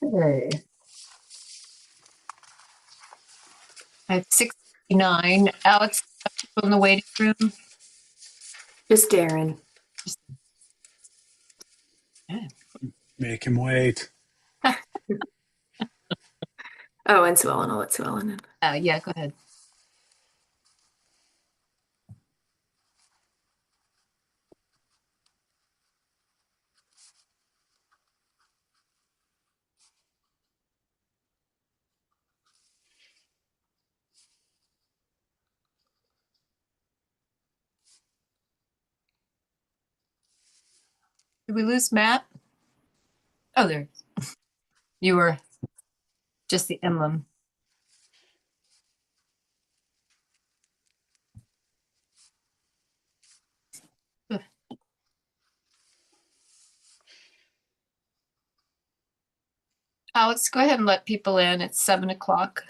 Okay. I have 69. Alex, people in the waiting room. Just Darren. Okay. Make him wait. Oh, and Sue Ellen. I'll let Sue Ellen in. Yeah, go ahead. Did we lose Matt? Oh, there. You were just the emblem. Ugh. Alex, go ahead and let people in. It's 7 o'clock.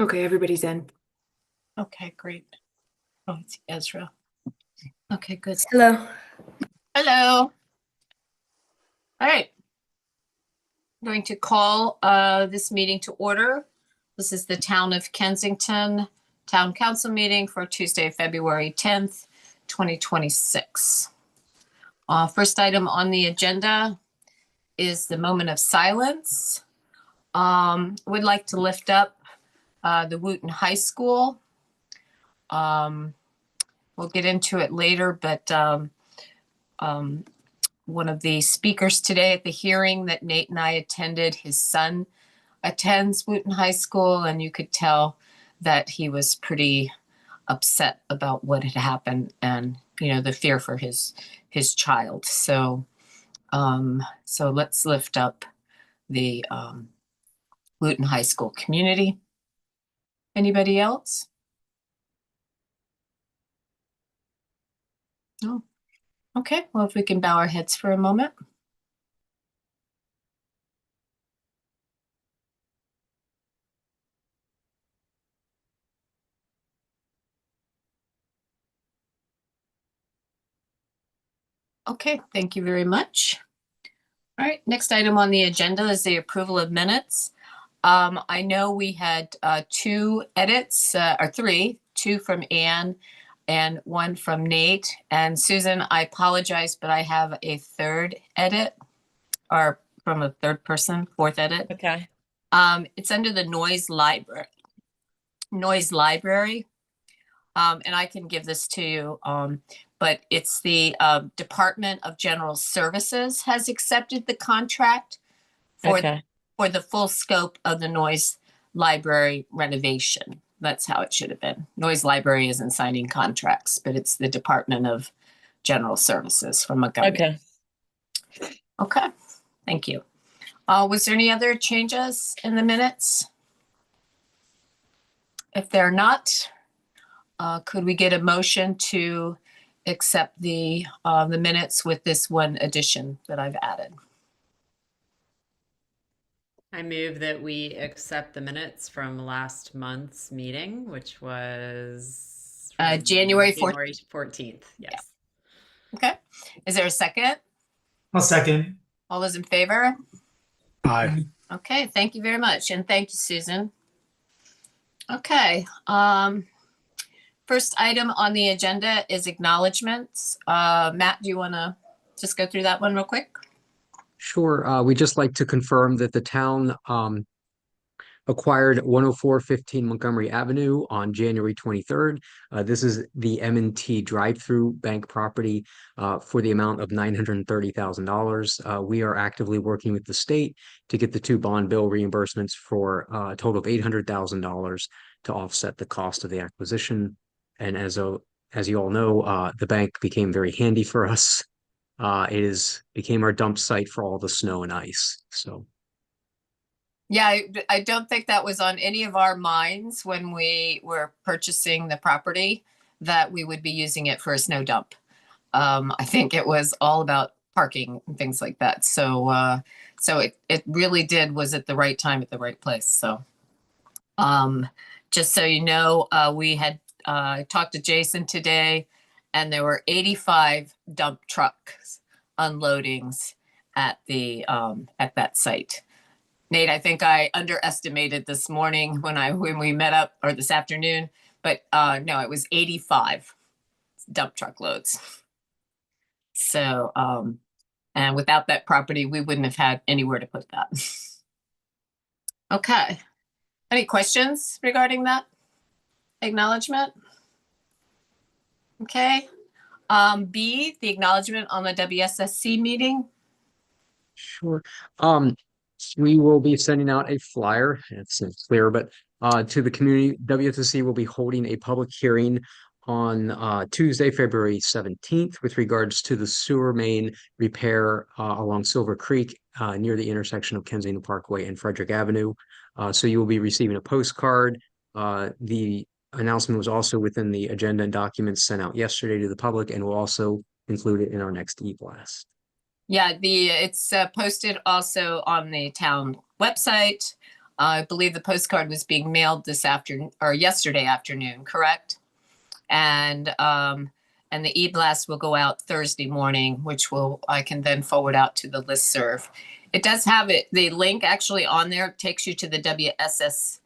Okay, everybody's in. Okay, great. Oh, it's Ezra. Okay, good. Hello. Hello. All right. I'm going to call this meeting to order. This is the Town of Kensington Town Council meeting for Tuesday, February 10th, 2026. First item on the agenda is the moment of silence. Would like to lift up the Wooten High School. We'll get into it later, but one of the speakers today at the hearing that Nate and I attended, his son attends Wooten High School, and you could tell that he was pretty upset about what had happened and, you know, the fear for his child. So let's lift up the Wooten High School community. Anybody else? No. Okay, well, if we can bow our heads for a moment. Okay, thank you very much. All right, next item on the agenda is the approval of minutes. I know we had two edits, or three, two from Anne and one from Nate. And Susan, I apologize, but I have a third edit, or from a third person, fourth edit. Okay. It's under the noise library. And I can give this to you, but it's the Department of General Services has accepted the contract for the full scope of the noise library renovation. That's how it should have been. Noise library isn't signing contracts, but it's the Department of General Services from Montgomery. Okay. Okay, thank you. Was there any other changes in the minutes? If there are not, could we get a motion to accept the minutes with this one addition that I've added? I move that we accept the minutes from last month's meeting, which was January 14th. Yes. Yeah. Okay. Is there a second? I'll second. All those in favor? Aye. Okay, thank you very much. And thank you, Susan. Okay. First item on the agenda is acknowledgements. Matt, do you want to just go through that one real quick? Sure. We'd just like to confirm that the town acquired 10415 Montgomery Avenue on January 23rd. This is the M&T drive-through bank property for the amount of $930,000. We are actively working with the state to get the two bond bill reimbursements for a total of $800,000 to offset the cost of the acquisition. And as you all know, the bank became very handy for us. It became our dump site for all the snow and ice. So. Yeah, I don't think that was on any of our minds when we were purchasing the property that we would be using it for a snow dump. I think it was all about parking and things like that. So it really was at the right time at the right place. So just so you know, we had talked to Jason today, and there were 85 dump trucks unloadings at that site. Nate, I think I underestimated this morning when we met up, or this afternoon, but no, it was 85 dump truck loads. So, and without that property, we wouldn't have had anywhere to put that. Okay. Any questions regarding that acknowledgement? Okay. B, the acknowledgement on the WSSC meeting. Sure. We will be sending out a flyer. It's clear, but to the community, WSSC will be holding a public hearing on Tuesday, February 17th, with regards to the sewer main repair along Silver Creek near the intersection of Kensington Parkway and Frederick Avenue. So you will be receiving a postcard. The announcement was also within the agenda and documents sent out yesterday to the public, and we'll also include it in our next e-blast. Yeah, it's posted also on the town website. I believe the postcard was being mailed this afternoon or yesterday afternoon, correct? And the e-blast will go out Thursday morning, which I can then forward out to the listserv. It does have the link actually on there. It takes you to the WSSC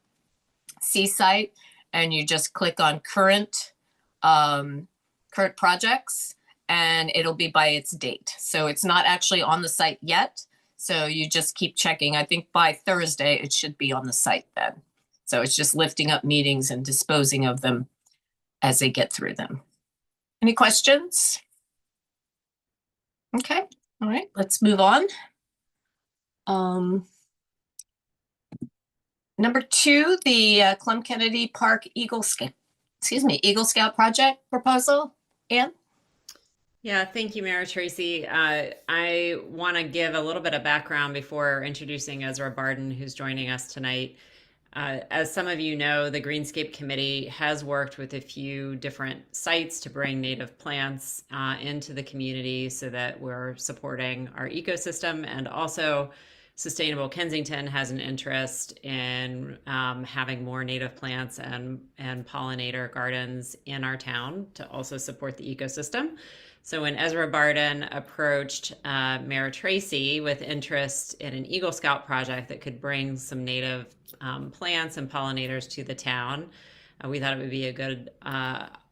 site, and you just click on current projects, and it'll be by its date. So it's not actually on the site yet. So you just keep checking. I think by Thursday, it should be on the site then. So it's just lifting up meetings and disposing of them as they get through them. Any questions? Okay, all right, let's move on. Number 2, the Clem Kennedy Park Eagle Scout project proposal. Ann? Yeah, thank you, Mayor Tracy. I want to give a little bit of background before introducing Ezra Barden, who's joining us tonight. As some of you know, the Greenscape Committee has worked with a few different sites to bring native plants into the community so that we're supporting our ecosystem, and also Sustainable Kensington has an interest in having more native plants and pollinator gardens in our town to also support the ecosystem. So when Ezra Barden approached Mayor Tracy with interest in an Eagle Scout project that could bring some native plants and pollinators to the town, we thought it would be a good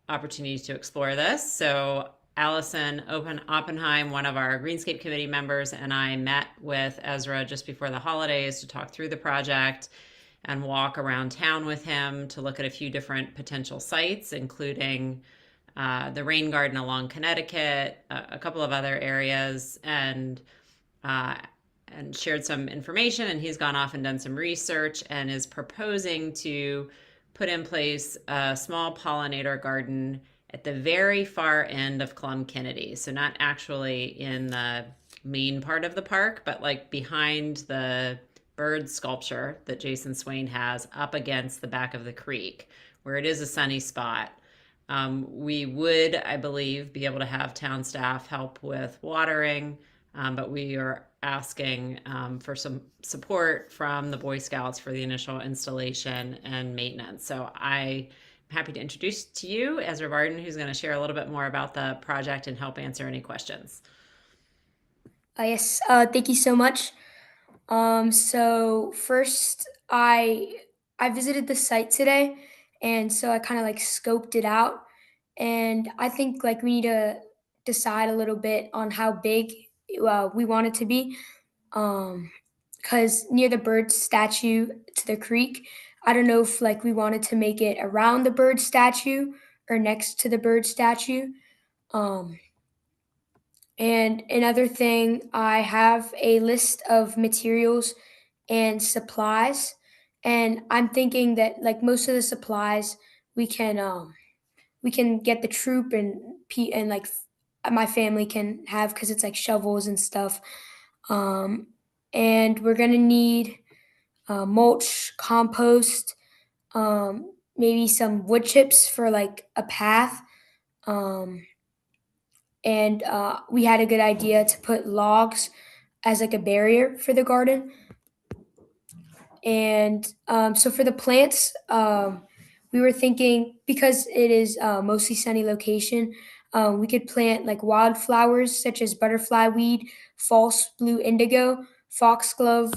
opportunity to explore this. So Allison Oppenheim, one of our Greenscape Committee members, and I met with Ezra just before the holidays to talk through the project and walk around town with him to look at a few different potential sites, including the rain garden along Connecticut, a couple of other areas, and shared some information. And he's gone off and done some research and is proposing to put in place a small pollinator garden at the very far end of Clem Kennedy. So not actually in the main part of the park, but like behind the bird sculpture that Jason Swain has up against the back of the creek, where it is a sunny spot. We would, I believe, be able to have town staff help with watering, but we are asking for some support from the Boy Scouts for the initial installation and maintenance. So I'm happy to introduce to you Ezra Barden, who's going to share a little bit more about the project and help answer any questions. Yes, thank you so much. So first, I visited the site today, and so I kind of like scoped it out, and I think like we need to decide a little bit on how big we want it to be, because near the bird statue to the creek, I don't know if like we wanted to make it around the bird statue or next to the bird statue. And another thing, I have a list of materials and supplies, and I'm thinking that like most of the supplies we can get the troop and like my family can have, because it's like shovels and stuff. And we're gonna need mulch, compost, maybe some wood chips for like a path. And we had a good idea to put logs as like a barrier for the garden. And so for the plants, we were thinking because it is a mostly sunny location, we could plant like wildflowers such as butterfly weed, false blue indigo, foxglove,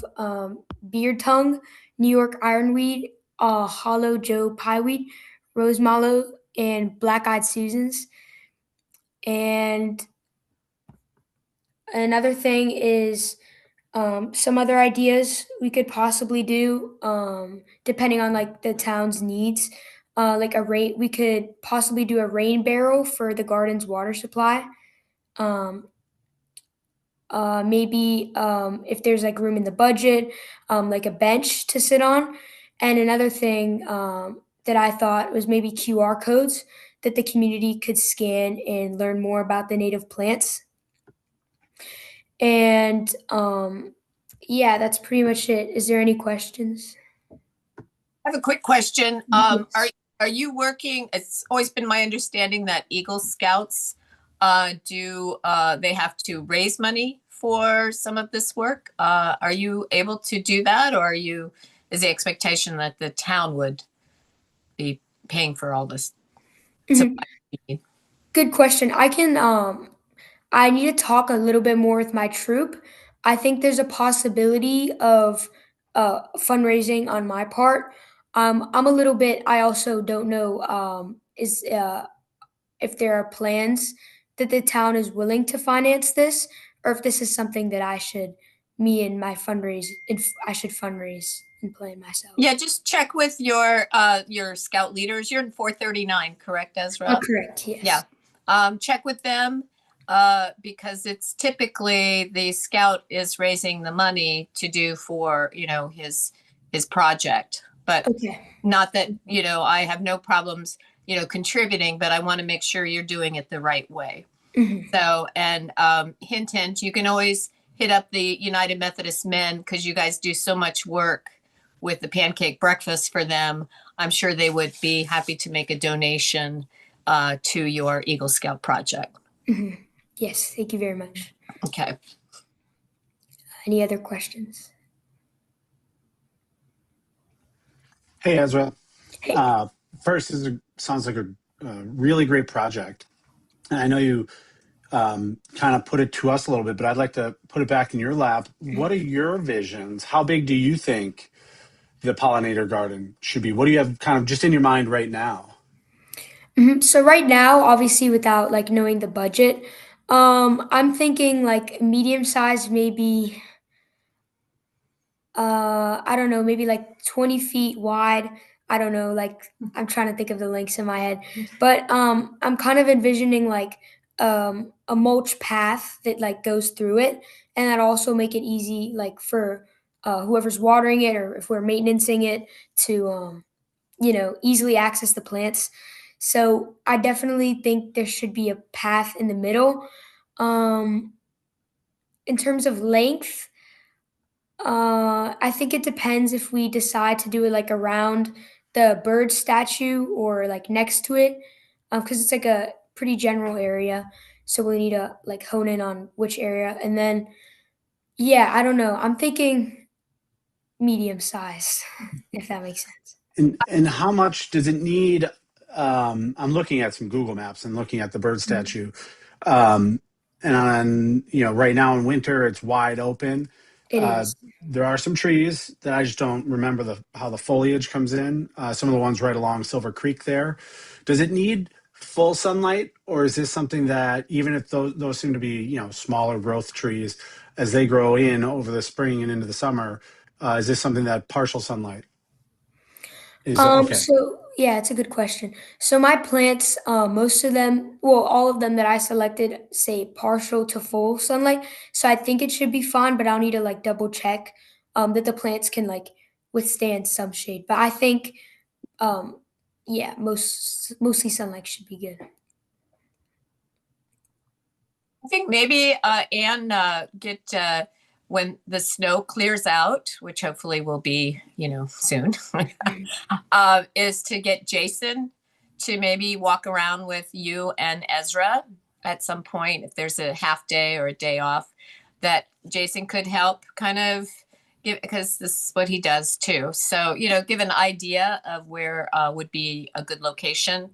beard tongue, New York ironweed, hollow Joe pieweed, rose mallow, and black-eyed Susans. And another thing is some other ideas we could possibly do, depending on like the town's needs. Like a rain, we could possibly do a rain barrel for the garden's water supply. Um, Maybe if there's like room in the budget, like a bench to sit on. And another thing that I thought was maybe QR codes that the community could scan and learn more about the native plants. And yeah, that's pretty much it. Is there any questions? I have a quick question. Yes. Are you working? It's always been my understanding that Eagle Scouts do they have to raise money for some of this work? Are you able to do that, or is the expectation that the town would be paying for all this? Mhm. Good question. I need to talk a little bit more with my troop. I think there's a possibility of fundraising on my part. I'm a little bit. I also don't know is if there are plans that the town is willing to finance this, or if this is something that me and my fundraise, if I should fundraise and plan myself. Yeah, just check with your scout leaders. You're in 439, correct, Ezra? Correct. Yes. Yeah. Check with them because it's typically the scout is raising the money to do for his project. But Okay. not that I have no problems contributing, but I want to make sure you're doing it the right way. Mhm. So, and hint, you can always hit up the United Methodist Men because you guys do so much work with the pancake breakfast for them. I'm sure they would be happy to make a donation to your Eagle Scout project. Mhm. Yes. Thank you very much. Okay. Any other questions? Hey, Ezra. Hey. First, sounds like a really great project. And I know you kind of put it to us a little bit, but I'd like to put it back in your lap. What are your visions? How big do you think the pollinator garden should be? What do you have kind of just in your mind right now? So right now, obviously, without like knowing the budget, I'm thinking like medium size, maybe I don't know, maybe like 20 feet wide. I don't know, like I'm trying to think of the lengths in my head, but I'm kind of envisioning like a mulch path that like goes through it, and that also make it easy like for whoever's watering it or if we're maintaining it to easily access the plants. So I definitely think there should be a path in the middle. Um, in terms of length, I think it depends if we decide to do it like around the bird statue or like next to it, because it's like a pretty general area. So we need to like hone in on which area, and then yeah, I don't know. I'm thinking medium size, if that makes sense. And how much does it need? I'm looking at some Google Maps and looking at the bird statue. Um, and on, right now in winter, it's wide open. It Uh, is. there are some trees that I just don't remember how the foliage comes in. Some of the ones right along Silver Creek there. Does it need full sunlight, or is this something that even if those seem to be, smaller growth trees, as they grow in over the spring and into the summer, is this something that partial sunlight is okay? So yeah, it's a good question. So my plants, most of them, well, all of them that I selected say partial to full sunlight. So I think it should be fine, but I'll need to like double check that the plants can like withstand some shade. But I think um yeah, mostly sunlight should be good. I think maybe Anne get when the snow clears out, which hopefully will be soon, is to get Jason to maybe walk around with you and Ezra at some point if there's a half day or a day off, that Jason could help kind of because this is what he does too. So, give an idea of where would be a good location.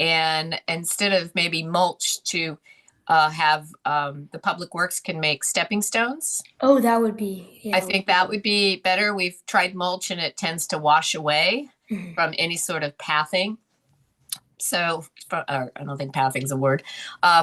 And instead of maybe mulch to have the Public Works can make stepping stones. Oh, that would be, I think that would be better. We've tried mulch and it tends to wash away from any sort of pathing. So, I don't think pathing is a word,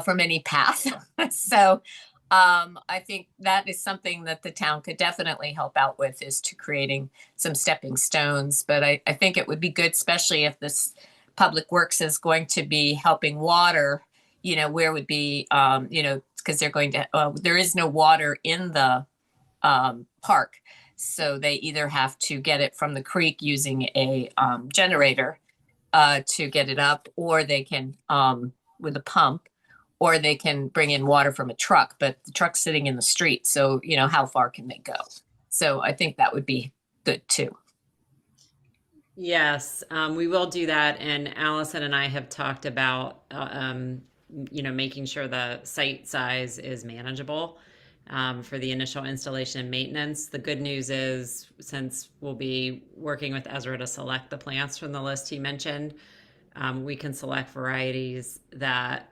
from any path. So, I think that is something that the town could definitely help out with, is to creating some stepping stones. But I think it would be good, especially if this Public Works is going to be helping water, where would be, because they're going to, there is no water in the park. So they either have to get it from the creek using a generator to get it up, or they can, with a pump, or they can bring in water from a truck, but the truck's sitting in the street. So, how far can they go? So I think that would be good too. Yes, we will do that. And Allison and I have talked about, making sure the site size is manageable for the initial installation and maintenance. The good news is, since we'll be working with Ezra to select the plants from the list he mentioned, we can select varieties that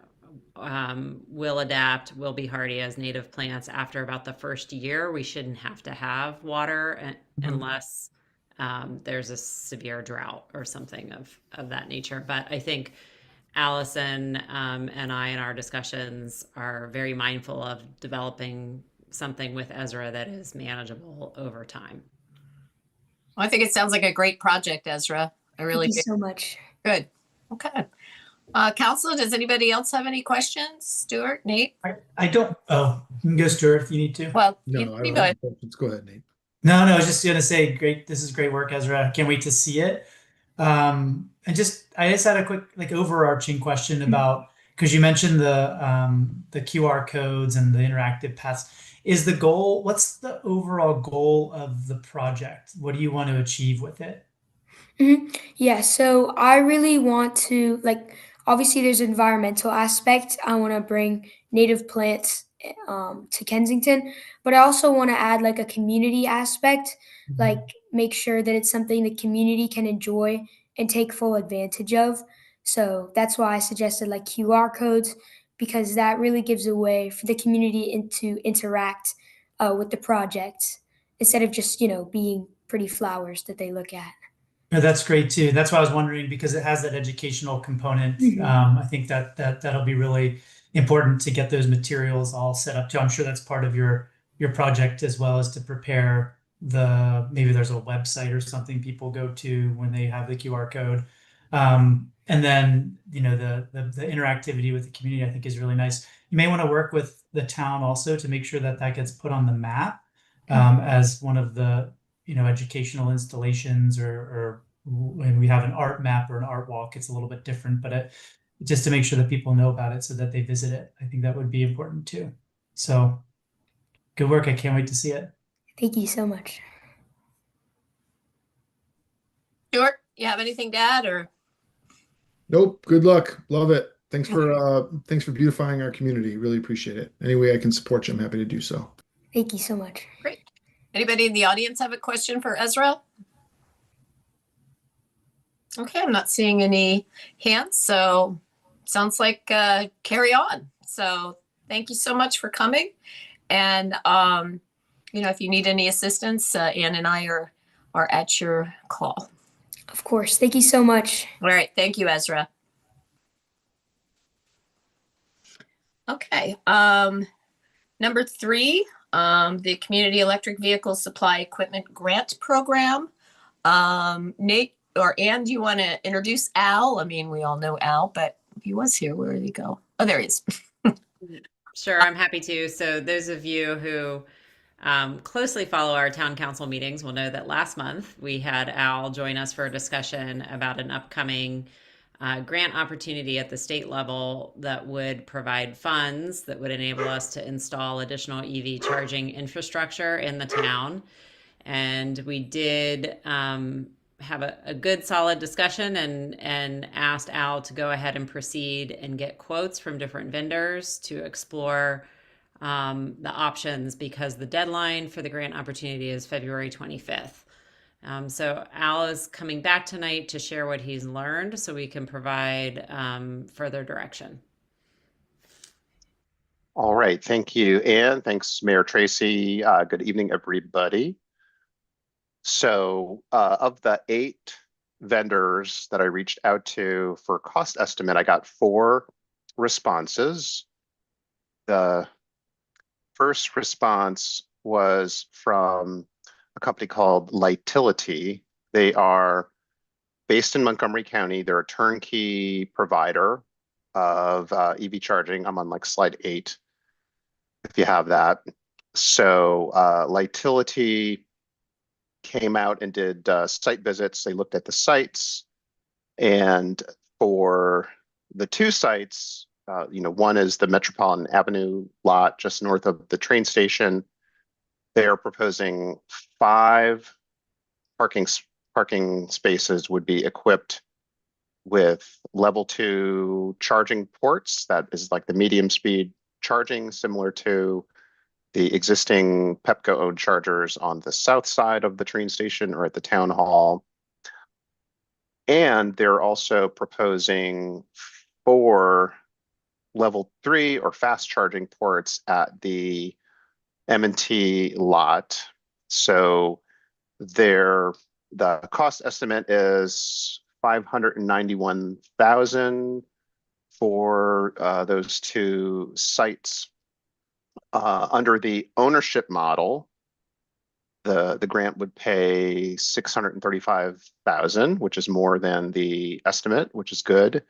will adapt, will be hardy as native plants. After about the first year, we shouldn't have to have water unless there's a severe drought or something of that nature. But I think Allison and I, in our discussions, are very mindful of developing something with Ezra that is manageable over time. Well, I think it sounds like a great project, Ezra. I really Thank do. you so much. Good. Okay. Council, does anybody else have any questions? Stuart, Nate? I don't. Oh, you can go, Stuart, if you need to. Well, No, you I don't go have ahead. any questions. Go ahead, Nate. No, I was just gonna say, great. This is great work, Ezra. Can't wait to see it. And I just had a quick, overarching question about, because you mentioned the QR codes and the interactive paths. Is the goal? What's the overall goal of the project? What do you want to achieve with it? Yeah, so I really want to, obviously there's an environmental aspect. I want to bring native plants to Kensington, but I also want to add a community aspect, make sure that it's something the community can enjoy and take full advantage of. So that's why I suggested QR codes, because that really gives a way for the community to interact with the project instead of just, being pretty flowers that they look at. No, that's great too. That's why I was wondering, because it has that educational component. I think that'll be really important to get those materials all set up too. I'm sure that's part of your project, as well as to prepare maybe there's a website or something people go to when they have the QR code. And then, the interactivity with the community, I think, is really nice. You may want to work with the town also to make sure that gets put on the map as one of the educational installations, or when we have an art map or an art walk, it's a little bit different, but just to make sure that people know about it so that they visit it. I think that would be important too. So good work. I can't wait to see it. Thank you so much. Stuart, you have anything to add, or? Nope. Good luck. Love it. Thanks for beautifying our community. Really appreciate it. Any way I can support you, I'm happy to do so. Thank you so much. Great. Anybody in the audience have a question for Ezra? Okay, I'm not seeing any hands, so sounds like carry on. So thank you so much for coming. And if you need any assistance, Ann and I are at your call. Of course. Thank you so much. All right. Thank you, Ezra. Okay. Number 3, the Community Electric Vehicle Supply Equipment Grant Program. Nate or Ann, do you want to introduce Al? I mean, we all know Al, but he was here. Where did he go? Oh, there he is. Sure, I'm happy to. So those of you who closely follow our town council meetings will know that last month we had Al join us for a discussion about an upcoming grant opportunity at the state level that would provide funds that would enable us to install additional EV charging infrastructure in the town. And we did have a good solid discussion and asked Al to go ahead and proceed and get quotes from different vendors to explore the options because the deadline for the grant opportunity is February 25th. So Al is coming back tonight to share what he's learned so we can provide further direction. All right, thank you, Anne. Thanks, Mayor Tracy. Good evening, everybody. So of the 8 vendors that I reached out to for cost estimate, I got 4 responses. The first response was from a company called Lightility. They are based in Montgomery County. They're a turnkey provider of EV charging. I'm on like slide 8, if you have that. So Lightility came out and did site visits. They looked at the sites, and for the 2 sites, one is the Metropolitan Avenue lot just north of the train station. They are proposing 5 parking spaces would be equipped with level 2 charging ports. That is like the medium speed charging, similar to the existing Pepco-owned chargers on the south side of the train station or at the town hall. And they're also proposing 4 level 3 or fast charging ports at the M&T lot. So the cost estimate is $591,000 for those 2 sites. Under the ownership model, the grant would pay $635,000, which is more than the estimate, which is good.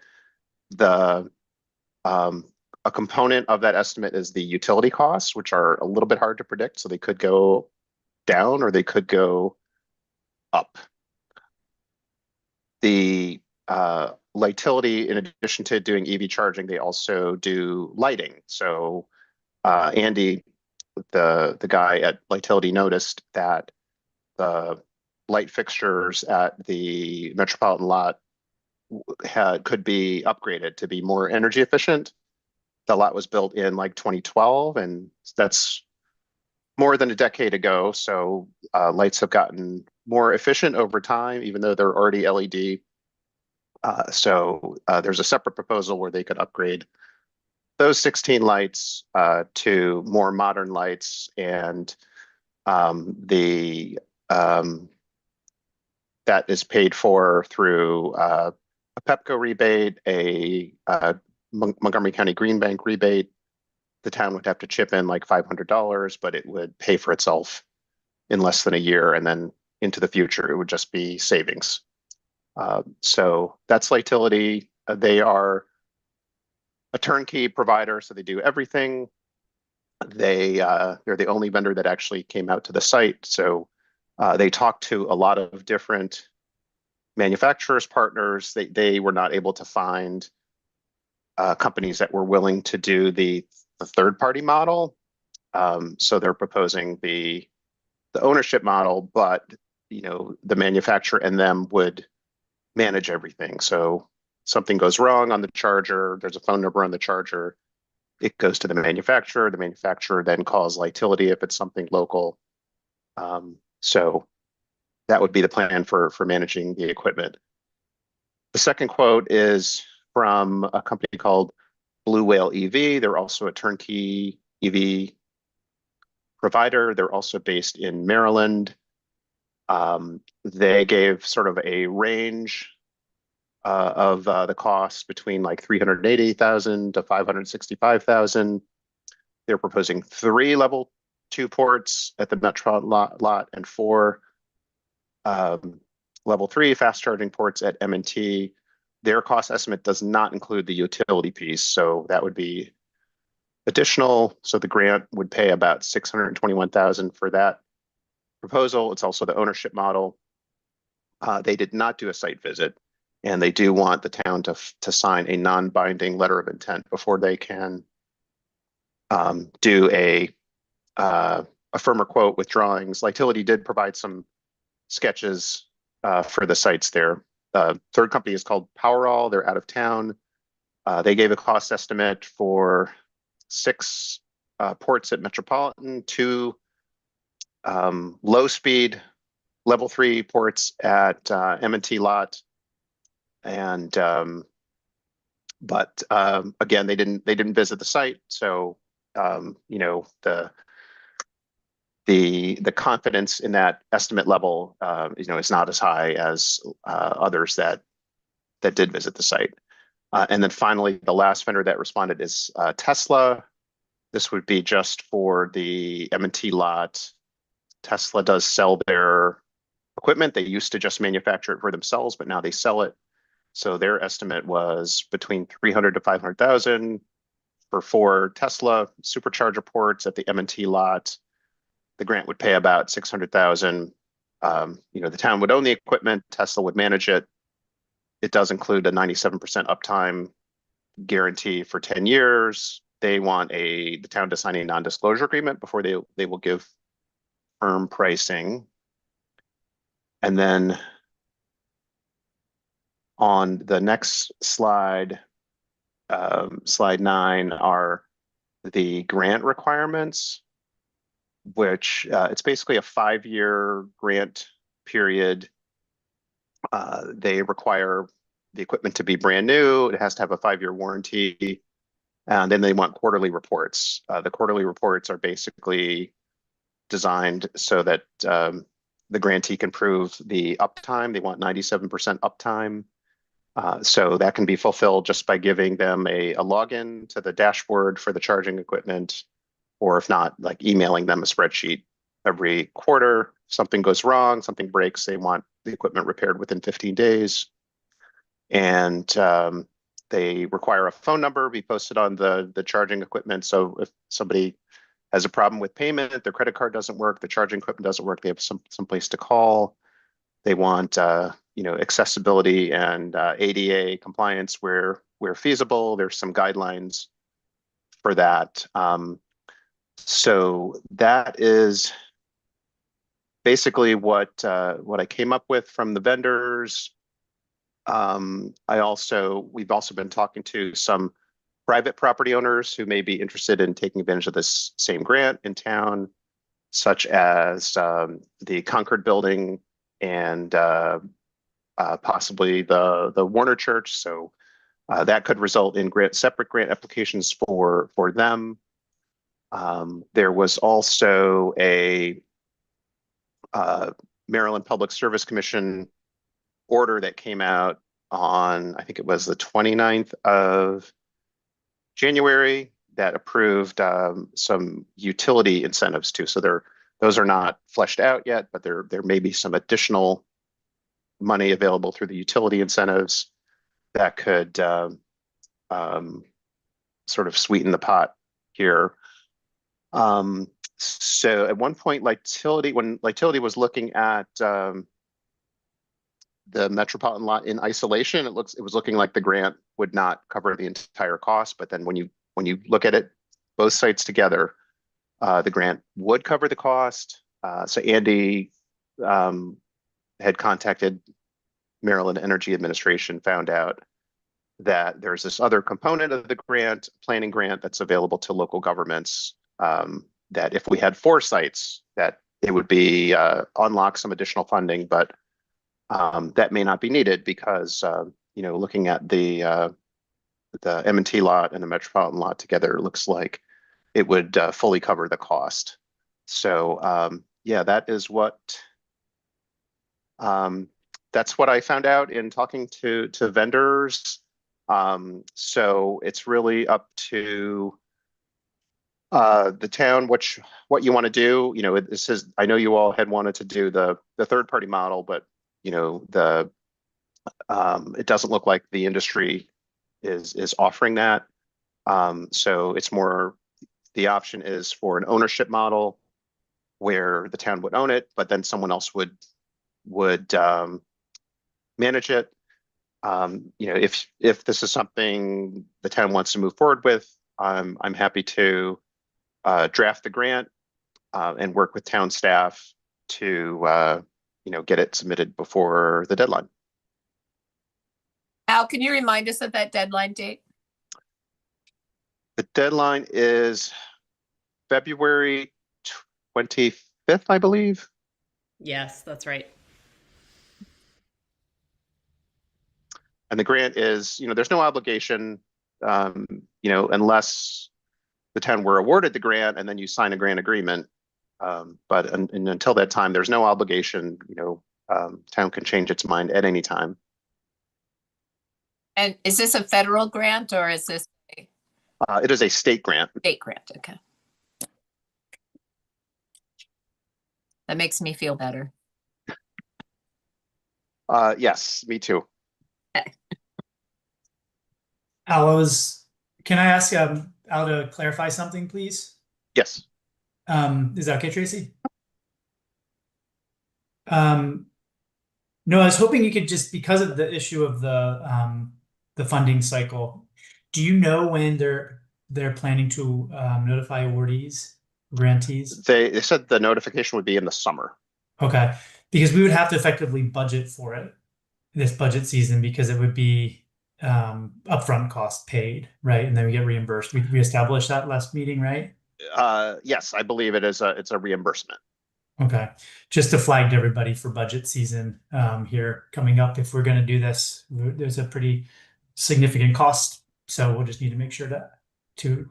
A component of that estimate is the utility costs, which are a little bit hard to predict. So they could go down or they could go up. The Lightility, in addition to doing EV charging, they also do lighting. So Andy, the guy at Lightility, noticed that the light fixtures at the Metropolitan lot could be upgraded to be more energy efficient. The lot was built in like 2012, and that's more than a decade ago. So lights have gotten more efficient over time, even though they're already LED. So there's a separate proposal where they could upgrade those 16 lights to more modern lights, and that is paid for through a Pepco rebate, a Montgomery County Green Bank rebate. The town would have to chip in like $500, but it would pay for itself in less than a year, and then into the future it would just be savings. So that's Lightility. They are a turnkey provider, so they do everything. They're the only vendor that actually came out to the site. So they talked to a lot of different manufacturers, partners. They were not able to find companies that were willing to do the third-party model. So they're proposing the ownership model, but the manufacturer and them would manage everything. So something goes wrong on the charger, there's a phone number on the charger, it goes to the manufacturer then calls Lightility if it's something local. So that would be the plan for managing the equipment. The second quote is from a company called Blue Whale EV. They're also a turnkey EV provider. They're also based in Maryland. They gave sort of a range of the cost between like $380,000 to $565,000. They're proposing 3 level 2 ports at the Metro lot and 4 level 3 fast charging ports at M&T. Their cost estimate does not include the utility piece, so that would be additional. So the grant would pay about $621,000 for that proposal. It's also the ownership model. They did not do a site visit, and they do want the town to sign a non-binding letter of intent before they can do a firmer quote with drawings. Lightility did provide some sketches for the sites there. Third company is called Powerall. They're out of town. They gave a cost estimate for 6 ports at Metropolitan, 2 low-speed level 3 ports at M&T lot, and but again, they didn't visit the site, so you know, the confidence in that estimate level, you know, is not as high as others that did visit the site. And then finally, the last vendor that responded is Tesla. This would be just for the M&T lot. Tesla does sell their equipment. They used to just manufacture it for themselves, but now they sell it. So their estimate was between 300 to 500,000 for 4 Tesla supercharger ports at the M&T lot. The grant would pay about 600,000. You know, the town would own the equipment. Tesla would manage it. It does include a 97% uptime guarantee for 10 years. They want the town to sign a non-disclosure agreement before they will give firm pricing. And then on the next slide, slide 9, are the grant requirements, which it's basically a 5-year grant period. They require the equipment to be brand new. It has to have a 5-year warranty. And then they want quarterly reports. The quarterly reports are basically designed so that the grantee can prove the uptime. They want 97% uptime. So that can be fulfilled just by giving them a login to the dashboard for the charging equipment, or if not, like emailing them a spreadsheet every quarter. Something goes wrong, something breaks, they want the equipment repaired within 15 days. And they require a phone number be posted on the charging equipment. So if somebody has a problem with payment, their credit card doesn't work, the charging equipment doesn't work, they have some place to call. They want you know, accessibility and ADA compliance where feasible. There's some guidelines for that. So that is basically what I came up with from the vendors. We've also been talking to some private property owners who may be interested in taking advantage of this same grant in town, such as the Concord building and possibly the Warner Church. So that could result in separate grant applications for them. There was also a Maryland Public Service Commission order that came out on, I think it was the 29th of January, that approved some utility incentives too. So those are not fleshed out yet, but there may be some additional money available through the utility incentives that could sort of sweeten the pot here. So at one point, when Lightility was looking at the Metropolitan lot in isolation, it was looking like the grant would not cover the entire cost. But then when you look at it, both sites together, the grant would cover the cost. So Andy had contacted Maryland Energy Administration, found out that there's this other component of the grant, planning grant, that's available to local governments, that if we had 4 sites, that it would be unlock some additional funding, but that may not be needed because you know, looking at the M&T lot and the Metropolitan lot together, it looks like it would fully cover the cost. So yeah, that's what I found out in talking to vendors. So it's really up to the town, what you want to do. You know, this is, I know you all had wanted to do the third-party model, but you know, it doesn't look like the industry is offering that. So it's more, the option is for an ownership model where the town would own it, but then someone else would manage it. You know, if this is something the town wants to move forward with, I'm happy to draft the grant and work with town staff to you know, get it submitted before the deadline. Al, can you remind us of that deadline date? The deadline is February 25th, I believe. Yes, that's right. And the grant is, there's no obligation, unless the town were awarded the grant and then you sign a grant agreement. But until that time, there's no obligation. Town can change its mind at any time. And is this a federal grant or is this It is a state grant. state grant? Okay. That makes me feel better. Yes, me too. Can I ask Al to clarify something, please? Yes. Is that okay, Tracy? No, I was hoping you could just, because of the issue of the funding cycle, do you know when they're planning to notify awardees, grantees? They said the notification would be in the summer. Okay, because we would have to effectively budget for it this budget season because it would be upfront cost paid, right? And then we get reimbursed. We established that last meeting, right? Yes, I believe it's a reimbursement. Okay, just to flag to everybody for budget season here coming up. If we're going to do this, there's a pretty significant cost, so we'll just need to make sure to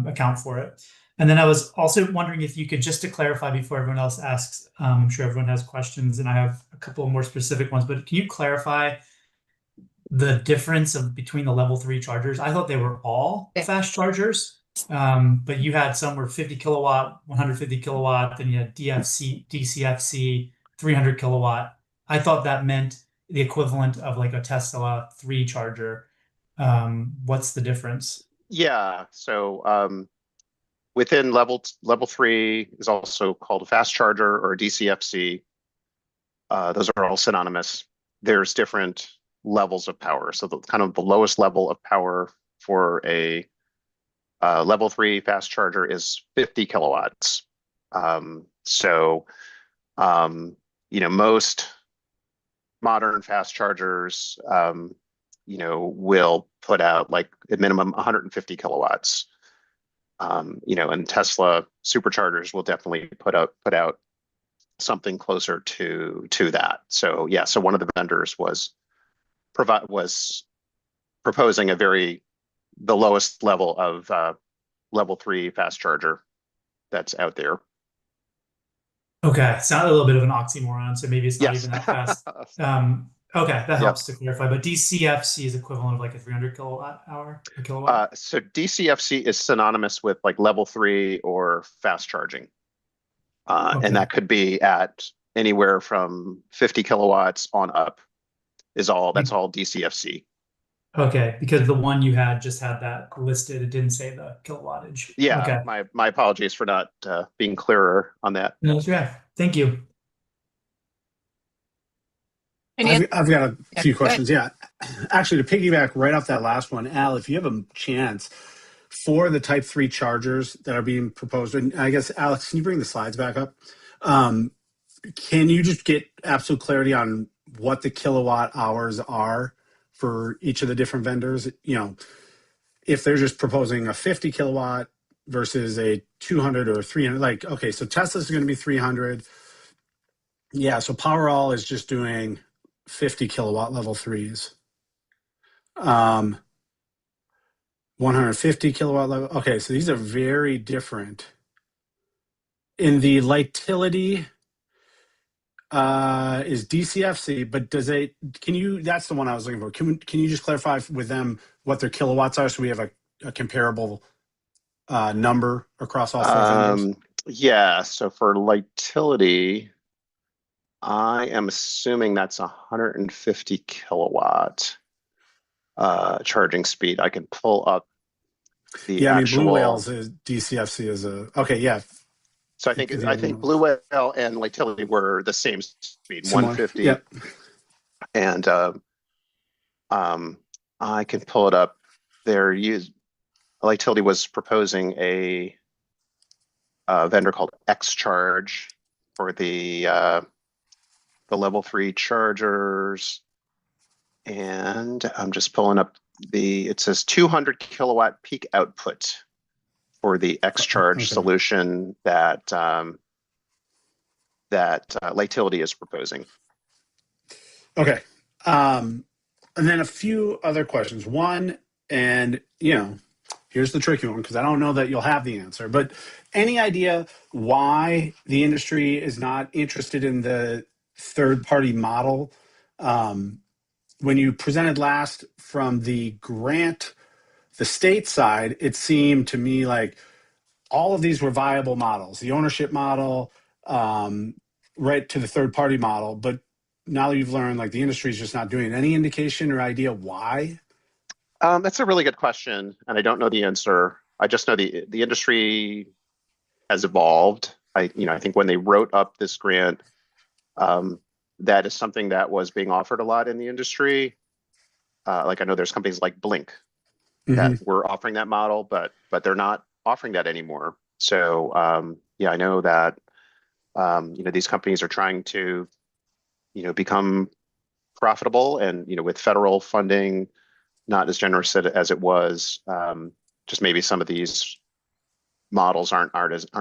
account for it. And then I was also wondering if you could, just to clarify before everyone else asks, I'm sure everyone has questions, and I have a couple of more specific ones. But can you clarify the difference between the level 3 chargers? I thought they were all fast chargers. But you had some were 50 kilowatt, 150 kilowatt, then you had DCFC, 300 kilowatt. I thought that meant the equivalent of like a Tesla 3 charger. What's the difference? Yeah, so within level 3 is also called a fast charger or a DCFC. Those are all synonymous. There's different levels of power. So the lowest level of power for a level 3 fast charger is 50 kilowatts. Most modern fast chargers, will put out like at minimum 150 kilowatts. And Tesla superchargers will definitely put out something closer to that. So yeah, so one of the vendors was proposing the lowest level of level 3 fast charger that's out there. Okay, sounded a little bit of an oxymoron, so maybe it's not Yes. even that fast. Okay, that helps to clarify. But DCFC is equivalent of like a 300 kilowatt hour, a kilowatt. So DCFC is synonymous with like level 3 or fast charging. Okay. And that could be at anywhere from 50 kilowatts on up that's all DCFC. Okay, because the one you had just had that listed. It didn't say the kilowattage. Yeah, okay. my apologies for not being clearer on that. No, that's right. Thank you. I've got a few questions. Yeah. Actually, to piggyback right off that last one, Al, if you have a chance for the type 3 chargers that are being proposed, and I guess, Alex, can you bring the slides back up? Can you just get absolute clarity on what the kilowatt hours are for each of the different vendors? If they're just proposing a 50 kilowatt versus a 200 or 300, like, okay, so Tesla's going to be 300. Yeah, so Powerall is just doing 50 kilowatt level 3s. 150 kilowatt level. Okay, so these are very different. In the Lightility is DCFC, but that's the one I was looking for. Can you just clarify with them what their kilowatts are so we have a comparable number across all 4 vendors? Yeah, so for Lightility, I am assuming that's 150 kilowatt charging speed. I can pull up the actual. Blue Whale's DCFC is okay. Yeah. So I think Blue Whale and Lightility were the same speed, Similar. 150. Yep. And I can pull it up. Lightility was proposing a vendor called X-Charge for the level 3 chargers. And I'm just pulling up it says 200 kilowatt peak output for the X-Charge Okay. solution that Lightility is proposing. Okay. And then a few other questions. One, and here's the tricky one because I don't know that you'll have the answer, but any idea why the industry is not interested in the third-party model? When you presented last from the grant, the state side, it seemed to me like all of these were viable models, the ownership model, right to the third-party model, but now that you've learned like the industry is just not doing it, any indication or idea why? That's a really good question, and I don't know the answer. I just know the industry has evolved. I think when they wrote up this grant, that is something that was being offered a lot in the industry. Like I know there's companies like Blink that were offering that model, but they're not offering that anymore. So I know that these companies are trying to become profitable, and with federal funding not as generous as it was, just maybe some of these models aren't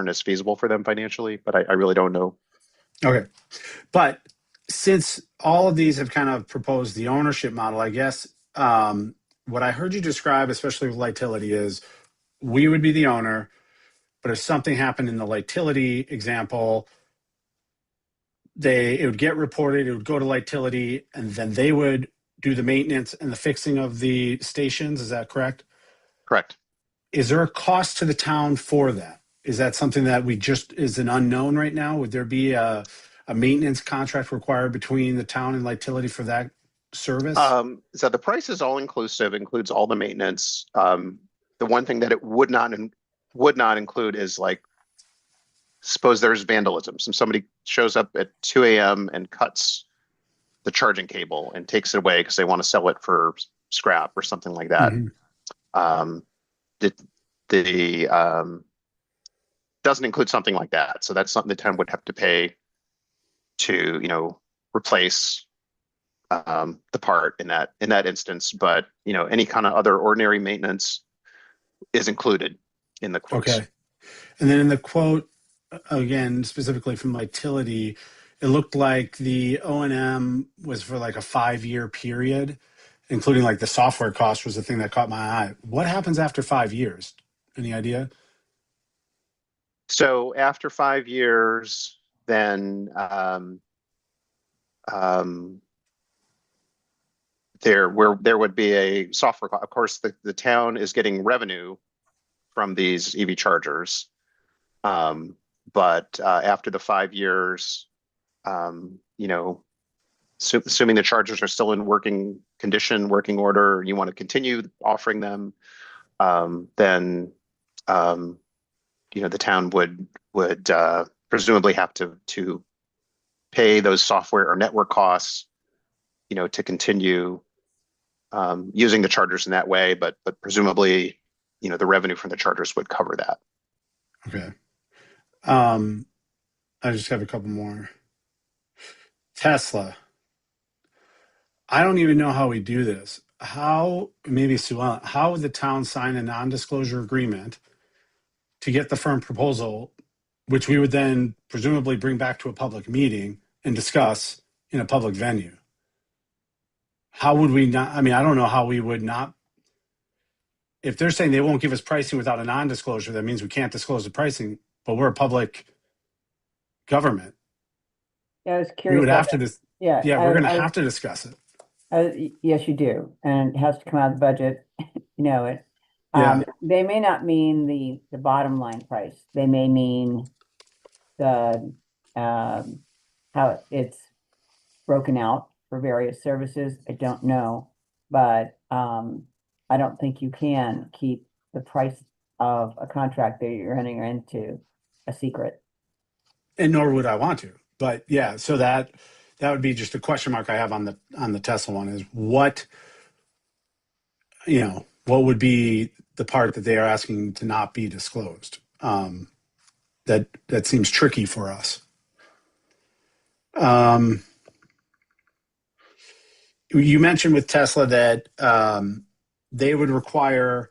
as feasible for them financially, but I really don't know. Okay. But since all of these have kind of proposed the ownership model, I guess what I heard you describe, especially with Lightility, is we would be the owner, but if something happened in the Lightility example, it would get reported, it would go to Lightility, and then they would do the maintenance and the fixing of the stations. Is that correct? Correct. Is there a cost to the town for that? Is that something that is an unknown right now? Would there be a maintenance contract required between the town and Lightility for that service? So the price is all inclusive, includes all the maintenance. The one thing that it would not include is, like, suppose there's vandalism. So somebody shows up at 2 a.m. and cuts the charging cable and takes it away because they want to sell it for scrap or something like that. The doesn't include something like that. So that's something the town would have to pay to replace the part in that instance. But any kind of other ordinary maintenance is included in the quotes. Okay. And then in the quote, again, specifically from Lightility, it looked like the O&M was for like a 5-year period, including like the software cost was the thing that caught my eye. What happens after 5 years? Any idea? So after 5 years, then there would be a software. Of course, the town is getting revenue from these EV chargers, but after the 5 years, assuming the chargers are still in working condition, working order, you want to continue offering them, then the town would presumably have to pay those software or network costs, to continue using the chargers in that way. But presumably, the revenue from the chargers would cover that. Okay. I just have a couple more. Tesla. I don't even know how we do this. Maybe Sue Ellen, how would the town sign a non-disclosure agreement to get the firm proposal, which we would then presumably bring back to a public meeting and discuss in a public venue? How would we not? I mean, I don't know how we would not. If they're saying they won't give us pricing without a non-disclosure, that means we can't disclose the pricing, but we're a public government. Yeah, I was curious. We would have to. Yeah, we're going to have to discuss it. Yes, you do, and it has to come out of the budget. You know it. They may not mean the bottom line price. They may mean the how it's broken out for various services. I don't know, but I don't think you can keep the price of a contract that you're entering into a secret. And nor would I want to. But yeah, so that would be just a question mark I have on the Tesla one, is what would be the part that they are asking to not be disclosed. That seems tricky for us. You mentioned with Tesla that they would require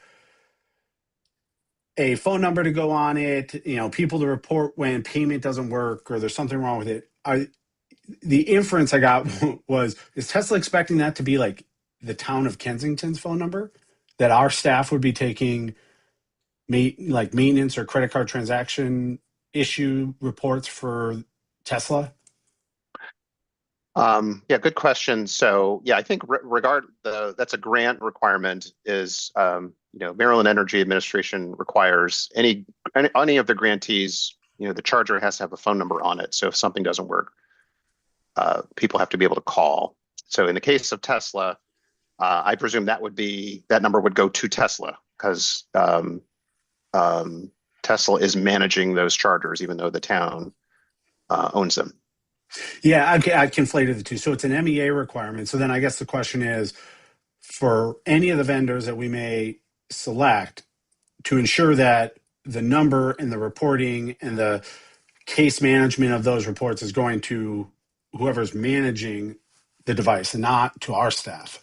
a phone number to go on it, people to report when payment doesn't work or there's something wrong with it. The inference I got was, is Tesla expecting that to be like the town of Kensington's phone number? That our staff would be taking like maintenance or credit card transaction issue reports for Tesla? Yeah, good question. So yeah, I think that's a grant requirement is, Maryland Energy Administration requires any of the grantees, the charger has to have a phone number on it. So if something doesn't work, people have to be able to call. So in the case of Tesla, I presume that number would go to Tesla because Tesla is managing those chargers, even though the town owns them. Yeah, I conflated the two. So it's an MEA requirement. So then I guess the question is, for any of the vendors that we may select, to ensure that the number and the reporting and the case management of those reports is going to whoever's managing the device and not to our staff.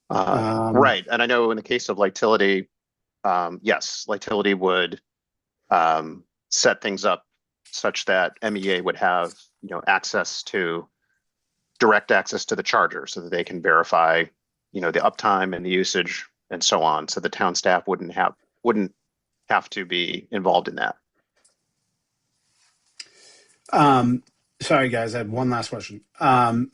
Right. And I know in the case of Lightility, yes, Lightility would set things up such that MEA would have, direct access to the charger so that they can verify, the uptime and the usage and so on. So the town staff wouldn't have to be involved in that. Sorry, guys, I have one last question.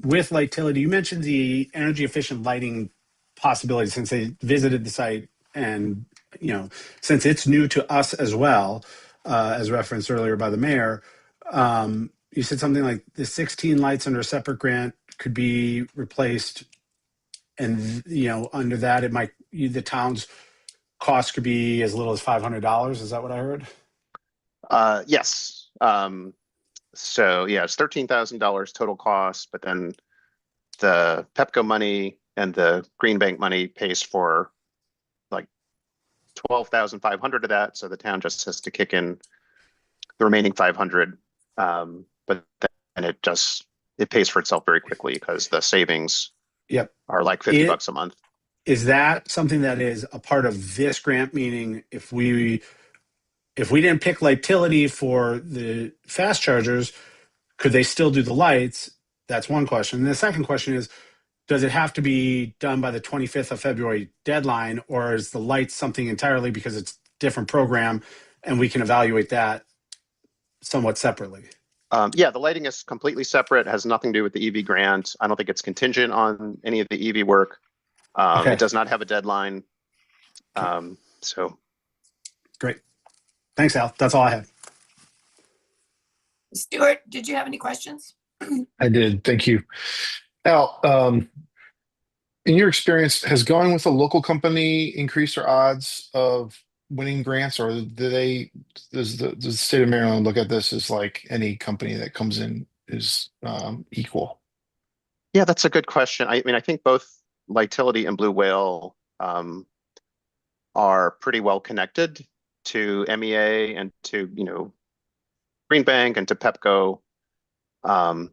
With Lightility, you mentioned the energy efficient lighting possibility since they visited the site and, since it's new to us as well, as referenced earlier by the mayor, you said something like the 16 lights under a separate grant could be replaced. And, under that, the town's cost could be as little as $500. Is that what I heard? Yes. So yeah, it's $13,000 total cost, but then the Pepco money and the Green Bank money pays for like 12,500 of that. So the town just has to kick in the remaining 500. But then it pays for itself very quickly because the savings are like $50 a month. Is that something that is a part of this grant? Meaning if we didn't pick Lightility for the fast chargers, could they still do the lights? That's one question. And the second question is, does it have to be done by the 25th of February deadline, or is the lights something entirely because it's a different program and we can evaluate that somewhat separately? Yeah, the lighting is completely separate. It has nothing to do with the EV grant. I don't think it's contingent on any of the EV work. Okay. It does not have a deadline. So great. Thanks, Al. That's all I have. Stuart, did you have any questions? I did. Thank you. Al, in your experience, has going with a local company increased our odds of winning grants, or does the state of Maryland look at this as like any company that comes in is equal? yeah, that's a good question. I mean, I think both Lightility and Blue Whale are pretty well connected to MEA and to, Green Bank and to Pepco.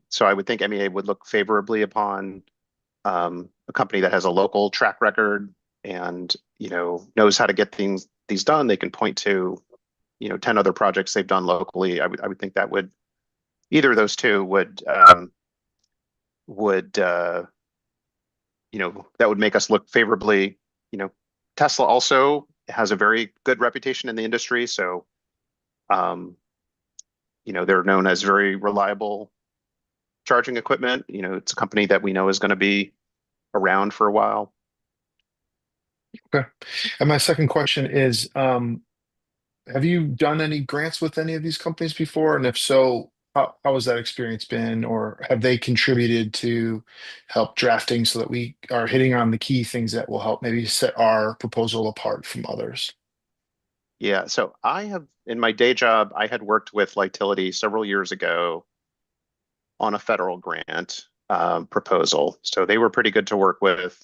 So I would think MEA would look favorably upon a company that has a local track record and, knows how to get these done. They can point to, 10 other projects they've done locally. I would think that either of those two would that would make us look favorably. Tesla also has a very good reputation in the industry. So, they're known as very reliable charging equipment. It's a company that we know is going to be around for a while. Okay. And my second question is, have you done any grants with any of these companies before? And if so, how has that experience been? Or have they contributed to help drafting so that we are hitting on the key things that will help maybe set our proposal apart from others? Yeah, so in my day job, I had worked with Lightility several years ago on a federal grant proposal. So they were pretty good to work with.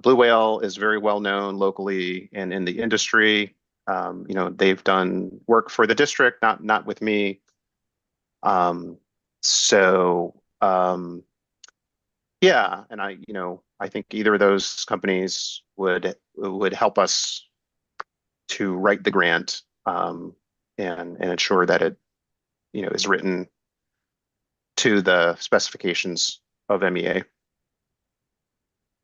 Blue Whale is very well known locally and in the industry. They've done work for the district, not with me. Yeah, and I think either of those companies would help us to write the grant, and ensure that it, is written to the specifications of MEA.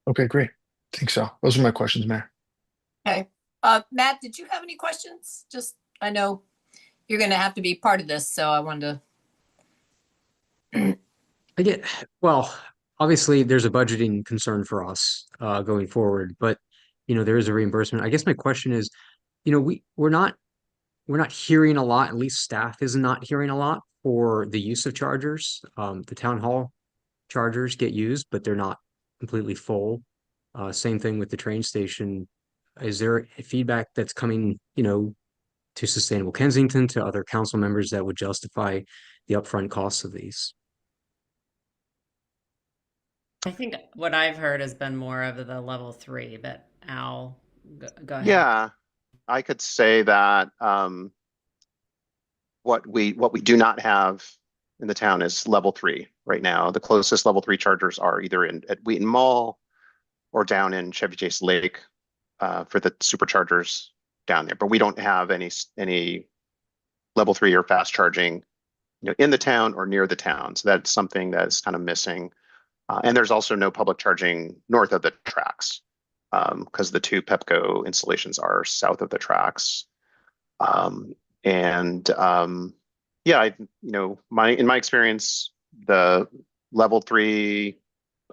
Okay, great. I think so. Those are my questions, Mayor. Okay. Matt, did you have any questions? Just, I know you're going to have to be part of this, so I wanted to. Well, obviously there's a budgeting concern for us going forward, but there is a reimbursement. I guess my question is, we're not hearing a lot, at least staff is not hearing a lot for the use of chargers. The town hall chargers get used, but they're not completely full. Same thing with the train station. Is there feedback that's coming, to Sustainable Kensington, to other council members that would justify the upfront costs of these? I think what I've heard has been more of the level 3, but Al, go ahead. Yeah, I could say that what we do not have in the town is level 3 right now. The closest level 3 chargers are either at Wheaton Mall or down in Chevy Chase Lake for the superchargers down there. But we don't have any level 3 or fast charging, in the town or near the town. So that's something that's kind of missing. And there's also no public charging north of the tracks, because the 2 Pepco installations are south of the tracks. Yeah, in my experience, the level 3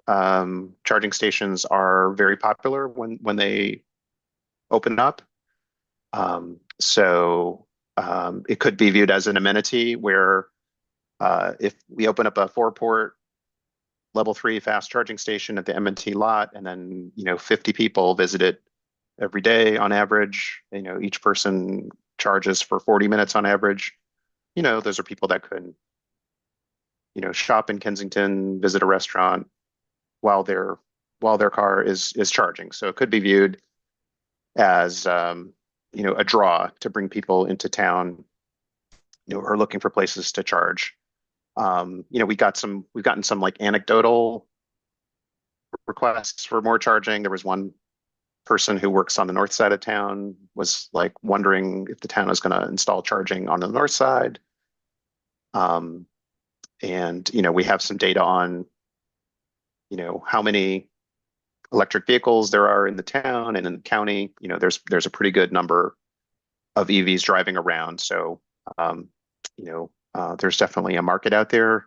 charging stations are very popular when they open up. So it could be viewed as an amenity where if we open up a 4-port level 3 fast charging station at the M&T lot, and then 50 people visit it every day on average, each person charges for 40 minutes on average. Those are people that could shop in Kensington, visit a restaurant while their car is charging. So it could be viewed as a draw to bring people into town, who are looking for places to charge. We've gotten some like anecdotal requests for more charging. There was one person who works on the north side of town was like wondering if the town is going to install charging on the north side. And we have some data on how many electric vehicles there are in the town and in the county. There's a pretty good number of EVs driving around. So there's definitely a market out there,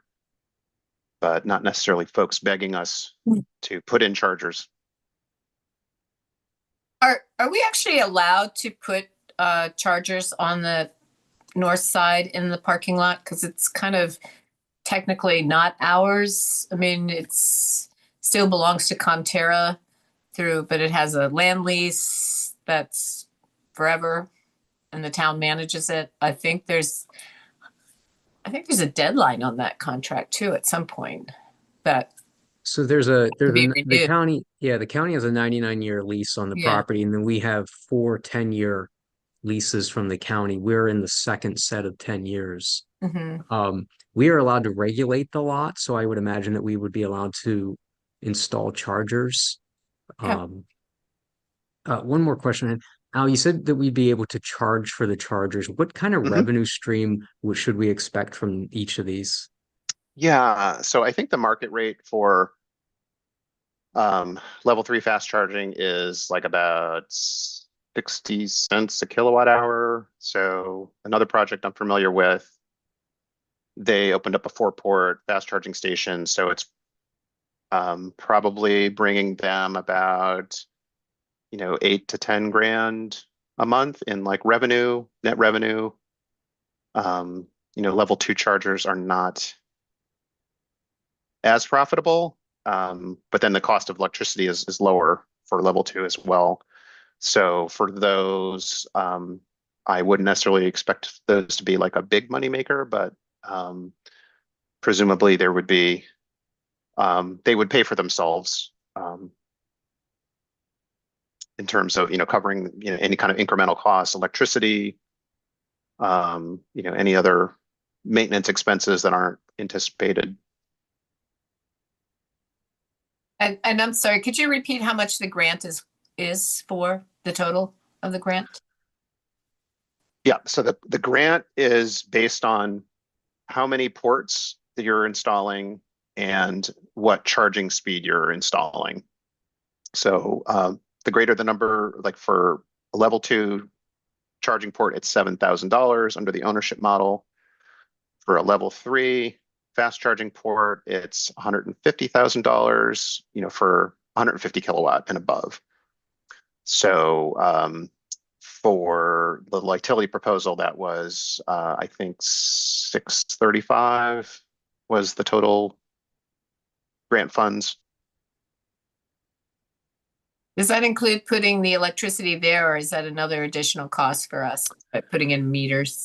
but not necessarily folks begging us to put in chargers. Are we actually allowed to put chargers on the north side in the parking lot? Because it's kind of technically not ours. I mean, it's still belongs to Conterra but it has a land lease that's forever, and the town manages it. I think there's a deadline on that contract too at some point. So the county, the county has a 99-year lease on the property, and then we have 4 10-year leases from the county. We're in the second set of 10 years. Mm-hmm. We are allowed to regulate the lot, so I would imagine that we would be allowed to install chargers. Yeah. One more question. Al, you said that we'd be able to charge for the chargers. What kind of revenue stream should we expect from each of these? Yeah, so I think the market rate for level 3 fast charging is like about 60 cents a kilowatt hour. So another project I'm familiar with, they opened up a 4-port fast charging station. So it's probably bringing them about 8 to 10 grand a month in like net revenue. Level 2 chargers are not as profitable, but then the cost of electricity is lower for level 2 as well. So for those, I wouldn't necessarily expect those to be like a big money maker, but presumably there would be, they would pay for themselves in terms of covering any kind of incremental costs, electricity, any other maintenance expenses that aren't anticipated. And I'm sorry, could you repeat how much the grant is for, the total of the grant? Yeah, so the grant is based on how many ports that you're installing and what charging speed you're installing. So the greater the number, like for a level 2 charging port, it's $7,000 under the ownership model. For a level 3 fast charging port, it's $150,000, for 150 kilowatt and above. So for the utility proposal, that was I think 635 was the total grant funds. Does that include putting the electricity there, or is that another additional cost for us by putting in meters?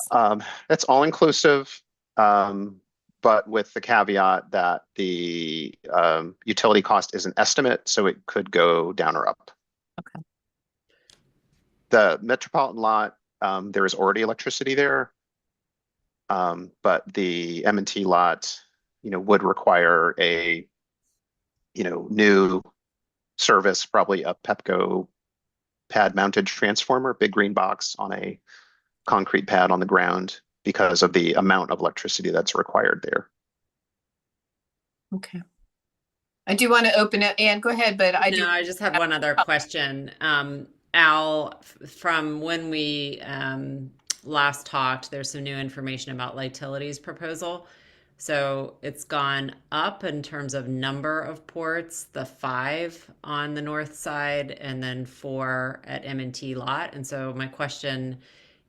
That's all inclusive, but with the caveat that the utility cost is an estimate, so it could go down or up. Okay. The Metropolitan lot, there is already electricity there, but the M&T lot, would require a, new service, probably a Pepco pad-mounted transformer, big green box on a concrete pad on the ground, because of the amount of electricity that's required there. Okay. I do want to open it, Ann, go ahead, but I just have one other question. Al, from when we last talked, there's some new information about Litility's proposal. So it's gone up in terms of number of ports, the 5 on the north side and then 4 at M&T lot. And so my question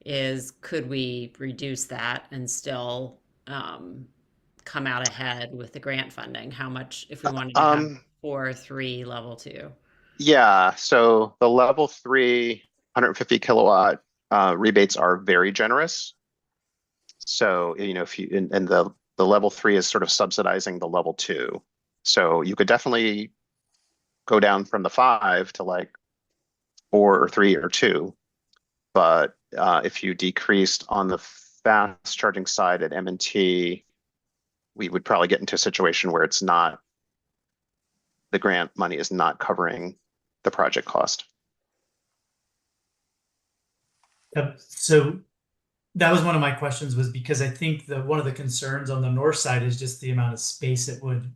is, could we reduce that and still come out ahead with the grant funding? How much, if we wanted to have 4, 3, level 2? Yeah, so the level 3 150 kilowatt rebates are very generous. So, if you, and the level 3 is sort of subsidizing the level 2. So you could definitely go down from the 5 to like 4 or 3 or 2. But if you decreased on the fast charging side at M&T, we would probably get into a situation where it's not, the grant money is not covering the project cost. So that was one of my questions, was because I think that one of the concerns on the north side is just the amount of space it would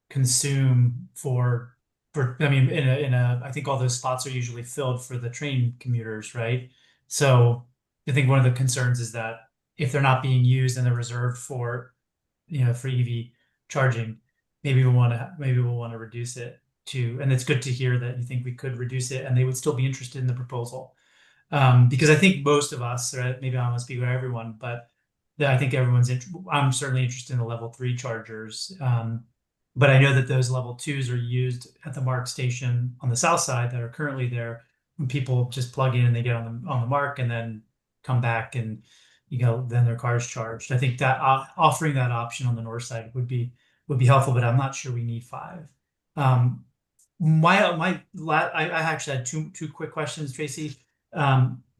consume for I mean, I think all those spots are usually filled for the train commuters, right? So I think one of the concerns is that if they're not being used and they're reserved for, for EV charging, maybe we'll want to reduce it to, and it's good to hear that you think we could reduce it and they would still be interested in the proposal. Because I think most of us, right, maybe I don't want to speak for everyone, but I think I'm certainly interested in the level 3 chargers. But I know that those level 2s are used at the Mark station on the south side that are currently there, when people just plug in and they get on the Mark and then come back and, then their car's charged. I think that offering that option on the north side would be helpful, but I'm not sure we need 5. I actually had two quick questions, Tracy.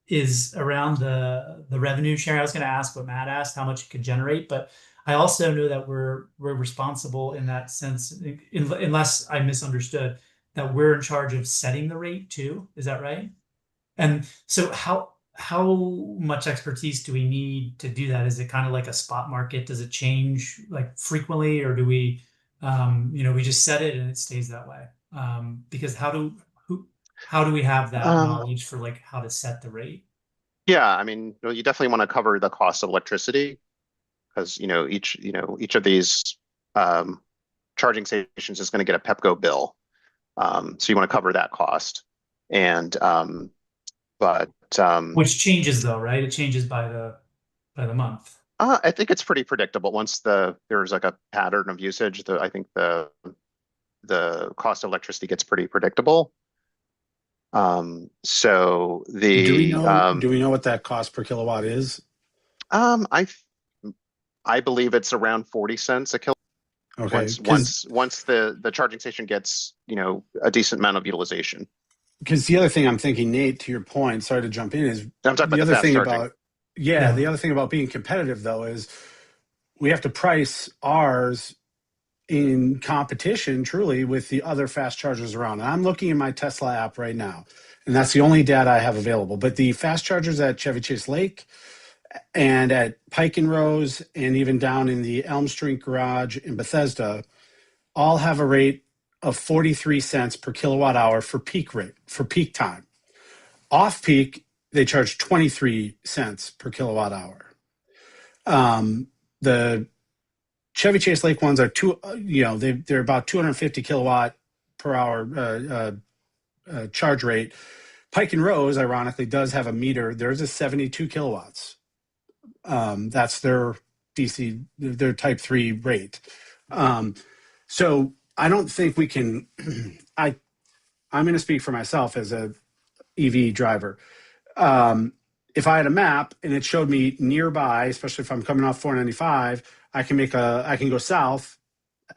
Is around the revenue sharing. I was going to ask what Matt asked, how much it could generate, but I also know that we're responsible in that sense, unless I misunderstood, that we're in charge of setting the rate too. Is that right? And so how much expertise do we need to do that? Is it kind of like a spot market? Does it change like frequently, or do we, we just set it and it stays that way? Because how do we have that knowledge for like how to set the rate? Yeah, I mean, you definitely want to cover the cost of electricity, because each of these charging stations is going to get a Pepco bill, so you want to cover that cost. And which changes though, right? It changes by the month. I think it's pretty predictable once there's like a pattern of usage. I think the cost of electricity gets pretty predictable. So do we know what that cost per kilowatt is? I believe it's around 40 cents a kilowatt. Okay. Once the charging station gets, a decent amount of utilization. Because the other thing I'm thinking, Nate, to your point, sorry to jump in, is I'm talking about the fast charging. The other thing about being competitive though is we have to price ours in competition truly with the other fast chargers around. And I'm looking in my Tesla app right now, and that's the only data I have available. But the fast chargers at Chevy Chase Lake and at Pike and Rose and even down in the Elm Street Garage in Bethesda all have a rate of 43 cents per kilowatt hour for peak time. Off peak, they charge 23 cents per kilowatt hour. The Chevy Chase Lake ones are they're about 250 kilowatt per hour charge rate. Pike and Rose, ironically, does have a meter. There's a 72 kilowatts. That's their DC, their type 3 rate. So I don't think we can, I'm going to speak for myself as a EV driver. If I had a map and it showed me nearby, especially if I'm coming off 495, I can go south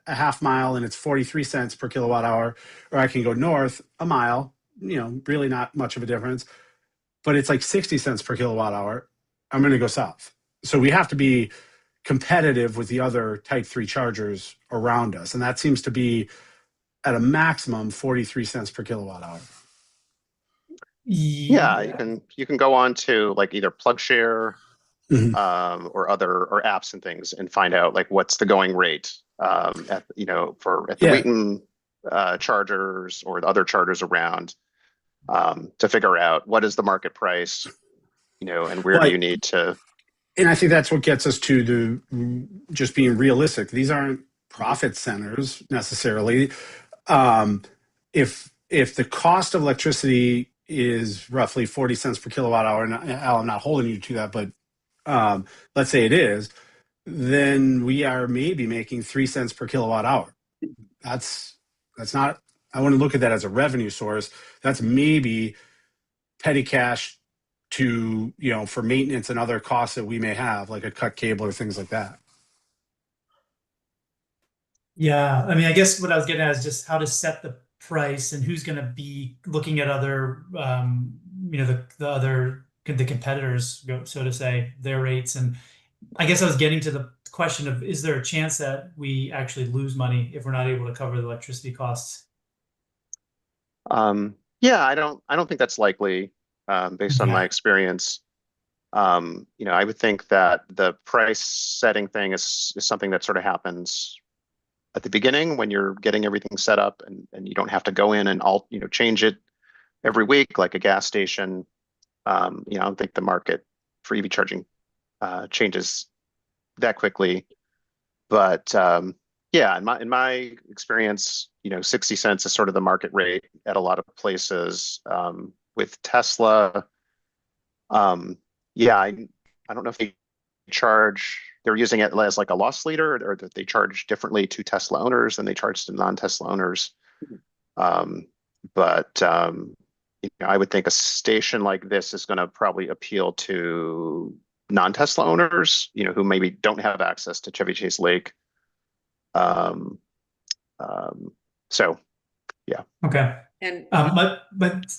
a half mile and it's 43 cents per kilowatt hour, or I can go north a mile, really not much of a difference, but it's like 60 cents per kilowatt hour. I'm going to go south. So we have to be competitive with the other type 3 chargers around us. And that seems to be at a maximum 43 cents per kilowatt hour. Yeah, you can go on to like either PlugShare or apps and things and find out like what's the going rate at the Wheaton chargers or the other chargers around to figure out what is the market price, and where do you need to. And I think that's what gets us to just being realistic. These aren't profit centers necessarily. If the cost of electricity is roughly 40 cents per kilowatt hour, and Al, I'm not holding you to that, but let's say it is, then we are maybe making 3 cents per kilowatt hour. That's not, I want to look at that as a revenue source. That's maybe petty cash to, for maintenance and other costs that we may have, like a cut cable or things like that. Yeah, I mean, I guess what I was getting at is just how to set the price and who's going to be looking at other, the competitors, so to say, their rates. And I guess I was getting to the question of, is there a chance that we actually lose money if we're not able to cover the electricity costs? Yeah, I don't think that's likely, based on my experience. I would think that the price setting thing is something that sort of happens at the beginning when you're getting everything set up and you don't have to go in and change it every week like a gas station. I don't think the market for EV charging changes that quickly. But yeah, in my experience, 60 cents is sort of the market rate at a lot of places. With Tesla, yeah, I don't know if they're using it as like a loss leader, or that they charge differently to Tesla owners than they charge to non-Tesla owners. But I would think a station like this is going to probably appeal to non-Tesla owners, who maybe don't have access to Chevy Chase Lake. So, yeah. Okay. And my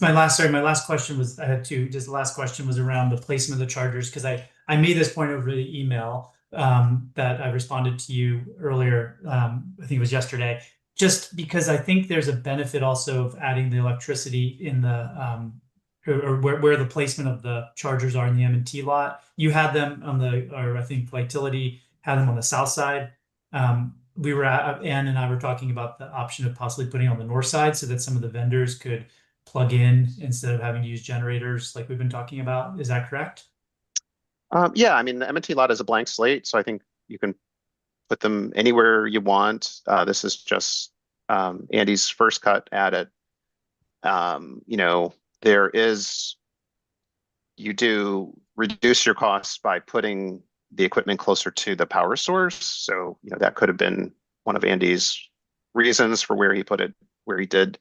last question was, I had two. Just the last question was around the placement of the chargers, because I made this point over the email that I responded to you earlier. I think it was yesterday. Just because I think there's a benefit also of adding the electricity in the or where the placement of the chargers are in the M&T lot. You had them on or I think Vitality had them on the south side. Ann and I were talking about the option of possibly putting on the north side so that some of the vendors could plug in instead of having to use generators like we've been talking about. Is that correct? Yeah, I mean, the M&T lot is a blank slate, so I think you can put them anywhere you want. This is just Andy's first cut at it. You do reduce your costs by putting the equipment closer to the power source. So, that could have been one of Andy's reasons for where he put it, where he did.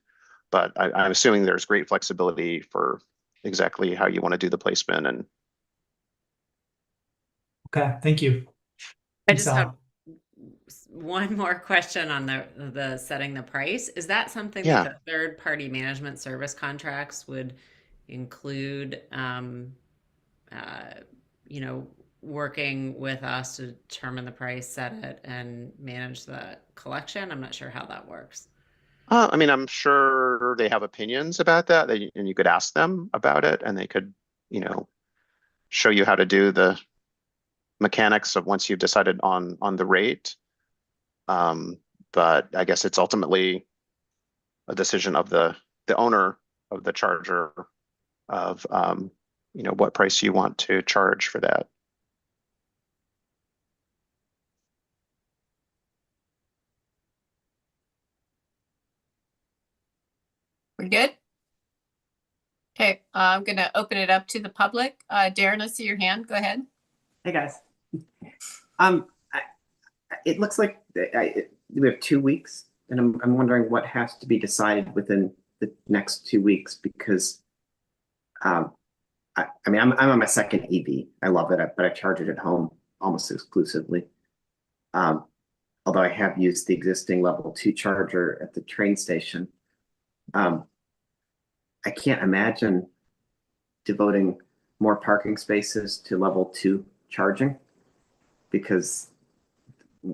But I'm assuming there's great flexibility for exactly how you want to do the placement. And okay, thank you. I just have one more question on the setting the price. Is that something that the third-party management service contracts would include, working with us to determine the price, set it, and manage the collection? I'm not sure how that works. I mean, I'm sure they have opinions about that, and you could ask them about it, and they could, show you how to do the mechanics of once you've decided on the rate. But I guess it's ultimately a decision of the owner of the charger of what price you want to charge for that. We're good? Okay, I'm gonna open it up to the public. Darren, I see your hand. Go ahead. Hey guys. It looks like we have 2 weeks, and I'm wondering what has to be decided within the next 2 weeks, because I mean I'm on my second EV. I love it, but I charge it at home almost exclusively. Although I have used the existing level 2 charger at the train station. I can't imagine devoting more parking spaces to level 2 charging, because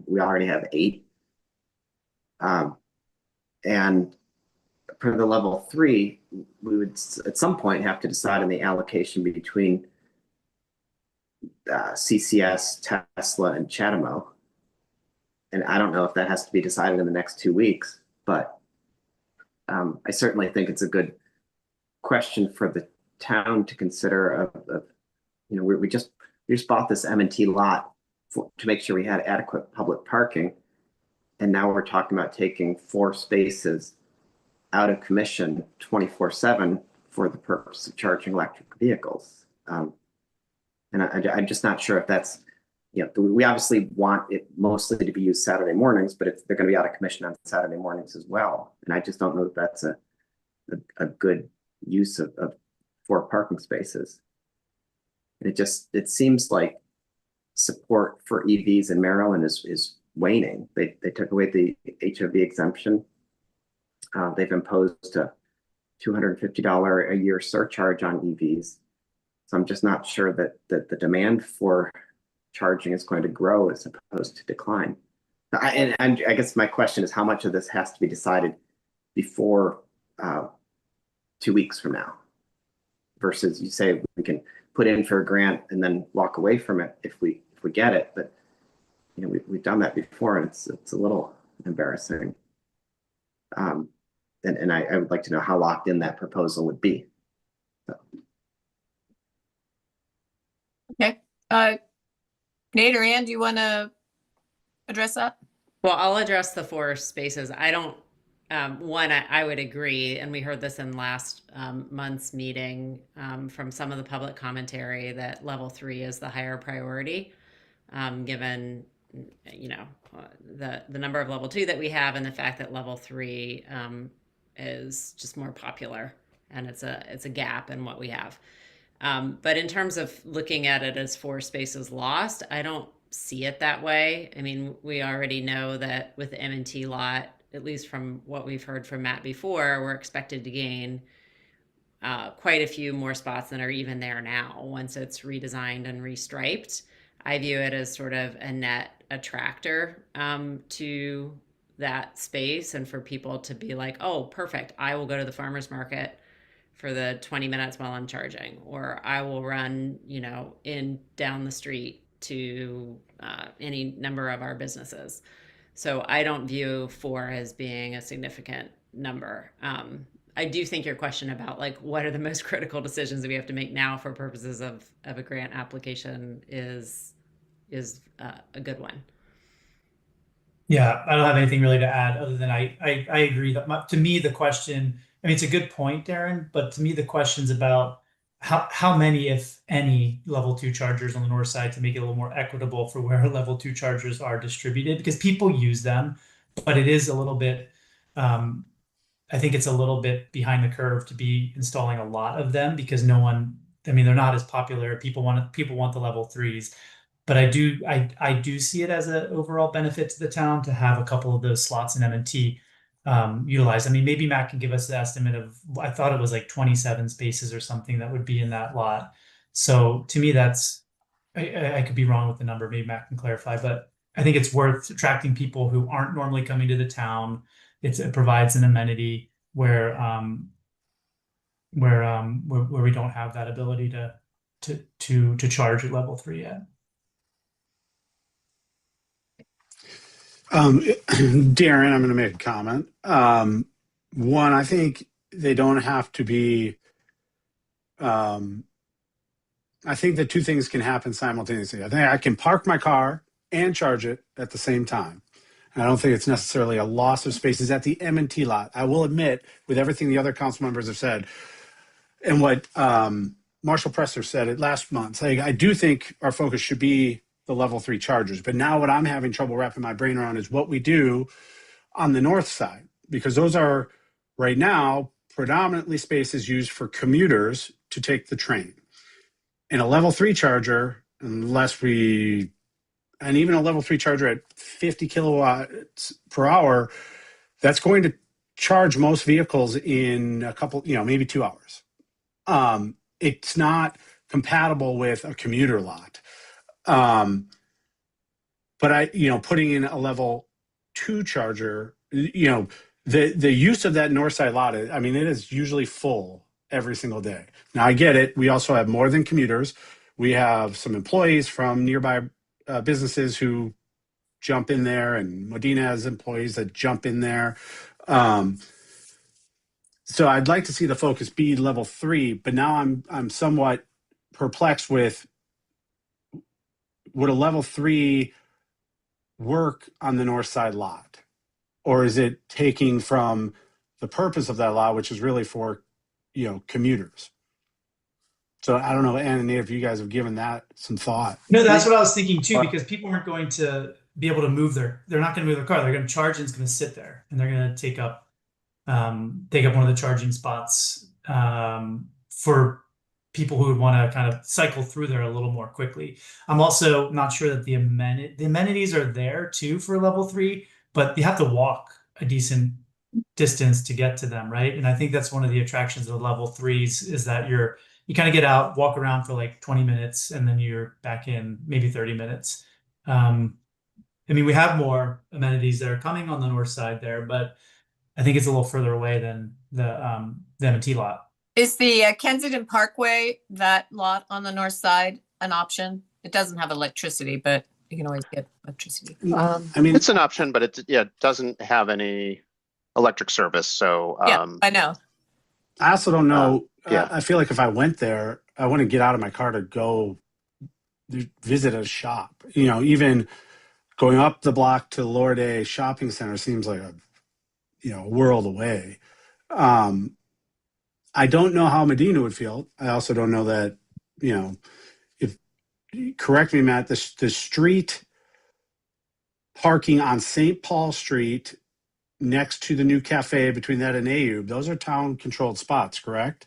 we already have 8. And for the level 3, we would at some point have to decide on the allocation between CCS, Tesla, and Chatamo. And I don't know if that has to be decided in the next 2 weeks, but I certainly think it's a good question for the town to consider. We just bought this M&T lot to make sure we had adequate public parking, and now we're talking about taking 4 spaces out of commission 24/7 for the purpose of charging electric vehicles. And I'm just not sure if that's, we obviously want it mostly to be used Saturday mornings, but they're going to be out of commission on Saturday mornings as well. And I just don't know if that's a good use of 4 parking spaces. And it seems like support for EVs in Maryland is waning. They took away the HOV exemption. They've imposed a $250 a year surcharge on EVs. So I'm just not sure that the demand for charging is going to grow as opposed to decline. And I guess my question is, how much of this has to be decided before 2 weeks from now, versus you say we can put in for a grant and then walk away from it if we get it. But we've done that before, and it's a little embarrassing. And I would like to know how locked in that proposal would be. So. Okay. Nate or Ann, do you want to address that? Well, I'll address the 4 spaces. I don't, I would agree, and we heard this in last month's meeting from some of the public commentary, that level 3 is the higher priority, given, the number of level 2 that we have, and the fact that level 3 is just more popular, and it's a gap in what we have. But in terms of looking at it as 4 spaces lost, I don't see it that way. I mean, we already know that with the M&T lot, at least from what we've heard from Matt before, we're expected to gain quite a few more spots than are even there now once it's redesigned and restriped. I view it as sort of a net attractor to that space, and for people to be like, oh, perfect, I will go to the farmer's market for the 20 minutes while I'm charging, or I will run, in down the street to any number of our businesses. So I don't view 4 as being a significant number. I do think your question about what are the most critical decisions that we have to make now for purposes of a grant application is a good one. Yeah, I don't have anything really to add other than I agree that to me the question, I mean, it's a good point, Darren, but to me the question's about how many, if any, level 2 chargers on the north side to make it a little more equitable for where level 2 chargers are distributed, because people use them, but it is a little bit, I think it's a little bit behind the curve to be installing a lot of them, because they're not as popular. People want the level 3s. But I do see it as an overall benefit to the town to have a couple of those slots in M&T utilized. I mean, maybe Matt can give us the estimate of, I thought it was 27 spaces or something that would be in that lot. So to me, that's I could be wrong with the number, maybe Matt can clarify, but I think it's worth attracting people who aren't normally coming to the town. It provides an amenity where we don't have that ability to charge at level 3 yet. Darren, I'm going to make a comment. One, I think they don't have to be. I think that two things can happen simultaneously. I think I can park my car and charge it at the same time. And I don't think it's necessarily a loss of spaces at the M&T lot. I will admit, with everything the other council members have said, and what Marshall Presser said it last month, I do think our focus should be the level 3 chargers. But now what I'm having trouble wrapping my brain around is what we do on the north side, because those are right now predominantly spaces used for commuters to take the train. And a level 3 charger, unless we, and even a level 3 charger at 50 kilowatts per hour, that's going to charge most vehicles in a couple, maybe 2 hours. It's not compatible with a commuter lot. But putting in a level 2 charger, the use of that north side lot, it is usually full every single day. Now I get it. We also have more than commuters. We have some employees from nearby businesses who jump in there, and Modena has employees that jump in there. So I'd like to see the focus be level 3, but now I'm somewhat perplexed with, would a level 3 work on the north side lot? Or is it taking from the purpose of that lot, which is really for, commuters? So I don't know, Ann and Nate, if you guys have given that some thought. No, that's what I was thinking too, because people aren't going to be able to they're not going to move their car. They're going to charge and it's going to sit there, and they're going to take up one of the charging spots for people who would want to kind of cycle through there a little more quickly. I'm also not sure that the amenities are there too for level 3, but you have to walk a decent distance to get to them, right? And I think that's one of the attractions of the level 3s is that you kind of get out, walk around for like 20 minutes, and then you're back in maybe 30 minutes. We have more amenities that are coming on the north side there, but I think it's a little further away than the M&T lot. Is the Kensington Parkway, that lot on the north side, an option? It doesn't have electricity, but you can always get electricity. It's an option, but it doesn't have any electric service. So yeah, I know. I also don't know. Yeah. I feel like if I went there, I want to get out of my car to go visit a shop. Even going up the block to Lorde Shopping Center seems like a world away. I don't know how Medina would feel. I also don't know that, if, correct me, Matt, the street parking on St. Paul Street next to the new cafe between that and Ayoub, those are town controlled spots, correct?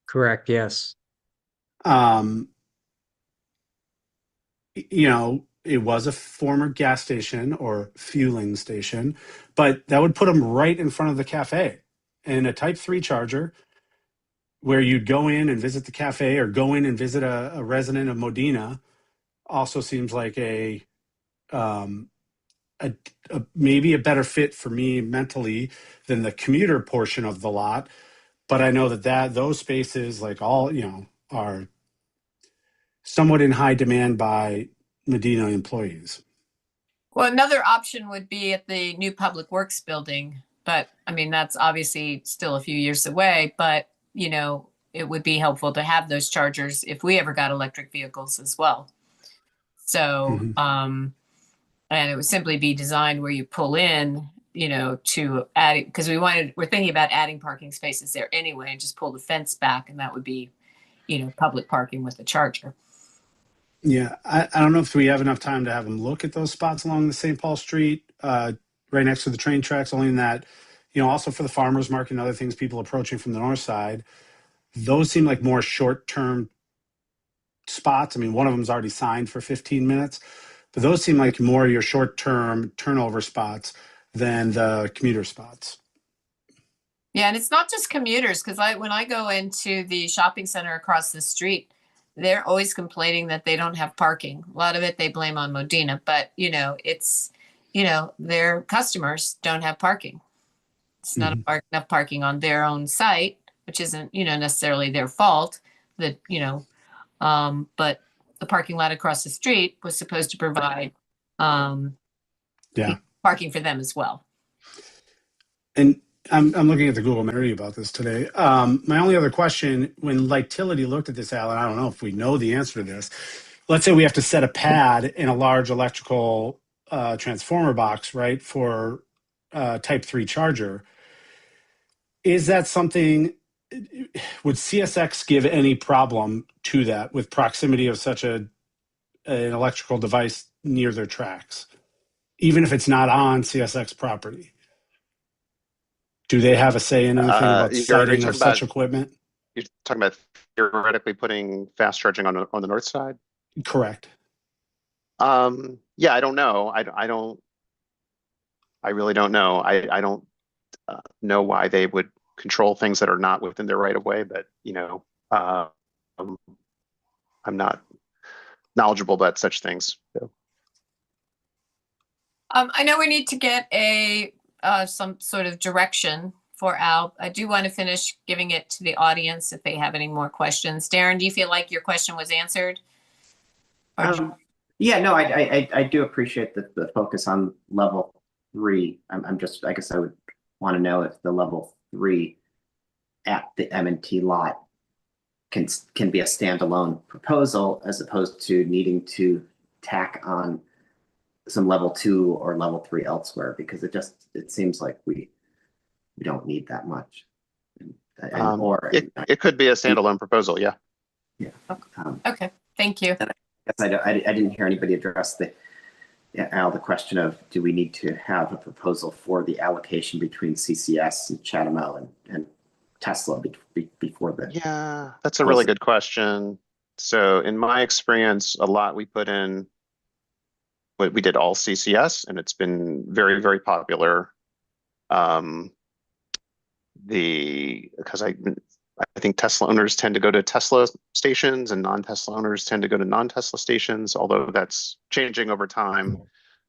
Correct, yes. It was a former gas station or fueling station, but that would put them right in front of the cafe. And a type 3 charger where you'd go in and visit the cafe or go in and visit a resident of Modena also seems like a maybe a better fit for me mentally than the commuter portion of the lot. But I know that those spaces, like all, are somewhat in high demand by Medina employees. Well, another option would be at the new Public Works building, but that's obviously still a few years away, but it would be helpful to have those chargers if we ever got electric vehicles as well. So, and it would simply be designed where you pull in, to add, because we're thinking about adding parking spaces there anyway, and just pull the fence back, and that would be, public parking with the charger. Yeah, I don't know if we have enough time to have them look at those spots along the St. Paul Street, right next to the train tracks, only in that, also for the farmers market and other things, people approaching from the north side, those seem like more short-term spots. One of them's already signed for 15 minutes, but those seem like more your short-term turnover spots than the commuter spots. Yeah, and it's not just commuters, because when I go into the shopping center across the street, they're always complaining that they don't have parking. A lot of it they blame on Modena, but it's, their customers don't have parking. It's not enough parking on their own site, which isn't, necessarily their fault that, but the parking lot across the street was supposed to provide, parking for them as well. And I'm looking at the Google Map about this today. My only other question, when Lightility looked at this, Alan, I don't know if we know the answer to this. Let's say we have to set a pad in a large electrical transformer box, right, for Type 3 charger. Is that something, would CSX give any problem to that with proximity of such an electrical device near their tracks, even if it's not on CSX property? Do they have a say in anything about siting of such equipment? You're talking about theoretically putting fast charging on the north side? Correct. Yeah, I don't know. I really don't know. I don't know why they would control things that are not within their right of way, but I'm not knowledgeable about such things. So. I know we need to get some sort of direction for Al. I do want to finish giving it to the audience if they have any more questions. Darren, do you feel like your question was answered? Yeah, no, I do appreciate the focus on level 3. I'm just, I guess I would want to know if the level 3 at the M&T lot can be a standalone proposal as opposed to needing to tack on some level 2 or level 3 elsewhere, because it seems like we don't need that much. It could be a standalone proposal, yeah. Yeah. Okay, thank you. I didn't hear anybody address the question of, do we need to have a proposal for the allocation between CCS and Chatham and Tesla before the... Yeah, that's a really good question. So in my experience, a lot we put in, we did all CCS, and it's been very, very popular. Because I think Tesla owners tend to go to Tesla stations and non-Tesla owners tend to go to non-Tesla stations, although that's changing over time.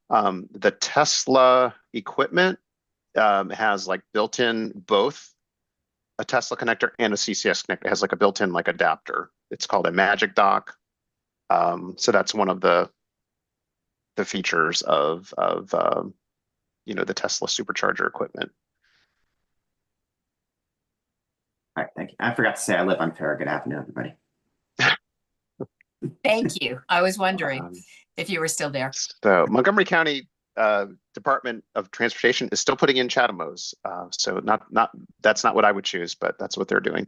The Tesla equipment has like built-in both a Tesla connector and a CCS connector. It has like a built-in like adapter. It's called a Magic Dock. So that's one of the features of the Tesla supercharger equipment. All right, thank you. I forgot to say I live on Farragut Avenue, everybody. Thank you. I was wondering if you were still there. So Montgomery County Department of Transportation is still putting in CHAdeMOs. So that's not what I would choose, but that's what they're doing.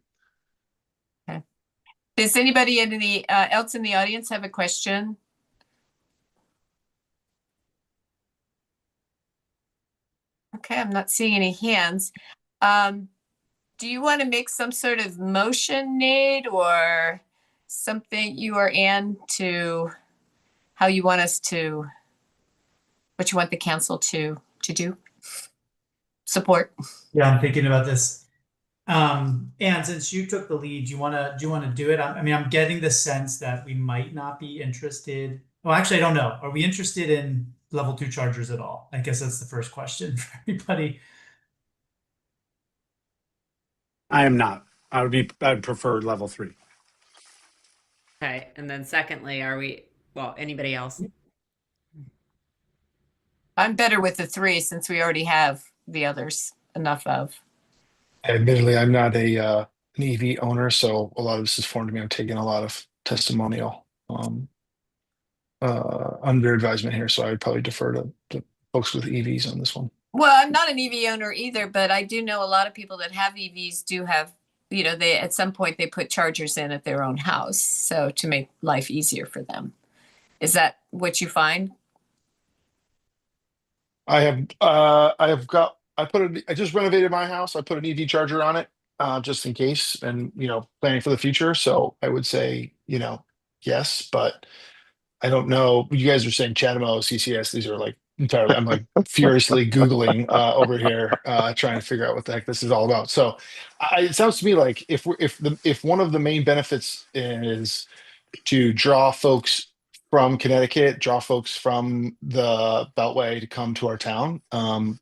Okay. Does anybody else in the audience have a question? Okay, I'm not seeing any hands. Do you want to make some sort of motion, Nate, or something, you or Ann, to how you want what you want the council to do? Support? Yeah, I'm thinking about this. Ann, since you took the lead, do you want to do it? I mean, I'm getting the sense that we might not be interested. Well, actually, I don't know. Are we interested in level 2 chargers at all? I guess that's the first question for everybody. I am not. I'd prefer level 3. Okay, and then secondly, anybody else? I'm better with the 3 since we already have the others enough of. Admittedly, I'm not an EV owner, so a lot of this is foreign to me. I'm taking a lot of testimonial under advisement here, so I would probably defer to folks with EVs on this one. Well, I'm not an EV owner either, but I do know a lot of people that have EVs do have, they at some point they put chargers in at their own house, so to make life easier for them. Is that what you find? I just renovated my house. I put an EV charger on it just in case, and planning for the future. So I would say yes, but I don't know. You guys are saying CHAdeMO, CCS. These are like entirely. I'm like furiously Googling over here, trying to figure out what the heck this is all about. So it sounds to me like if one of the main benefits is to draw folks from Connecticut, draw folks from the Beltway to come to our town.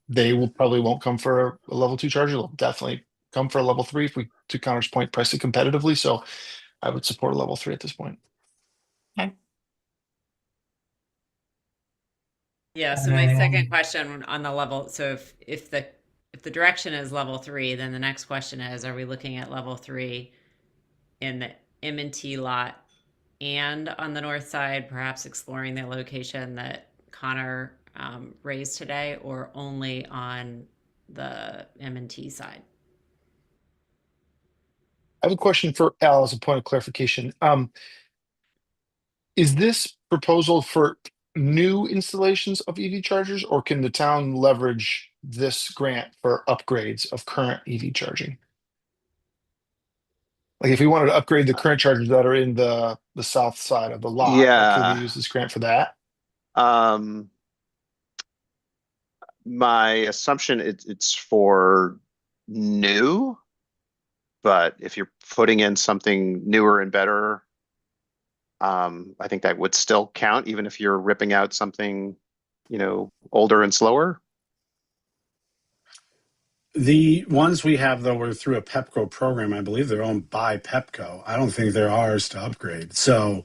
They will probably won't come for a level 2 charger. They'll definitely come for a level 3 if we, to Connor's point, price it competitively. So I would support a level 3 at this point. Yeah, so my second question on the level, so if the direction is level 3, then the next question is, are we looking at level 3 in the M&T lot and on the north side, perhaps exploring the location that Connor raised today, or only on the M&T side? I have a question for Al as a point of clarification. Is this proposal for new installations of EV chargers, or can the town leverage this grant for upgrades of current EV charging? Like if we wanted to upgrade the current chargers that are in the south side of the lot, like, could Yeah. we use this grant for that? My assumption it's for new, but if you're putting in something newer and better, I think that would still count, even if you're ripping out something, older and slower. The ones we have, though, were through a Pepco program. I believe they're owned by Pepco. I don't think they're ours to upgrade. So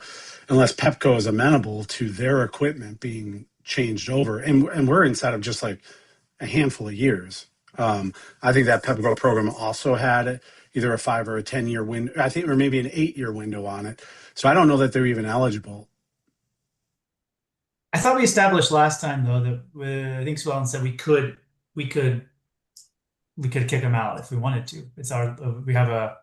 unless Pepco is amenable to their equipment being changed over, and we're inside of just like a handful of years. I think that Pepco program also had either a 5 or a 10-year window, I think, or maybe an 8-year window on it. So I don't know that they're even eligible. I thought we established last time though that I think Swellen said we could kick them out if we wanted to. We have a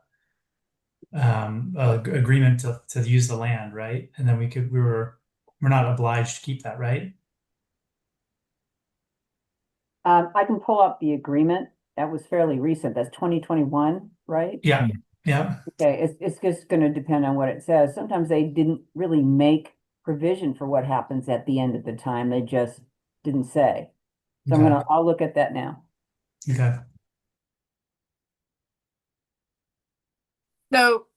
agreement to use the land, right? And then we're not obliged to keep that, right? I can pull up the agreement. That was fairly recent. That's 2021, right? Yeah. Yeah. Okay, it's just going to depend on what it says. Sometimes they didn't really make provision for what happens at the end of the time. They just didn't say. So Okay. I'll look at that now. Okay. So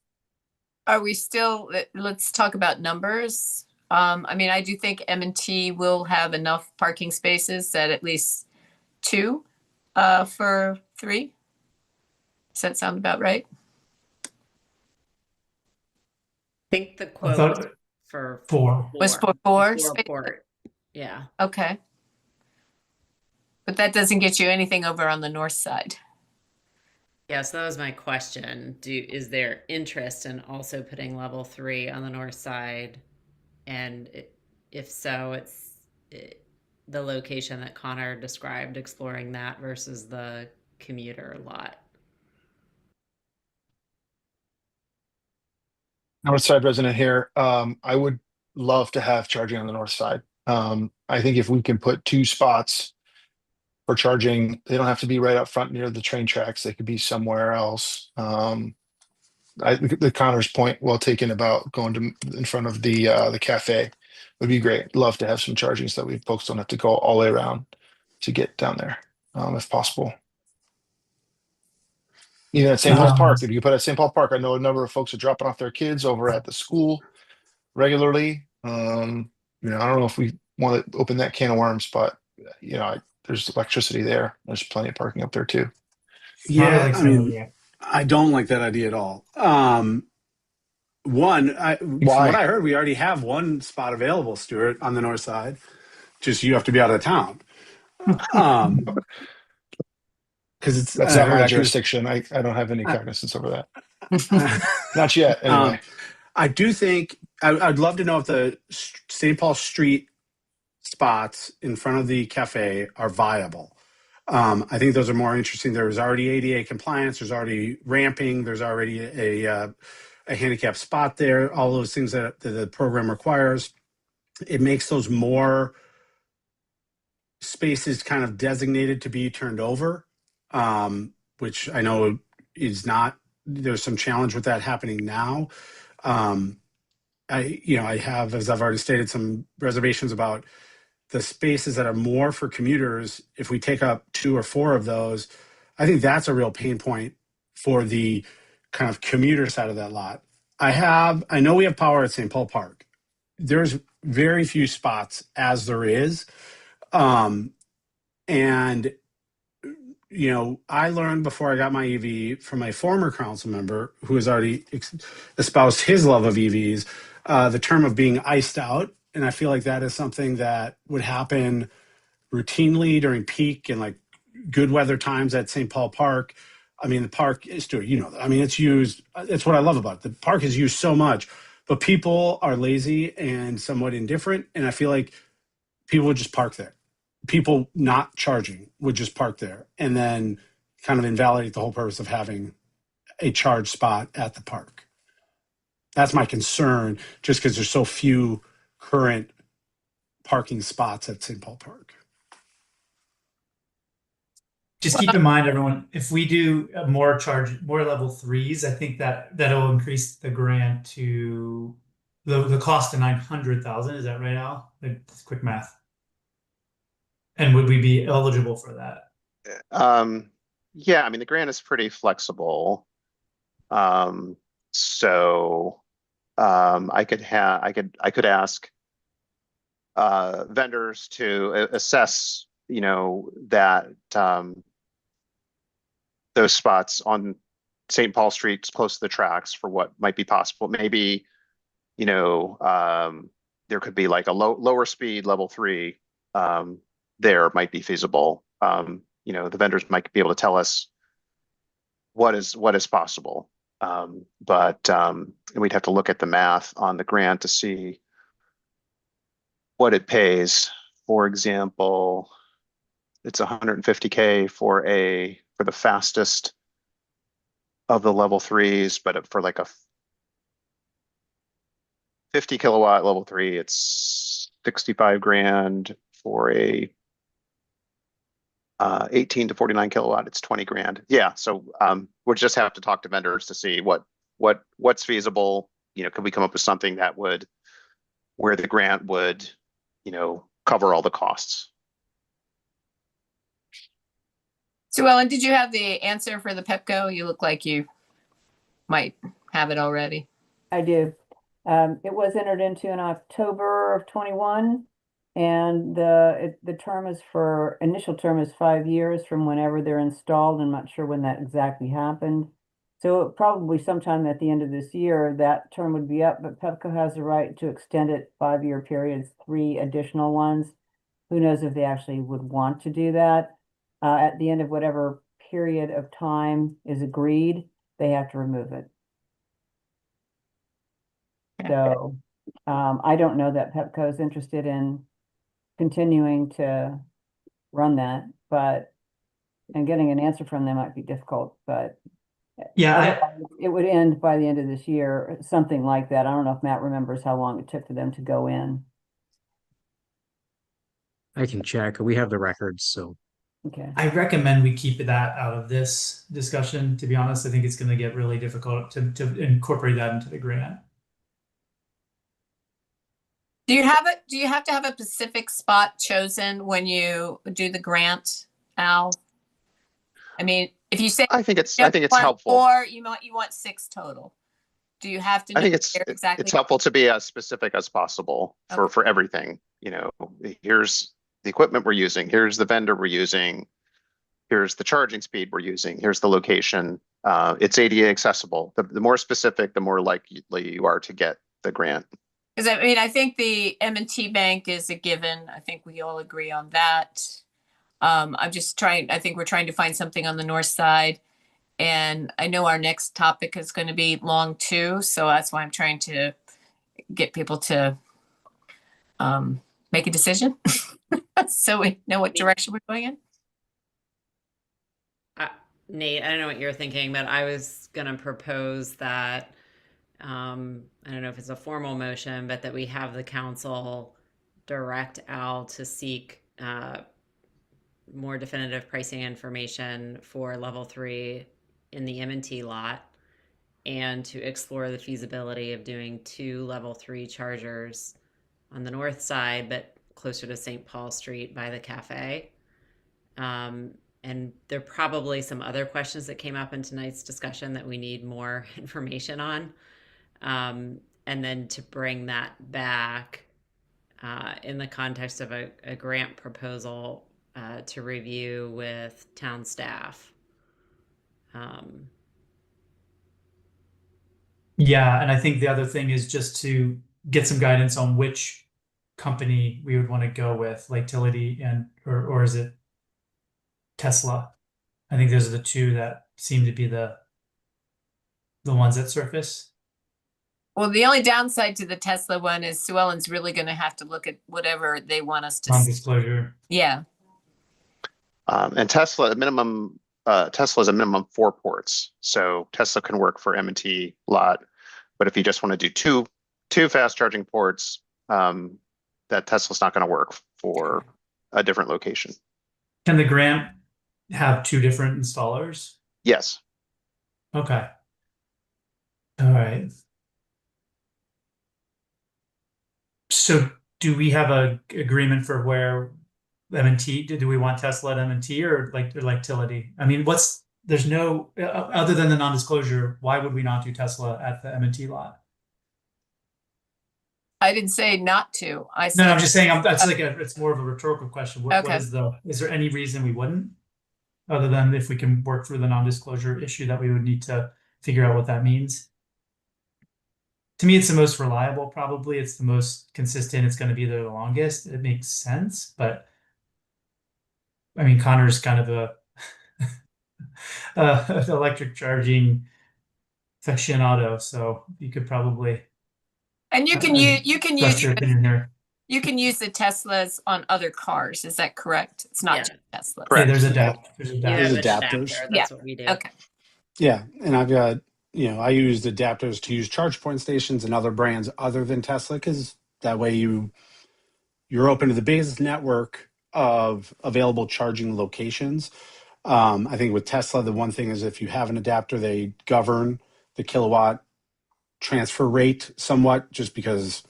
are we still, let's talk about numbers. I mean, I do think M&T will have enough parking spaces at least 2 for 3. Does that sound about right? I think the I quote thought for 4. Was for 4 before spaces? port. Yeah. Okay. But that doesn't get you anything over on the north side. Yeah, so that was my question. Is there interest in also putting level 3 on the north side? And if so, it's the location that Connor described, exploring that versus the commuter lot. North side resident here. I would love to have charging on the north side. I think if we can put 2 spots for charging, they don't have to be right up front near the train tracks. They could be somewhere else. The Connor's point well taken about going to in front of the cafe would be great. Love to have some charging so that we folks don't have to go all the way around to get down there, if possible. Even at St. Paul's Park, if you put at St. Paul Park, I know a number of folks are dropping off their kids over at the school regularly. I don't know if we want to open that can of worms, but there's electricity there. There's plenty of parking up there too. Yeah, I mean, I don't like that idea at all. From what I heard, we already have 1 spot available, Stuart, on the north side. Just you have to be out of town. Because that's not my jurisdiction. I don't have any cognizance over that. Not yet, anyway. I do think I'd love to know if the St. Paul Street spots in front of the cafe are viable. I think those are more interesting. There's already ADA compliance. There's already ramping. There's already a handicap spot there. All those things that the program requires. It makes those more spaces kind of designated to be turned over, which I know is not. There's some challenge with that happening now. I have, as I've already stated, some reservations about the spaces that are more for commuters. If we take up 2 or 4 of those, I think that's a real pain point for the kind of commuter side of that lot. I know we have power at St. Paul Park. There's very few spots as there is. And I learned before I got my EV from my former council member who has already espoused his love of EVs, the term of being iced out. And I feel like that is something that would happen routinely during peak and like good weather times at St. Paul Park. I mean, the park is doing, I mean, it's used. It's what I love about it. The park is used so much, but people are lazy and somewhat indifferent. And I feel like people would just park there. People not charging would just park there and then kind of invalidate the whole purpose of having a charge spot at the park. That's my concern, just because there's so few current parking spots at St. Paul Park. Just keep in mind, everyone, if we do more level 3s, I think that'll increase the grant to the cost to 900,000. Is that right, Al? It's quick math. And would we be eligible for that? Yeah, I mean, the grant is pretty flexible. So I could ask vendors to assess, that those spots on St. Paul Street close to the tracks for what might be possible. Maybe, there could be like a lower speed level 3 there might be feasible. The vendors might be able to tell us what is possible. But we'd have to look at the math on the grant to see what it pays. For example, it's $150K for the fastest of the level 3s, but for like a 50 kilowatt level 3, it's 65 grand. For a 18 to 49 kilowatt, it's 20 grand. Yeah, so we'll just have to talk to vendors to see what's feasible. Could we come up with something that would, where the grant would, cover all the costs. So Ellen, did you have the answer for the Pepco? You look like you might have it already. I do. It was entered into in October of 21, and the initial term is 5 years from whenever they're installed. I'm not sure when that exactly happened. So probably sometime at the end of this year, that term would be up, but Pepco has the right to extend it 5-year periods, 3 additional ones. Who knows if they actually would want to do that? At the end of whatever period of time is agreed, they have to remove it. So I don't know that Pepco is interested in continuing to run that, and getting an answer from them might be difficult, but Yeah, it would end by the end of this year, something like that. I don't know if Matt remembers how long it took for them to go in. I can check. We have the records, so. Okay. I recommend we keep that out of this discussion. To be honest, I think it's going to get really difficult to incorporate that into the grant. Do you have to have a specific spot chosen when you do the grant, Al? I mean, if you say I think it's you want helpful. 4, you want 6 total. Do you have to know I think it's exactly? it's helpful to be as specific as possible for everything. Here's the equipment we're using, here's the vendor we're using, here's the charging speed we're using, here's the location. It's ADA accessible. The more specific, the more likely you are to get the grant. Because I think the M&T Bank is a given. I think we all agree on that. I think we're trying to find something on the north side. And I know our next topic is going to be long too. So that's why I'm trying to get people to make a decision. So we know what direction we're going in. Nate, I don't know what you're thinking, but I was going to propose that, I don't know if it's a formal motion, but that we have the council direct Al to seek more definitive pricing information for level 3 in the M&T lot, and to explore the feasibility of doing 2 level 3 chargers on the north side, but closer to St. Paul Street by the cafe. And there are probably some other questions that came up in tonight's discussion that we need more information on. And then to bring that back in the context of a grant proposal to review with town staff. Yeah, and I think the other thing is just to get some guidance on which company we would want to go with, like Tility and or is it Tesla? I think those are the two that seem to be the ones that surface. Well, the only downside to the Tesla one is Sue Ellen's really going to have to look at whatever they want us to. Non-disclosure. Yeah. And Tesla, a minimum, Tesla is a minimum 4 ports. So Tesla can work for M&T lot, but if you just want to do two fast charging ports, that Tesla's not going to work for a different location. Can the grant have 2 different installers? Yes. Okay. All right. So do we have a agreement for where M&T, do we want Tesla at M&T or like Tility? I mean, there's no, other than the non-disclosure, why would we not do Tesla at the M&T lot? I didn't say not to. I No, said, I'm just saying, that's like it's more of a rhetorical question. What Okay. is there any reason we wouldn't? Other than if we can work through the non-disclosure issue that we would need to figure out what that means. To me, it's the most reliable, probably. It's the most consistent. It's going to be there the longest. It makes sense, but I mean, Connor's kind of a electric charging aficionado, so you could probably and you can trust use your opinion here. you can use the Teslas on other cars. Is that correct? It's not Yeah. just Tesla. Correct. Yeah, there's You adapters. have an adapters. adapter. Yeah. That's what we do. Okay. Yeah, and I've got, I used adapters to use charge point stations and other brands other than Tesla, because that way you're open to the biggest network of available charging locations. I think with Tesla, the one thing is if you have an adapter, they govern the kilowatt transfer rate somewhat, just because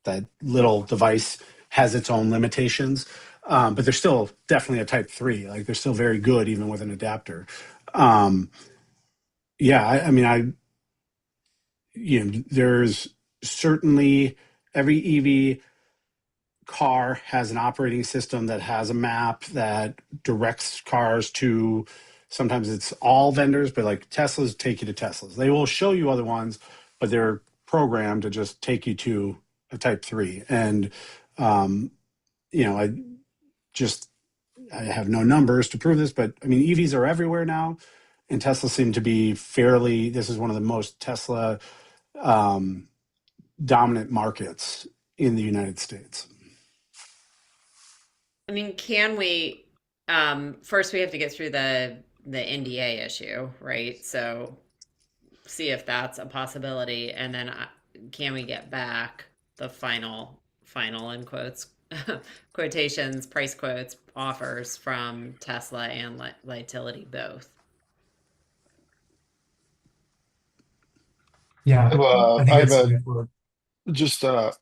that little device has its own limitations. But they're still definitely a type 3. Like, they're still very good even with an adapter. There's certainly every EV car has an operating system that has a map that directs cars to, sometimes it's all vendors, but like Teslas take you to Teslas. They will show you other ones, but they're programmed to just take you to a type 3. And, I have no numbers to prove this, but I mean, EVs are everywhere now, and Tesla seem to be this is one of the most Tesla dominant markets in the United States. I mean, can we, first we have to get through the NDA issue, right? So see if that's a possibility. And then can we get back the final in quotes, quotations, price quotes, offers from Tesla and Lightility both? Yeah, I have that's a straightforward. just a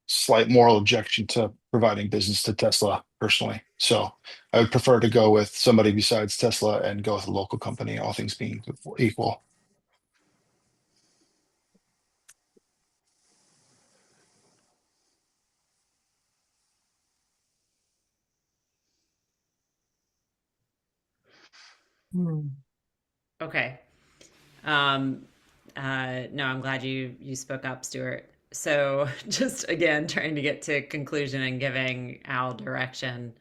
slight moral objection to providing business to Tesla personally. So I would prefer to go with somebody besides Tesla and go with a local company, all things being equal. Okay. No, I'm glad you spoke up, Stuart. So just again, trying to get to conclusion and giving Al direction.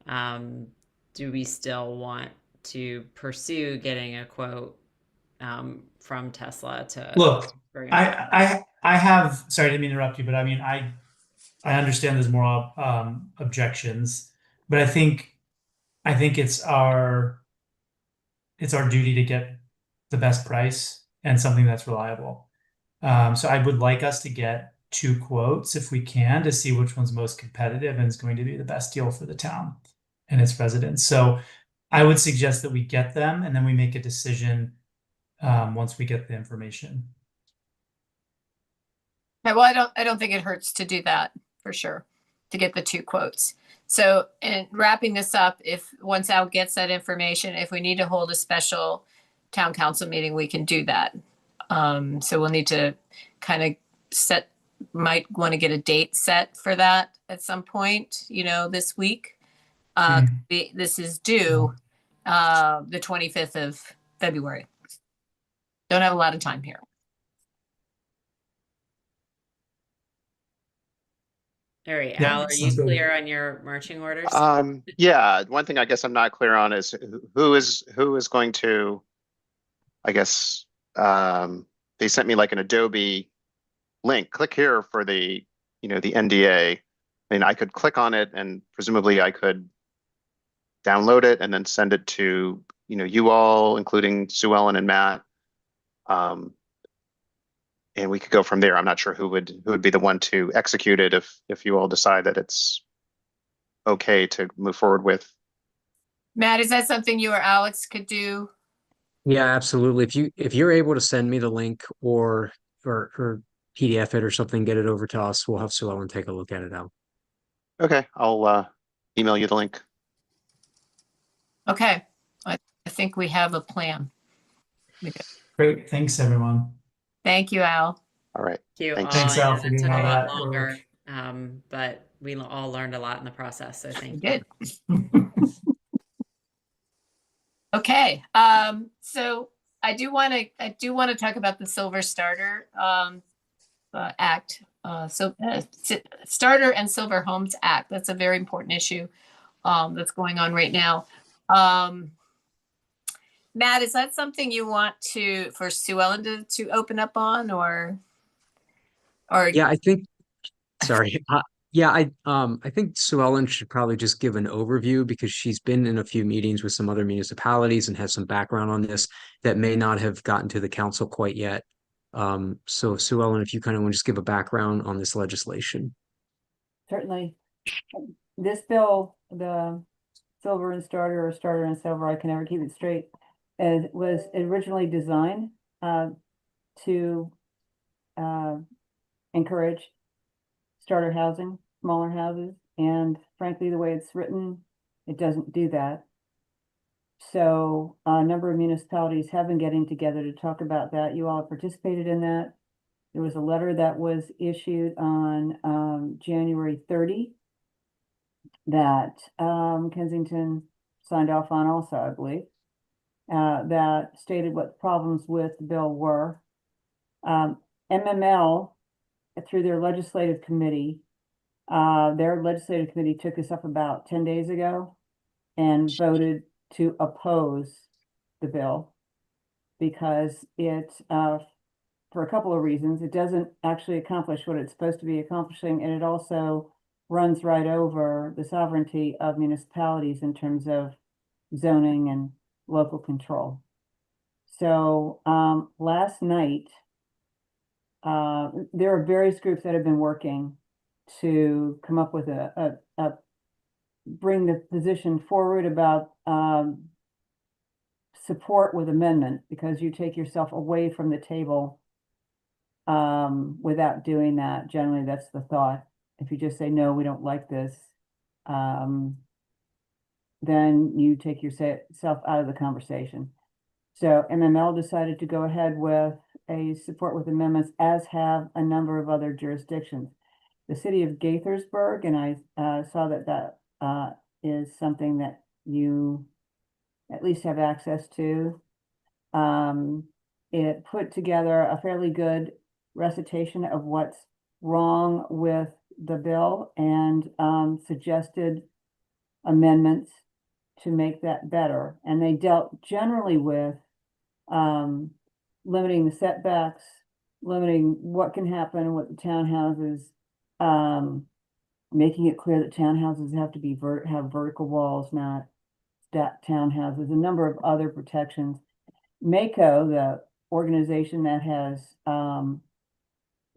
Do we still want to pursue getting a quote from Tesla to Look, bring it I have, sorry, I didn't mean to interrupt you, but I mean, I understand there's more objections, but I think it's our duty to get the best price and something that's reliable. So I would like us to get 2 quotes if we can, to see which one's most competitive and is going to be the best deal for the town and its residents. So I would suggest that we get them and then we make a decision once we get the information. Yeah, well, I don't think it hurts to do that, for sure, to get the 2 quotes. So, in wrapping this up, once Al gets that information, if we need to hold a special town council meeting, we can do that. So we'll need to kind of might want to get a date set for that at some point, this week. This is due the 25th of February. Don't have a lot of time here. All right, Yeah, Al, are you sounds good. clear on your marching orders? Yeah, one thing I guess I'm not clear on is who is going to, I guess, they sent me like an Adobe link. Click here for the NDA. I mean, I could click on it and presumably I could download it and then send it to, you all, including Sue Ellen and Matt. And we could go from there. I'm not sure who would be the one to execute it if you all decide that it's okay to move forward with. Matt, is that something you or Alex could do? Yeah, absolutely. If you're able to send me the link or PDF it or something, get it over to us. We'll have Sue Ellen take a look at it out. Okay, I'll email you the link. Okay, I think we have a plan. Great. Thanks, everyone. Thank you, Al. All right. Thank you Thanks. all. Thanks, Al, Yeah, for that doing took all a lot that longer, work. but we all learned a lot in the process, so thank We you. did. Okay, so I do want to talk about the Silver Starter Act. Starter and Silver Homes Act. That's a very important issue that's going on right now. Matt, is that something you want for Sue Ellen to open up on, or Yeah, I think. Sorry. Yeah, I think Sue Ellen should probably just give an overview because she's been in a few meetings with some other municipalities and has some background on this that may not have gotten to the council quite yet. So Sue Ellen, if you kind of want to just give a background on this legislation. Certainly. This bill, the Silver and Starter or Starter and Silver, I can never keep it straight, was originally designed to encourage starter housing, smaller houses, and frankly, the way it's written, it doesn't do that. So a number of municipalities have been getting together to talk about that. You all have participated in that. There was a letter that was issued on January 30 that Kensington signed off on also, I believe, that stated what the problems with the bill were. MML, through their legislative committee took this up about 10 days ago and voted to oppose the bill because it, for a couple of reasons, it doesn't actually accomplish what it's supposed to be accomplishing, and it also runs right over the sovereignty of municipalities in terms of zoning and local control. So last night, there are various groups that have been working to come up with bring the position forward about support with amendment, because you take yourself away from the table without doing that. Generally, that's the thought. If you just say, no, we don't like this, then you take yourself out of the conversation. So MML decided to go ahead with a support with amendments, as have a number of other jurisdictions. The city of Gaithersburg, and I saw that is something that you at least have access to. It put together a fairly good recitation of what's wrong with the bill and suggested amendments to make that better. And they dealt generally with limiting the setbacks, limiting what can happen with the townhouses, making it clear that townhouses have to be have vertical walls, not townhouses, a number of other protections. MACO, the organization that has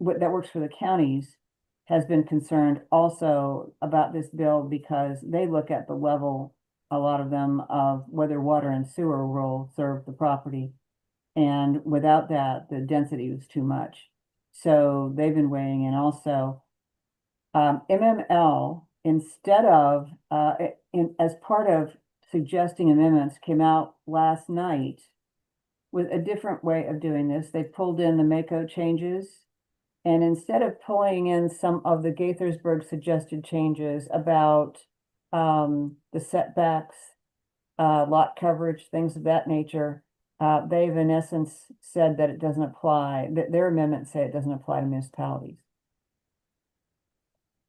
that works for the counties, has been concerned also about this bill because they look at the level, a lot of them, of whether water and sewer will serve the property. And without that, the density was too much. So they've been weighing in also. MML, instead of, as part of suggesting amendments, came out last night with a different way of doing this. They pulled in the Mako changes. And instead of pulling in some of the Gaithersburg suggested changes about the setbacks, lot coverage, things of that nature, they've in essence said that it doesn't apply, that their amendments say it doesn't apply to municipalities.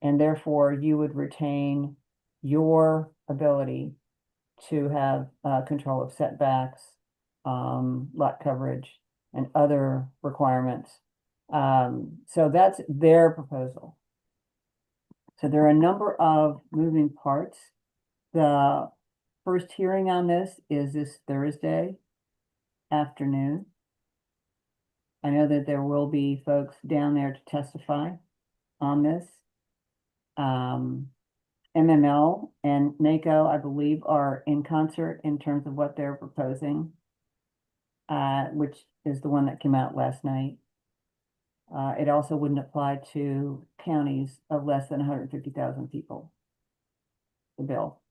And therefore you would retain your ability to have control of setbacks, lot coverage, and other requirements. So that's their proposal. So there are a number of moving parts. The first hearing on this is this Thursday afternoon. I know that there will be folks down there to testify on this. MML and NACO, I believe, are in concert in terms of what they're proposing, which is the one that came out last night. It also wouldn't apply to counties of less than 150,000 people, the bill.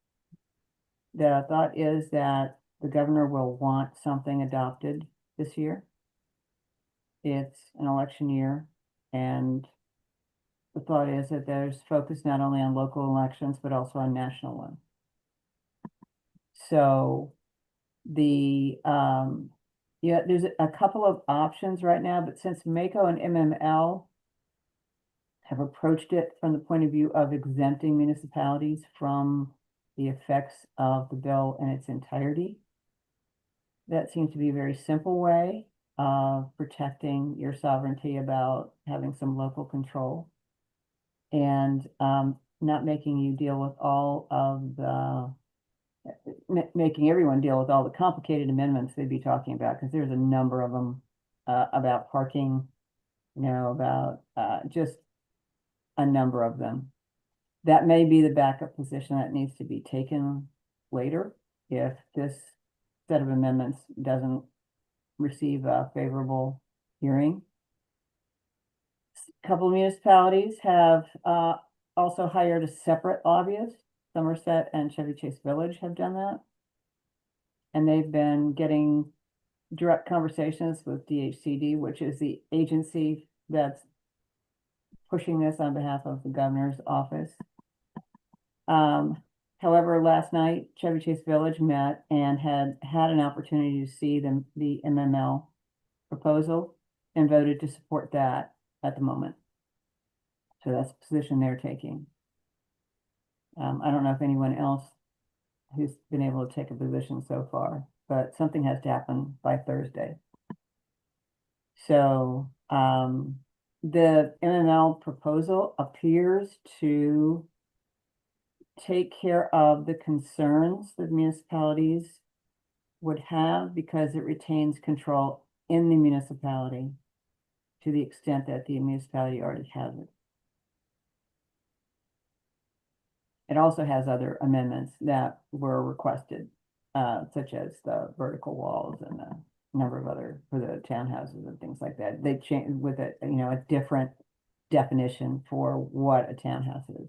The thought is that the governor will want something adopted this year. It's an election year, and the thought is that there's focus not only on local elections, but also on national ones. So the, yeah, there's a couple of options right now, but since Mako and MML have approached it from the point of view of exempting municipalities from the effects of the bill in its entirety, that seems to be a very simple way of protecting your sovereignty about having some local control and not making you deal with all of the making everyone deal with all the complicated amendments they'd be talking about, because there's a number of them about parking, you know, about just a number of them. That may be the backup position that needs to be taken later if this set of amendments doesn't receive a favorable hearing. A couple of municipalities have also hired a separate lobbyist. Somerset and Chevy Chase Village have done that. And they've been getting direct conversations with DHCD, which is the agency that's pushing this on behalf of the governor's office. However, last night, Chevy Chase Village met and had an opportunity to see the MML proposal and voted to support that at the moment. So that's the position they're taking. I don't know if anyone else who's been able to take a position so far, but something has to happen by Thursday. So the MML proposal appears to take care of the concerns that municipalities would have because it retains control in the municipality to the extent that the municipality already has it. It also has other amendments that were requested, such as the vertical walls and a number of other for the townhouses and things like that. They changed with a a different definition for what a townhouse is.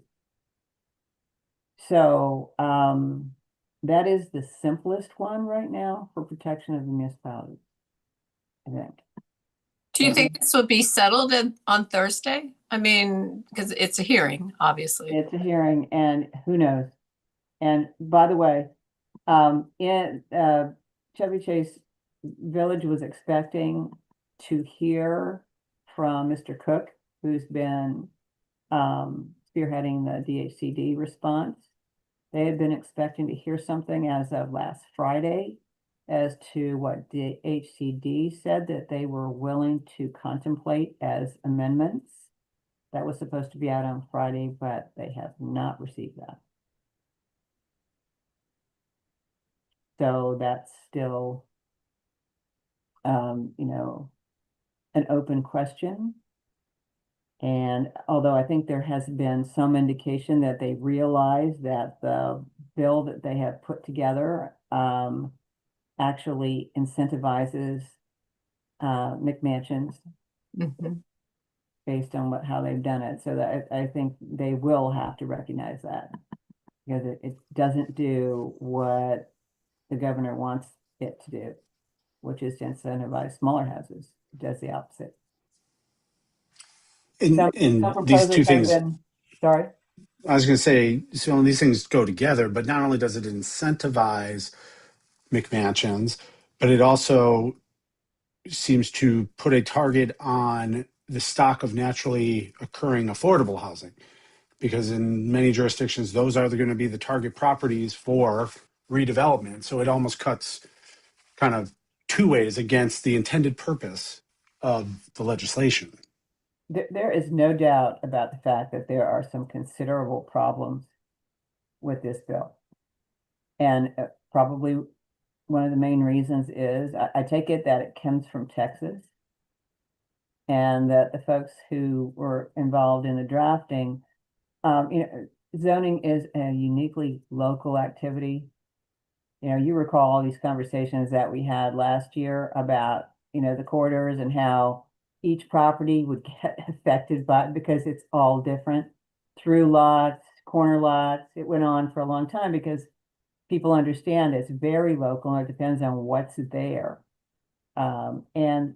So that is the simplest one right now for protection of the municipalities, I think. Do you think this would be settled on Thursday? I mean, because it's a hearing, obviously. It's a hearing, and who knows? And by the way, in Chevy Chase Village was expecting to hear from Mr. Cook, who's been spearheading the DHCD response. They had been expecting to hear something as of last Friday as to what the HCD said that they were willing to contemplate as amendments. That was supposed to be out on Friday, but they have not received that. So that's still, an open question. And although I think there has been some indication that they realize that the bill that they have put together actually incentivizes McMansions based on how they've done it. So that I think they will have to recognize that because it doesn't do what the governor wants it to do. which is to incentivize smaller houses. It does the opposite. And, Some and these proposals two have things, been, sorry? I was going to say, so these things go together, but not only does it incentivize McMansions, but it also seems to put a target on the stock of naturally occurring affordable housing, because in many jurisdictions, those are going to be the target properties for redevelopment. So it almost cuts kind of two ways against the intended purpose of the legislation. There is no doubt about the fact that there are some considerable problems with this bill. And probably one of the main reasons is, I take it that it comes from Texas, and that the folks who were involved in the drafting, zoning is a uniquely local activity. You recall all these conversations that we had last year about, the corridors and how each property would get affected by, because it's all different, through lots, corner lots. It went on for a long time because people understand it's very local and it depends on what's there. And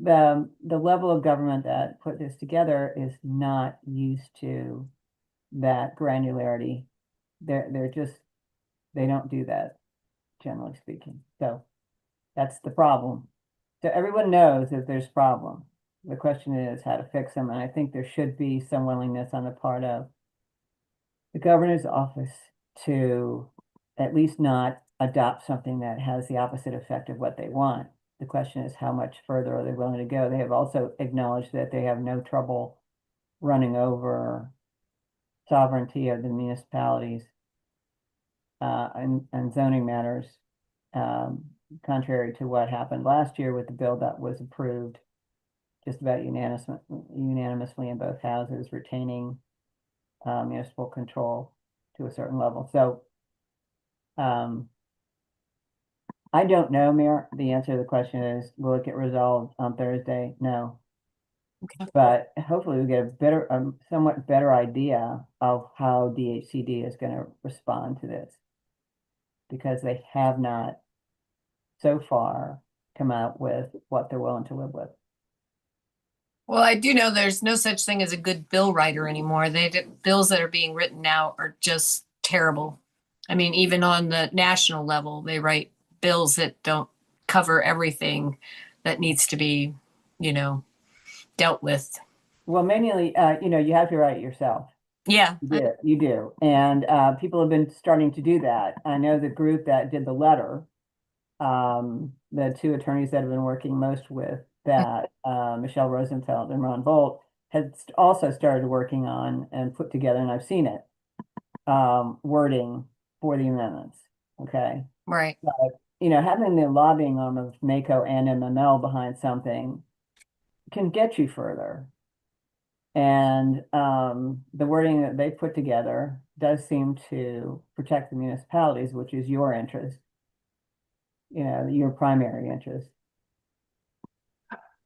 the level of government that put this together is not used to that granularity. They don't do that, generally speaking. So that's the problem. So everyone knows that there's problem. The question is how to fix them. And I think there should be some willingness on the part of the governor's office to at least not adopt something that has the opposite effect of what they want. The question is, how much further are they willing to go? They have also acknowledged that they have no trouble running over sovereignty of the municipalities and zoning matters, contrary to what happened last year with the bill that was approved just about unanimously in both houses, retaining municipal control to a certain level. So I don't know, Mayor. The answer to the question is, will it get resolved on Thursday? No. Okay. But hopefully we get a better, somewhat better idea of how DHCD is going to respond to this, because they have not so far come out with what they're willing to live with. Well, I do know there's no such thing as a good bill writer anymore. Bills that are being written now are just terrible. I mean, even on the national level, they write bills that don't cover everything that needs to be, dealt with. Well, mainly, you have to write it yourself. Yeah. You do. And people have been starting to do that. I know the group that did the letter, the two attorneys that have been working most with that, Michelle Rosenfeld and Ron Volt, had also started working on and put together, and I've seen it, wording for the amendments. Okay. Right. But, having the lobbying arm of NACO and MML behind something can get you further. And the wording that they put together does seem to protect the municipalities, which is your interest, your primary interest.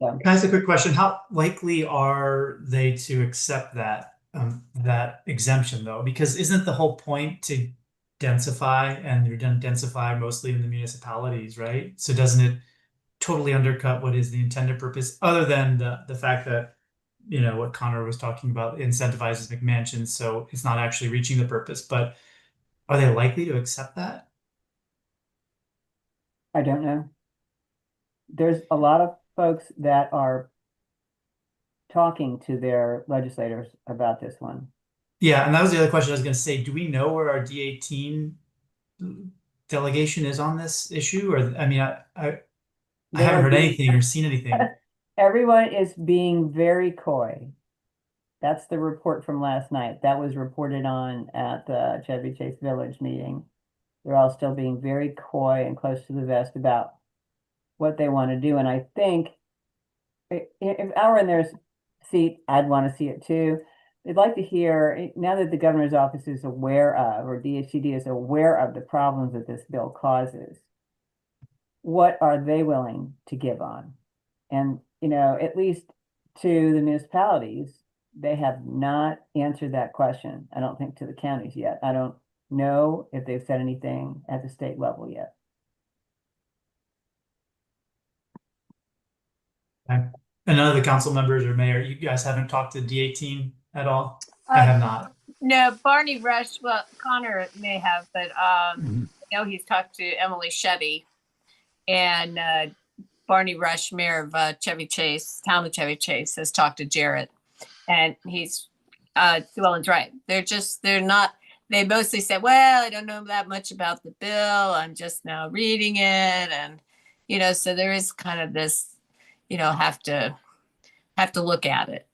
So, Can I ask a quick question? How likely are they to accept that exemption, though? Because isn't the whole point to densify, and you're going to densify mostly in the municipalities, right? So doesn't it totally undercut what is the intended purpose, other than the fact that, what Connor was talking about, incentivizes McMansions, so it's not actually reaching the purpose? But are they likely to accept that? I don't know. There's a lot of folks that are talking to their legislators about this one. Yeah, and that was the other question I was going to say. Do we know where our D18 delegation is on this issue? Or, I mean, I haven't heard anything or seen anything. Everyone is being very coy. That's the report from last night. That was reported on at the Chevy Chase Village meeting. They're all still being very coy and close to the vest about what they want to do. And I think if I were in their seat, I'd want to see it too. They'd like to hear, now that the governor's office is aware of, or DHCD is aware of the problems that this bill causes, what are they willing to give on? And, at least to the municipalities, they have not answered that question. I don't think to the counties yet. I don't know if they've said anything at the state level yet. Okay. And none of the council members or mayor, you guys haven't talked to D18 at all? I have not. No, Barney Rush, well, Connor may have, but Mhm. I know he's talked to Emily Shetty and Barney Rush, mayor of Chevy Chase, town of Chevy Chase, has talked to Jarrett. And he's, Sue Ellen's right. They're not, they mostly said, well, I don't know that much about the bill. I'm just now reading it. And, so there is kind of this, have to look at it,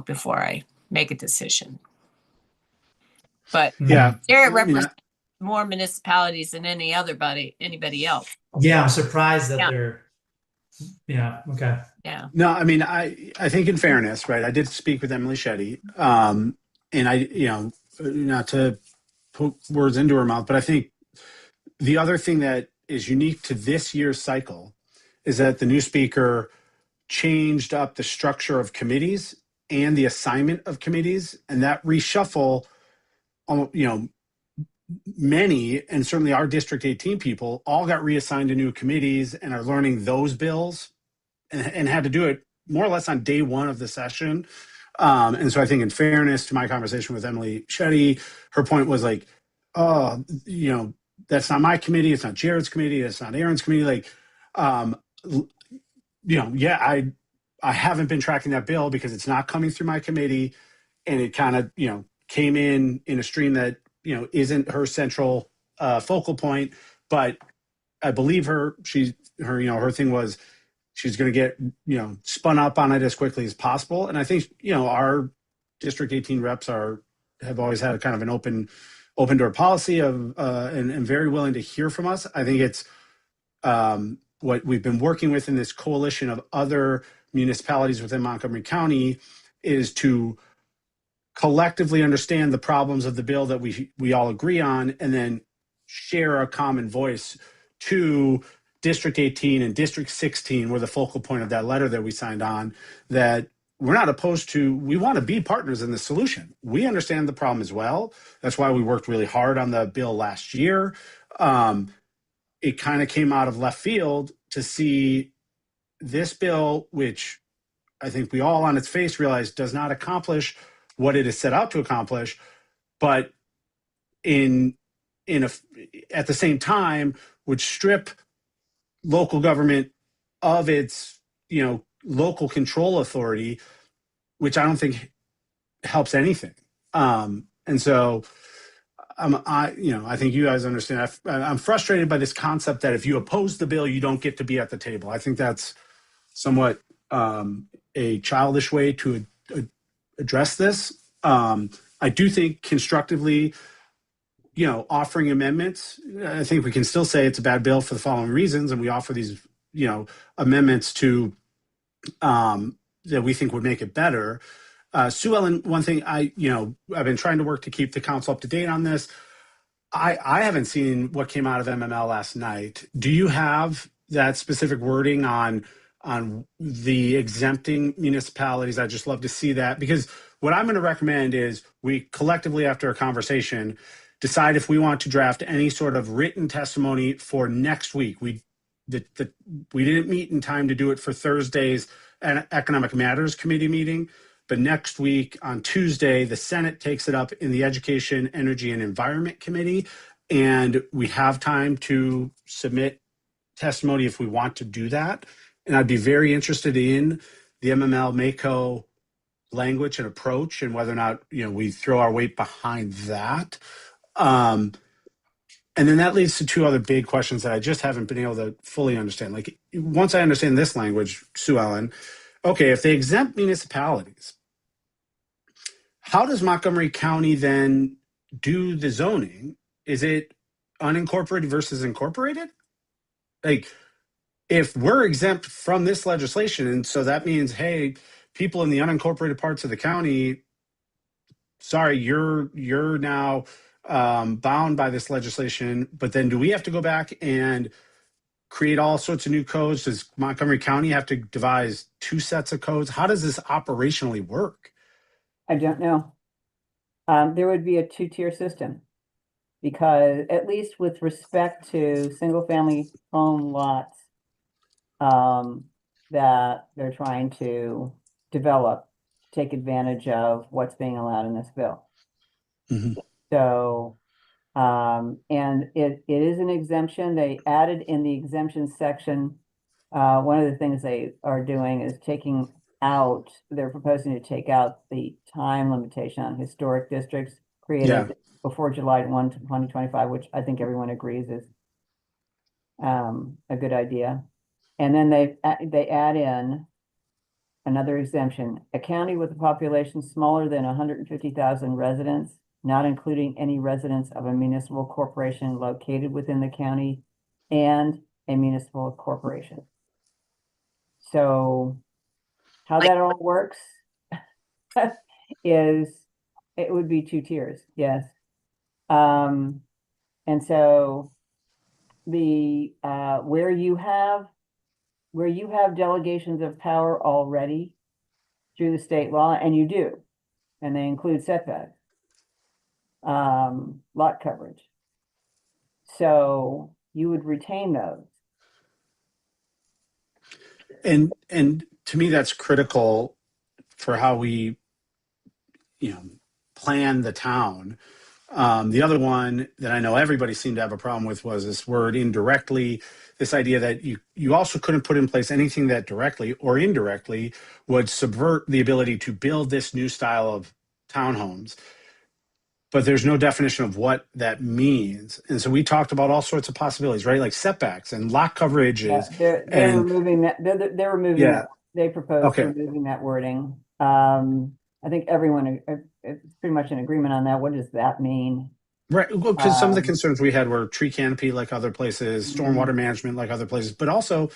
before I make a decision. But Yeah. Jarrett I mean, represents more municipalities than anybody else. Yeah, I'm surprised that Yeah. they're, yeah, okay. Yeah. No, I mean, I think in fairness, right, I did speak with Emily Shetty, and I, not to put words into her mouth, but I think the other thing that is unique to this year's cycle is that the new speaker changed up the structure of committees and the assignment of committees, and that reshuffle, many, and certainly our District 18 people, all got reassigned to new committees and are learning those bills and had to do it more or less on day one of the session. And so I think in fairness to my conversation with Emily Shetty, her point was like, oh, that's not my committee. It's not Jared's committee. It's not Aaron's committee. Like, yeah, I haven't been tracking that bill because it's not coming through my committee. And it kind of, came in a stream that, isn't her central focal point, but I believe her. Her thing was she's going to get, spun up on it as quickly as possible. And I think, our District 18 reps have always had a kind of an open door policy of, and very willing to hear from us. I think it's what we've been working with in this coalition of other municipalities within Montgomery County is to collectively understand the problems of the bill that we all agree on, and then share a common voice to District 18 and District 16 were the focal point of that letter that we signed on, that we're not opposed to, we want to be partners in the solution. We understand the problem as well. That's why we worked really hard on the bill last year. It kind of came out of left field to see this bill, which I think we all on its face realize does not accomplish what it is set out to accomplish, but at the same time would strip local government of its, local control authority, which I don't think helps anything. And so I think you guys understand. I'm frustrated by this concept that if you oppose the bill, you don't get to be at the table. I think that's somewhat a childish way to address this. I do think constructively, offering amendments, I think we can still say it's a bad bill for the following reasons, and we offer these, amendments to that we think would make it better. Sue Ellen, one thing I've been trying to work to keep the council up to date on this. I haven't seen what came out of MML last night. Do you have that specific wording on the exempting municipalities? I'd just love to see that, because what I'm going to recommend is we collectively, after a conversation, decide if we want to draft any sort of written testimony for next week. We didn't meet in time to do it for Thursday's Economic Matters Committee meeting, but next week on Tuesday, the Senate takes it up in the Education, Energy, and Environment Committee, and we have time to submit testimony if we want to do that. And I'd be very interested in the MML MACO language and approach, and whether or not we throw our weight behind that. And then that leads to two other big questions that I just haven't been able to fully understand. Like, once I understand this language, Sue Ellen, okay, if they exempt municipalities, how does Montgomery County then do the zoning? Is it unincorporated versus incorporated? Like, if we're exempt from this legislation, and so that means, hey, people in the unincorporated parts of the county, sorry, you're now bound by this legislation, but then do we have to go back and create all sorts of new codes? Does Montgomery County have to devise two sets of codes? How does this operationally work? I don't know. There would be a two-tier system, because at least with respect to single-family home lots, that they're trying to develop, take advantage of what's being allowed in this bill. Mhm. So, and it is an exemption. They added in the exemption section, one of the things they are doing is they're proposing to take out the time limitation on historic districts created before July 1, 2025, which I think everyone agrees is a good idea. And then they add in another exemption, a county with a population smaller than 150,000 residents, not including any residents of a municipal corporation located within the county and a municipal corporation. So how that all works is it would be 2 tiers, yes. And so the where you have delegations of power already through the state law, and you do, and they include setbacks, lot coverage. So you would retain those. And to me, that's critical for how we, plan the town. The other one that I know everybody seemed to have a problem with was this word indirectly, this idea that you also couldn't put in place anything that directly or indirectly would subvert the ability to build this new style of townhomes. But there's no definition of what that means. And so we talked about all sorts of possibilities, right? Like setbacks and lot coverages. Yeah, they're removing that. They're removing that. They proposed removing that wording. I think everyone is pretty much in agreement on that. What does that mean? Right. Well, because some of the concerns we had were tree canopy like other places, stormwater management like other places, but also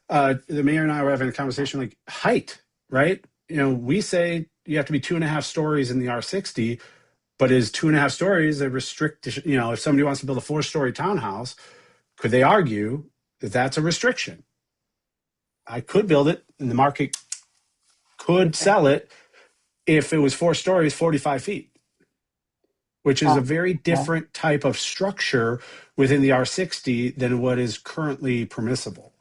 the mayor and I were having a conversation like height, right? We say you have to be 2.5 stories in the R60, but is 2.5 stories a restrict, if somebody wants to build a 4-story townhouse, could they argue that that's a restriction? I could build it and the market could sell it if it was 4 stories, 45 feet, which is a very different type of structure within the R60 than what is currently permissible.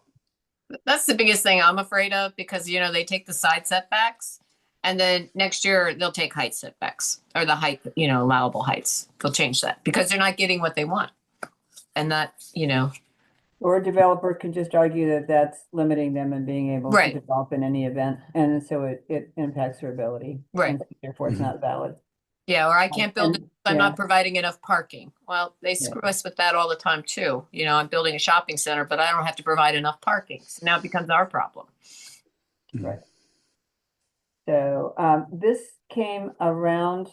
That's the biggest thing I'm afraid of because, they take the side setbacks and then next year they'll take height setbacks or the height, allowable heights. They'll change that because they're not getting what they want. And that, Or a developer can just argue that that's limiting them and being able to develop in any event. And so it impacts their ability. Right. And therefore it's not valid. Yeah, or I can't build it if I'm not providing enough parking. Well, they screw us with that all the time too. I'm building a shopping center, but I don't have to provide enough parking. So now it becomes our problem. Right. So this came around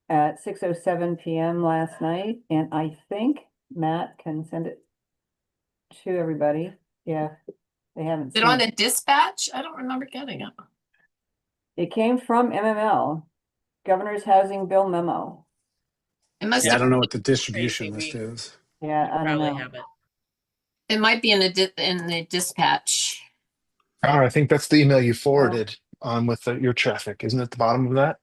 at 6:07 p.m. last night, and I think Matt can send it to everybody. Yeah, they haven't. Is it on a dispatch? I don't remember getting it. It came from MML, Governor's Housing Bill Memo. It must. I don't know what the distribution list is. Yeah, I don't know. Have it. It might be in the dispatch. Connor, I think that's the email you forwarded on with your traffic. Isn't it at the bottom of that?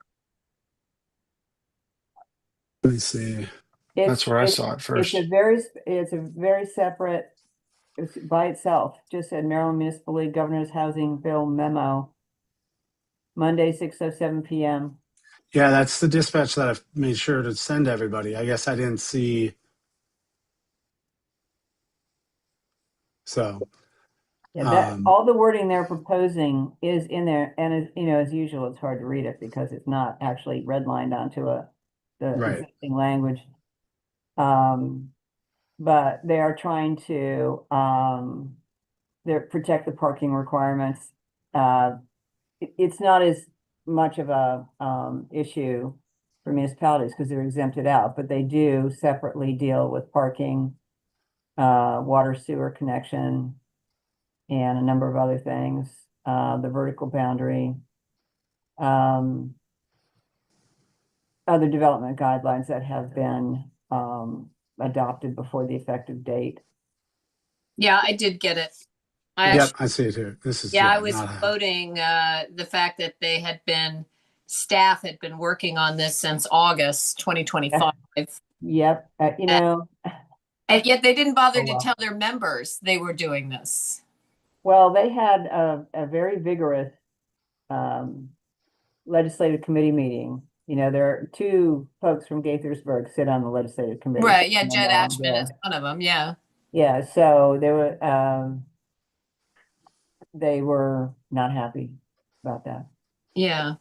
Let me see. That's where I saw it first. It's a very separate, it's by itself. Just said Maryland Municipal League Governor's Housing Bill Memo. Monday, 6:07 p.m. Yeah, that's the dispatch that I've made sure to send to everybody. I guess I didn't see. So. Yeah, all the wording they're proposing is in there, and as usual, it's hard to read it because it's not actually redlined onto the existing language. But they are trying to protect the parking requirements. It's not as much of a issue for municipalities because they're exempted out, but they do separately deal with parking, water sewer connection, and a number of other things, the vertical boundary, other development guidelines that have been adopted before the effective date. Yeah, I did get it. Yep, I see it here. This is I was quoting the fact that staff had been working on this since August 2025. Yep, and yet they didn't bother to tell their members they were doing this. Well, they had a very vigorous legislative committee meeting. You know, there are two folks from Gaithersburg sit on the legislative committee. Right, yeah, And Jed Ashman yeah. is one of them, yeah. Yeah, so they were not happy about that. Yeah.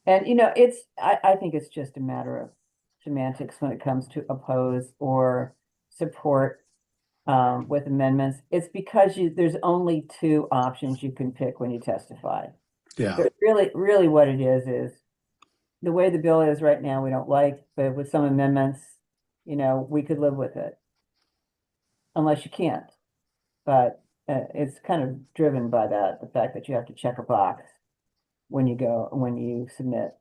And I think it's just a matter of semantics when it comes to oppose or support with amendments. It's because there's only two options you can pick when you testify. Yeah. So really what it is the way the bill is right now, we don't like, but with some amendments, we could live with it. Unless you can't. But it's kind of driven by the fact that you have to check a box when you submit.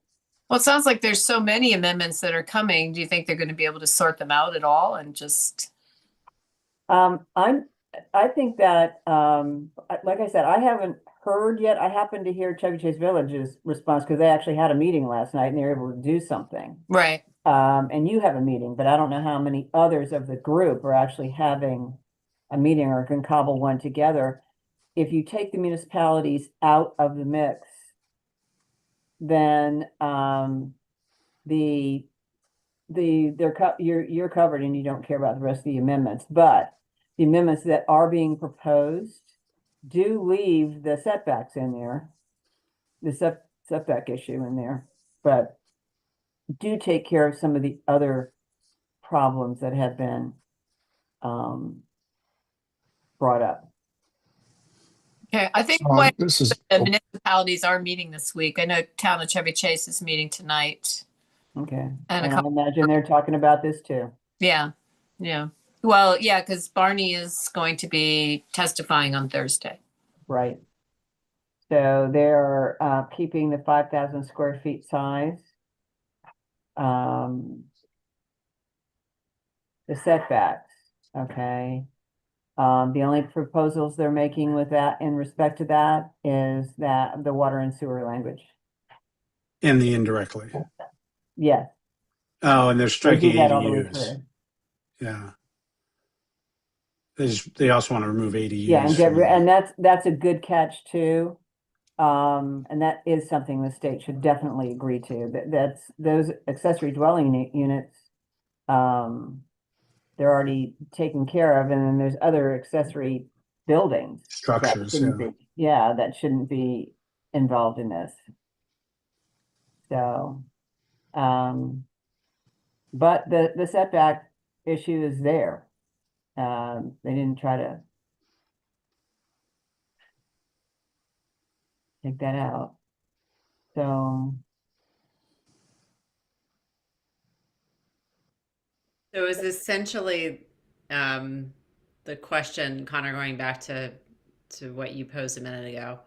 Well, it sounds like there's so many amendments that are coming. Do you think they're going to be able to sort them out at all and just? I think that, like I said, I haven't heard yet. I happened to hear Chevy Chase Village's response because they actually had a meeting last night and they were able to do something. Right. And you have a meeting, but I don't know how many others of the group are actually having a meeting or can cobble one together. If you take the municipalities out of the mix, then you're covered and you don't care about the rest of the amendments. But the amendments that are being proposed do leave the setbacks in there, the setback issue in there, but do take care of some of the other problems that have been brought up. Okay, I think the municipalities are meeting this week. I know Town of Chevy Chase is meeting tonight. Okay, And I imagine they're talking about this too. Yeah, yeah. Well, yeah, because Barney is going to be testifying on Thursday. Right. So they're keeping the 5,000 square feet size. The setbacks, okay. The only proposals they're making with that in respect to that is that the water and sewer language. And the indirectly. Yes. Oh, and they're striking that all the way ADUs. through. Yeah. They also want to remove ADUs. Yeah, and that's a good catch too. And that is something the state should definitely agree to. That's those accessory dwelling units. They're already taken care of, and then there's other accessory buildings. Structures, that shouldn't be involved in this. So, but the setback issue is there. They didn't try to take that out. So is essentially the question, Connor, going back to what you posed a minute ago,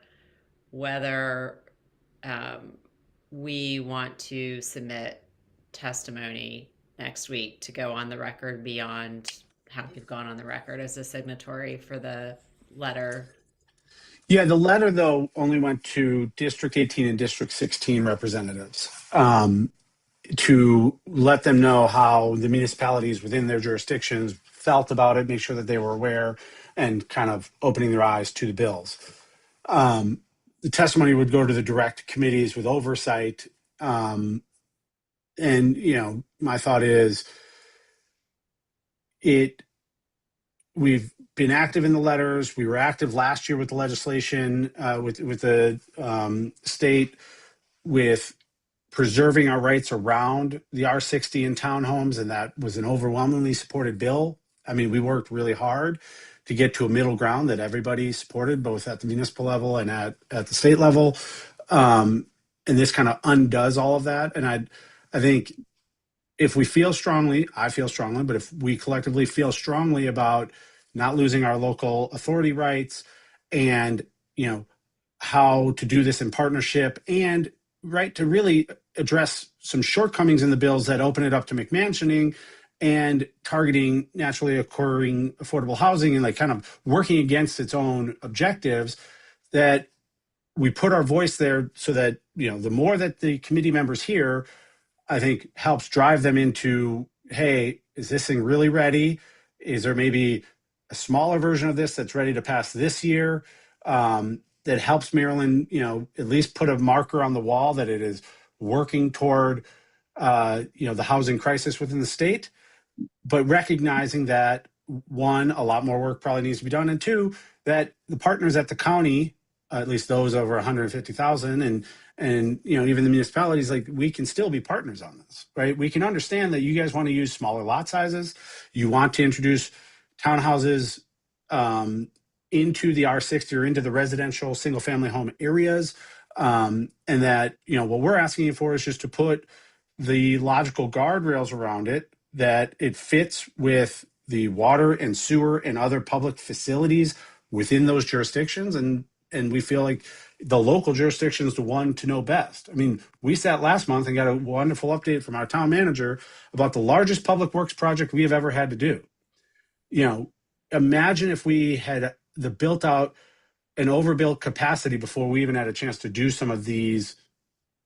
whether we want to submit testimony next week to go on the record beyond how we've gone on the record as a signatory for the letter. Yeah, the letter, though, only went to District 18 and District 16 representatives to let them know how the municipalities within their jurisdictions felt about it, make sure that they were aware, and kind of opening their eyes to the bills. The testimony would go to the direct committees with oversight. And, my thought is we've been active in the letters. We were active last year with the legislation, with the state, with preserving our rights around the R60 in townhomes, and that was an overwhelmingly supported bill. I mean, we worked really hard to get to a middle ground that everybody supported, both at the municipal level and at the state level. And this kind of undoes all of that. And I think if we feel strongly, I feel strongly, but if we collectively feel strongly about not losing our local authority rights and, how to do this in partnership and to really address some shortcomings in the bills that open it up to McMansioning and targeting naturally occurring affordable housing and kind of working against its own objectives, that we put our voice there so that, the more that the committee members hear, I think helps drive them into, hey, is this thing really ready? Is there maybe a smaller version of this that's ready to pass this year, that helps Maryland, at least put a marker on the wall that it is working toward, the housing crisis within the state, but recognizing that, one, a lot more work probably needs to be done, and two, that the partners at the county, at least those over 150,000, and even the municipalities, like, we can still be partners on this, right? We can understand that you guys want to use smaller lot sizes, you want to introduce townhouses into the R60 or into the residential single family home areas, and that what we're asking you for is just to put the logical guardrails around it, that it fits with the water and sewer and other public facilities within those jurisdictions. And we feel like the local jurisdiction is the one to know best. I mean, we sat last month and got a wonderful update from our town manager about the largest public works project we have ever had to do. Imagine if we had the built out and overbuilt capacity before we even had a chance to do some of these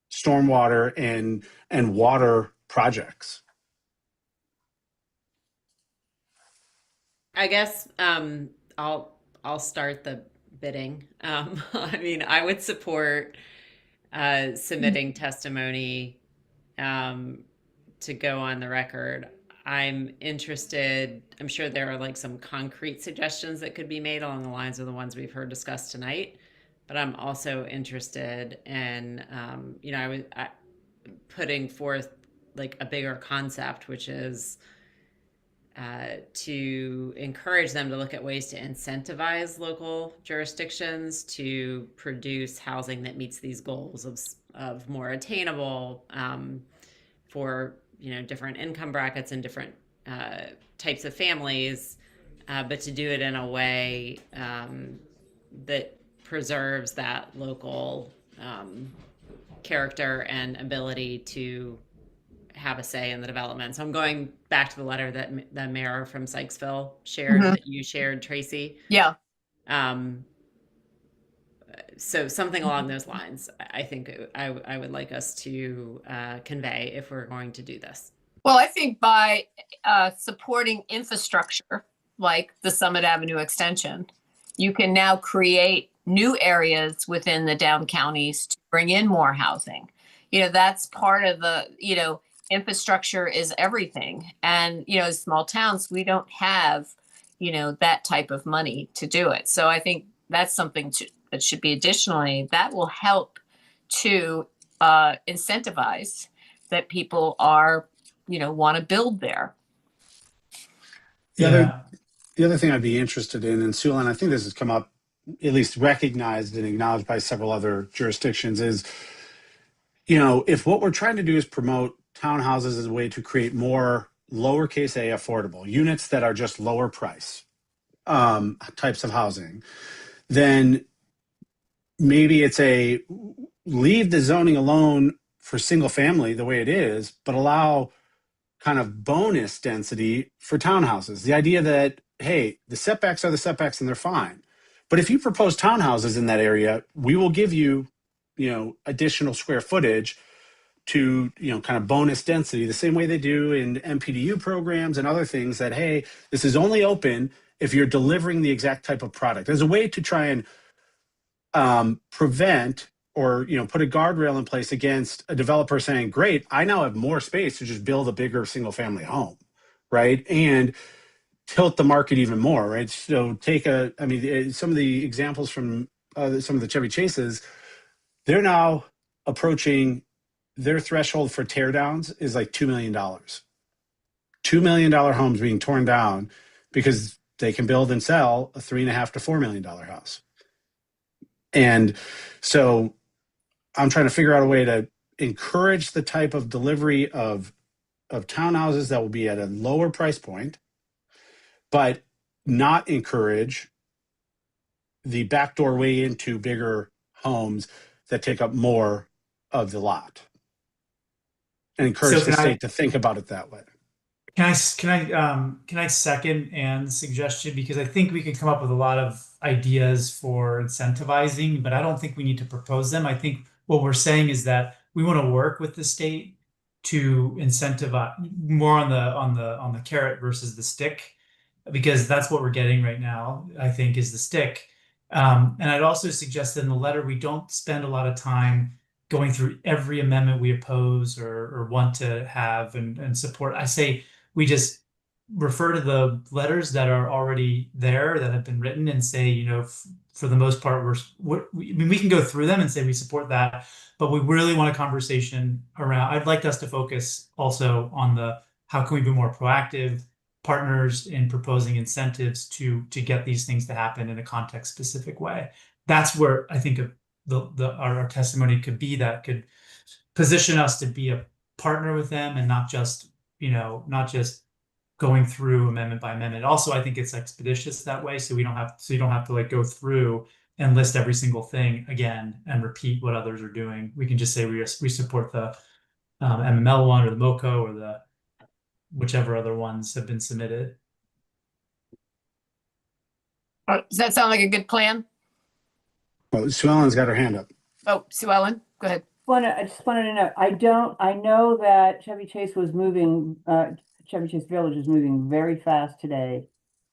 stormwater and water projects. I guess I'll start the bidding. I mean, I would support submitting testimony to go on the record. I'm interested. I'm sure there are like some concrete suggestions that could be made along the lines of the ones we've heard discussed tonight. But I'm also interested in, I was putting forth like a bigger concept, which is to encourage them to look at ways to incentivize local jurisdictions to produce housing that meets these goals of more attainable for different income brackets and different types of families, but to do it in a way that preserves that local character and ability to have a say in the development. So I'm going back to the letter that the mayor from Sykesville shared, that you shared, Tracy. Yeah. So something along those lines, I think I would like us to convey if we're going to do this. Well, I think by supporting infrastructure like the Summit Avenue extension, you can now create new areas within the down counties to bring in more housing. That's part of the, infrastructure is everything. And, as small towns, we don't have, that type of money to do it. So I think that's something that should be additionally, that will help to incentivize that people are, want to build there. The other thing I'd be interested in, and Sue Ellen, I think this has come up, at least recognized and acknowledged by several other jurisdictions, is, if what we're trying to do is promote townhouses as a way to create more lowercase a affordable units that are just lower price types of housing, then maybe it's leave the zoning alone for single family the way it is, but allow kind of bonus density for townhouses. The idea that, hey, the setbacks are the setbacks and they're fine. But if you propose townhouses in that area, we will give you, additional square footage to, kind of bonus density, the same way they do in MPDU programs and other things, that, hey, this is only open if you're delivering the exact type of product. There's a way to try and prevent or, put a guardrail in place against a developer saying, great, I now have more space to just build a bigger single family home, right? And tilt the market even more, right? So some of the examples from some of the Chevy Chases, they're now approaching their threshold for teardowns is like $2 million. $2 million homes being torn down because they can build and sell a $3.5 to $4 million house. And so I'm trying to figure out a way to encourage the type of delivery of townhouses that will be at a lower price point, but not encourage the backdoor way into bigger homes that take up more of the lot. And encourage the state to think about it that way. Can I second Ann's suggestion? Because I think we can come up with a lot of ideas for incentivizing, but I don't think we need to propose them. I think what we're saying is that we want to work with the state to incentivize more on the carrot versus the stick. because that's what we're getting right now, I think, is the stick. And I'd also suggest that in the letter, we don't spend a lot of time going through every amendment we oppose or want to have and support. I say we just refer to the letters that are already there that have been written and say, you know, for the most part, I mean, we can go through them and say we support that, but we really want a conversation around. I'd like us to focus also on the how can we be more proactive partners in proposing incentives to get these things to happen in a context specific way. That's where I think our testimony could be, that could position us to be a partner with them and not just going through amendment by amendment. Also, I think it's expeditious that way, so you don't have to like go through and list every single thing again and repeat what others are doing. We can just say we support the MML one or the MoCo or the whichever other ones have been submitted. Does that sound like a good plan? Well, Sue Ellen's got her hand up. Oh, Sue Ellen, go ahead. I just wanted to know, I know that Chevy Chase was moving, Chevy Chase Village is moving very fast today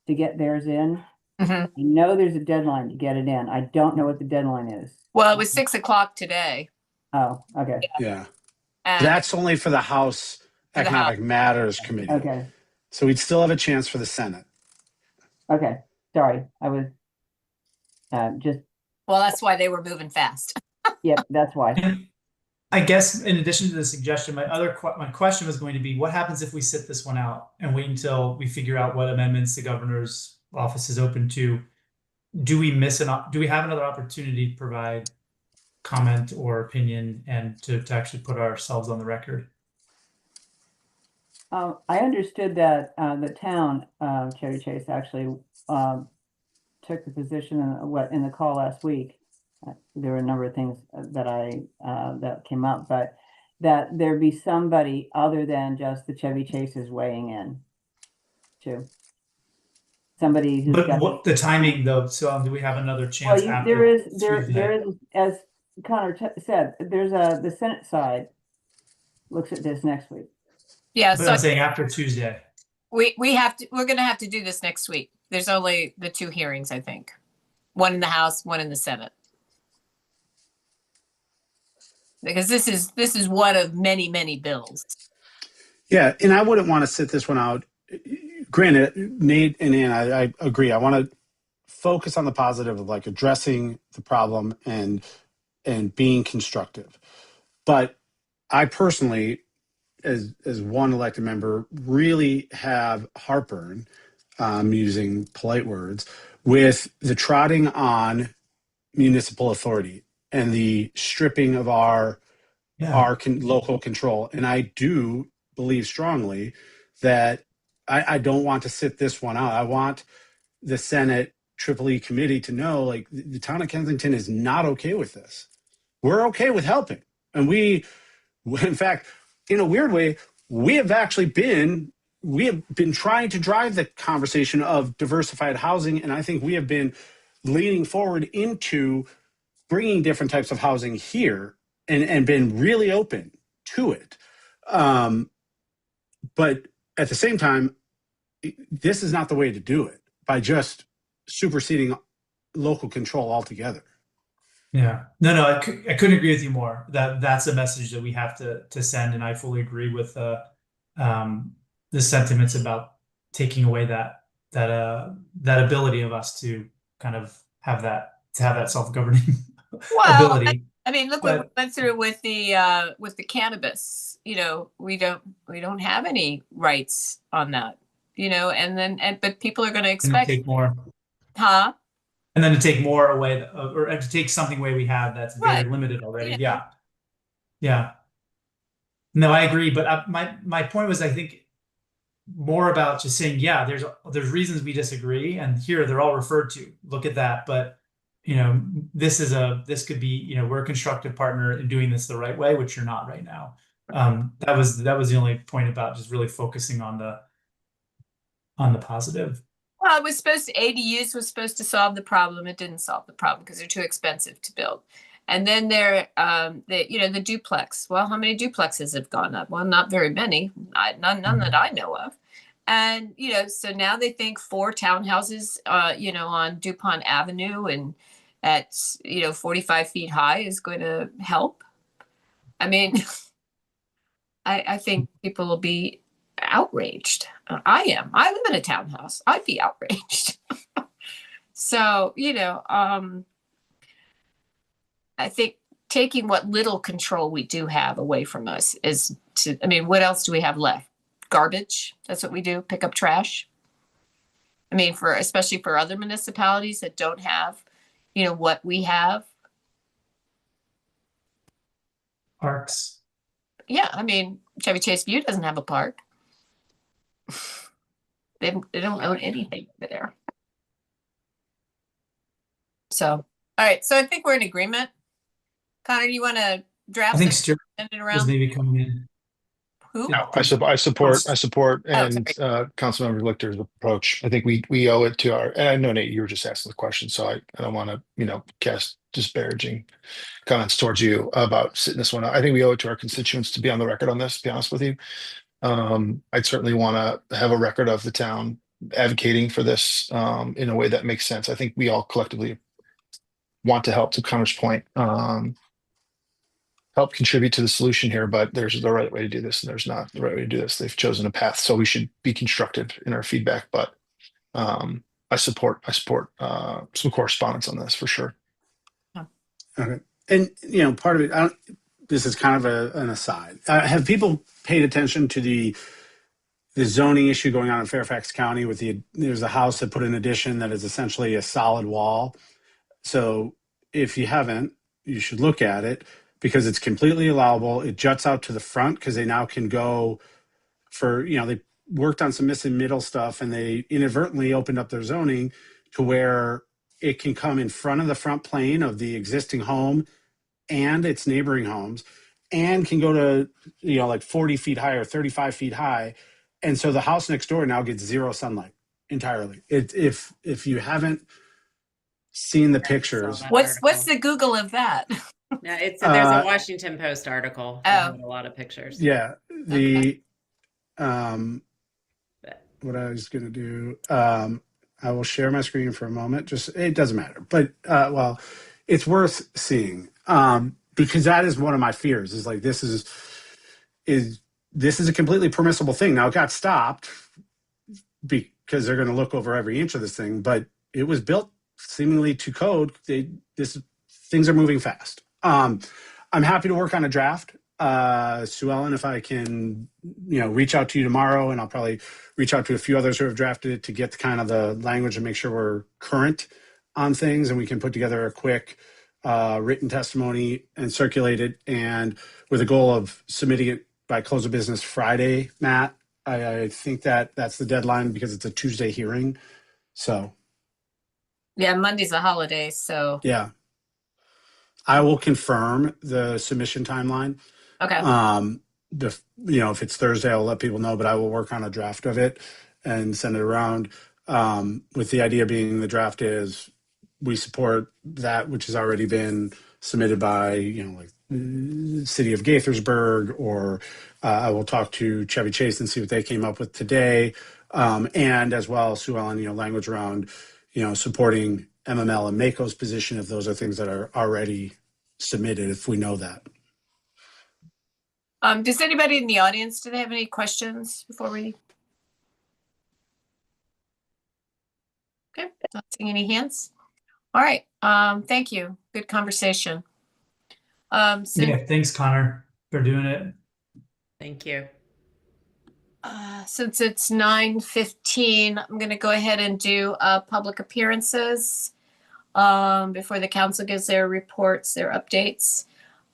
to get theirs in. Mhm. I know there's a deadline to get it in. I don't know what the deadline is. Well, it was 6 o'clock today. Oh, okay, Yeah. And That's only for the House For the Economic Matters Committee. okay, So we'd still have a chance for the Senate. okay. Sorry, I was just, well, that's why they were moving fast. yeah, that's why. And I guess in addition to the suggestion, my question was going to be, what happens if we sit this one out and wait until we figure out what amendments the governor's office is open to? Do we have another opportunity to provide comment or opinion and to actually put ourselves on the record? I understood that the town, Chevy Chase, actually took the position in the call last week. There were a number of things that came up, but that there be somebody other than just the Chevy Chases weighing in, too. Somebody who's But got what the timing though? So do we have another chance well, after there is Tuesday? as Connor said, there's the Senate side looks at this next week. Yeah, But so I'm saying after Tuesday. we're going to have to do this next week. There's only the 2 hearings, I think. One in the House, one in the Senate. Because this is one of many, many bills. Yeah, and I wouldn't want to sit this one out. Granted, Nate and Ann, I agree. I want to focus on the positive of like addressing the problem and being constructive. But I personally, as one elected member, really have heartburn, using polite words, with the trotting on municipal authority and the stripping of our local control. And I do believe strongly that I don't want to sit this one out. I want the Senate EEE committee to know, like, the town of Kensington is not okay with this. We're okay with helping. And in fact, in a weird way, we have been trying to drive the conversation of diversified housing. And I think we have been leaning forward into bringing different types of housing here and been really open to it. But at the same time, this is not the way to do it by just superseding local control altogether. Yeah, no, I couldn't agree with you more. That's a message that we have to send, and I fully agree with the sentiments about taking away that ability of us to kind of have that self-governing ability. I mean, look what we went through with the cannabis. You know, we don't have any rights on that. You know, but people are going to expect take more, huh? And then to take more away, or to take something away we have that's very Right. limited already. Yeah. Yeah. No, I agree. But my point was, I think, more about just saying, yeah, there's reasons we disagree, and here they're all referred to. Look at that. But this could be, we're a constructive partner in doing this the right way, which you're not right now. That was the only point about just really focusing on the positive. Well, ADUs was supposed to solve the problem. It didn't solve the problem because they're too expensive to build. And then the duplex. Well, how many duplexes have gone up? Well, not very many. None that I know of. And, so now they think 4 townhouses, on DuPont Avenue and at, 45 feet high is going to help. I mean, I think people will be outraged. I am. I live in a townhouse. I'd be outraged. So, I think taking what little control we do have away from us what else do we have left? Garbage. That's what we do. Pick up trash. I mean, especially for other municipalities that don't have, what we have. Parks. Yeah. I mean, Chevy Chase View doesn't have a park. They don't own anything over there. So, all right. So I think we're in agreement. Connor, do you want to draft? I think this Stuart and send it was around? maybe coming in. Who? No, I support, and Councilmember Lichter's approach. I think we owe it to and I know, Nate, you were just asking the question, so I don't want to, cast disparaging comments towards you about sitting this one out. I think we owe it to our constituents to be on the record on this, to be honest with you. I'd certainly want to have a record of the town advocating for this in a way that makes sense. I think we all collectively want to help, to Connor's point, help contribute to the solution here, but there's the right way to do this and there's not the right way to do this. They've chosen a path, so we should be constructive in our feedback, but I support some correspondence on this for sure. Okay. And, part of it, this is kind of an aside. Have people paid attention to the zoning issue going on in Fairfax County there's a house that put an addition that is essentially a solid wall. So if you haven't, you should look at it because it's completely allowable. It juts out to the front because they now can go for, they worked on some missing middle stuff and they inadvertently opened up their zoning to where it can come in front of the front plane of the existing home and its neighboring homes and can go to, like 40 feet high or 35 feet high. And so the house next door now gets zero sunlight entirely. If you haven't seen the pictures. What's the Google of that? No, there's a Washington Post article that had a lot of pictures. Yeah. What I was going to do, I will share my screen for a moment. It doesn't matter, but it's worth seeing because that is one of my fears. Is like this is a completely permissible thing. Now it got stopped because they're going to look over every inch of this thing, but it was built seemingly to code. Things are moving fast. I'm happy to work on a draft. Sue Ellen, if I can, reach out to you tomorrow, and I'll probably reach out to a few others who have drafted it to get the kind of the language and make sure we're current on things, and we can put together a quick written testimony and circulate it. And with a goal of submitting it by close of business Friday, Matt, I think that's the deadline because it's a Tuesday hearing. So. Yeah, Monday's a holiday, so. Yeah. I will confirm the submission timeline. Okay. If it's Thursday, I'll let people know, but I will work on a draft of it and send it around. With the idea being the draft is we support that which has already been submitted by, like City of Gaithersburg, or I will talk to Chevy Chase and see what they came up with today. And as well, Sue Ellen, language around, supporting MML and MACO's position if those are things that are already submitted, if we know that. Does anybody in the audience, do they have any questions before we? Okay, not seeing any hands. All right, thank you. Good conversation. Thanks, Connor, for doing it. Thank you. Since it's 9:15, I'm going to go ahead and do public appearances before the council gives their reports, their updates.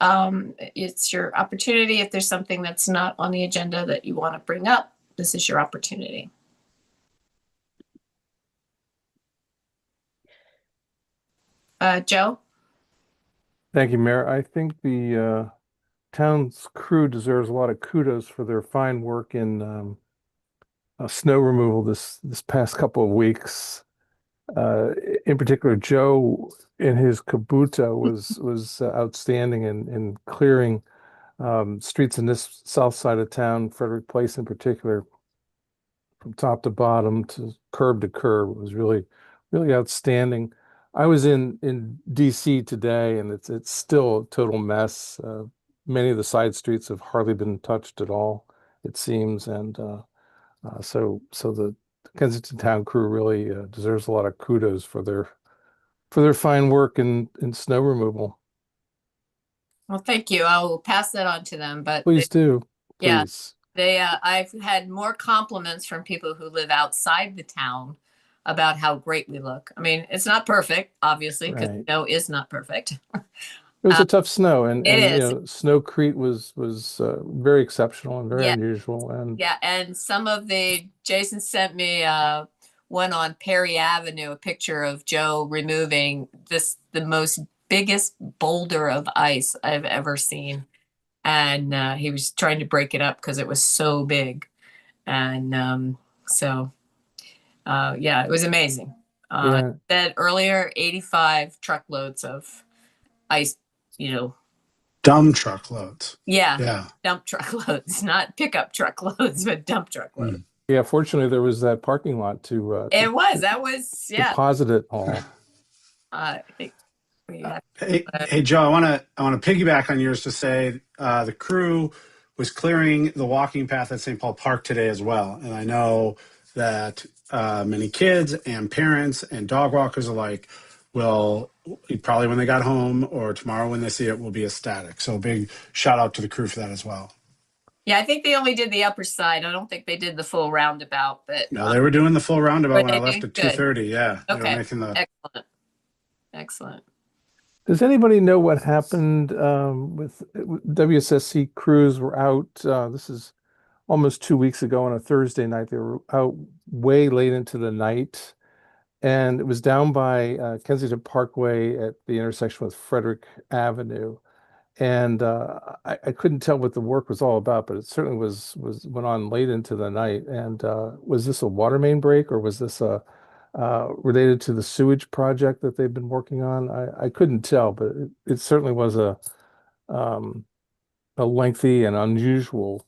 It's your opportunity. If there's something that's not on the agenda that you want to bring up, this is your opportunity. Joe? Thank you, Mayor. I think the town's crew deserves a lot of kudos for their fine work in snow removal this past couple of weeks. In particular, Joe in his kabuto was outstanding in clearing streets in this south side of town, Frederick Place in particular. from top to bottom to curb. It was really, really outstanding. I was in DC today, and it's still a total mess. Many of the side streets have hardly been touched at all, it seems, and so the Kensington Town crew really deserves a lot of kudos for their fine work in snow removal. Well, thank you. I will pass that on to them, but Please do, yeah. please. I've had more compliments from people who live outside the town about how great we look. I mean, it's not perfect, obviously, because Right. snow is not perfect. It was a tough snow, and it you is. know, Snowcrete was very exceptional and very Yeah. unusual. And Yeah, and Jason sent me one on Perry Avenue, a picture of Joe removing the most biggest boulder of ice I've ever seen. And he was trying to break it up because it was so big. And yeah, it was amazing. yeah, Said earlier, 85 truckloads of ice, Dumb truckloads. yeah, Yeah. dump truckloads, not pickup truckloads, but dump truckloads. yeah. Fortunately, there was that parking lot to That was, yeah. deposit it all. I think Hey, Joe, I want to piggyback on yours to say the crew was clearing the walking path at St. Paul Park today as well. And I know that many kids and parents and dog walkers alike will probably, when they got home or tomorrow when they see it, will be ecstatic. So big shout out to the crew for that as well. Yeah, I think they only did the upper side. I don't think they did the full roundabout, but No, they were doing the full roundabout when I they left did at good. 2:30. Yeah. They were Okay. making the Excellent. Does anybody know what happened with WSSC crews were out? This is almost 2 weeks ago on a Thursday night. They were out way late into the night, and it was down by Kensington Parkway at the intersection with Frederick Avenue. And I couldn't tell what the work was all about, but it certainly went on late into the night. And was this a water main break, or was this related to the sewage project that they've been working on? I couldn't tell, but it certainly was a lengthy and unusual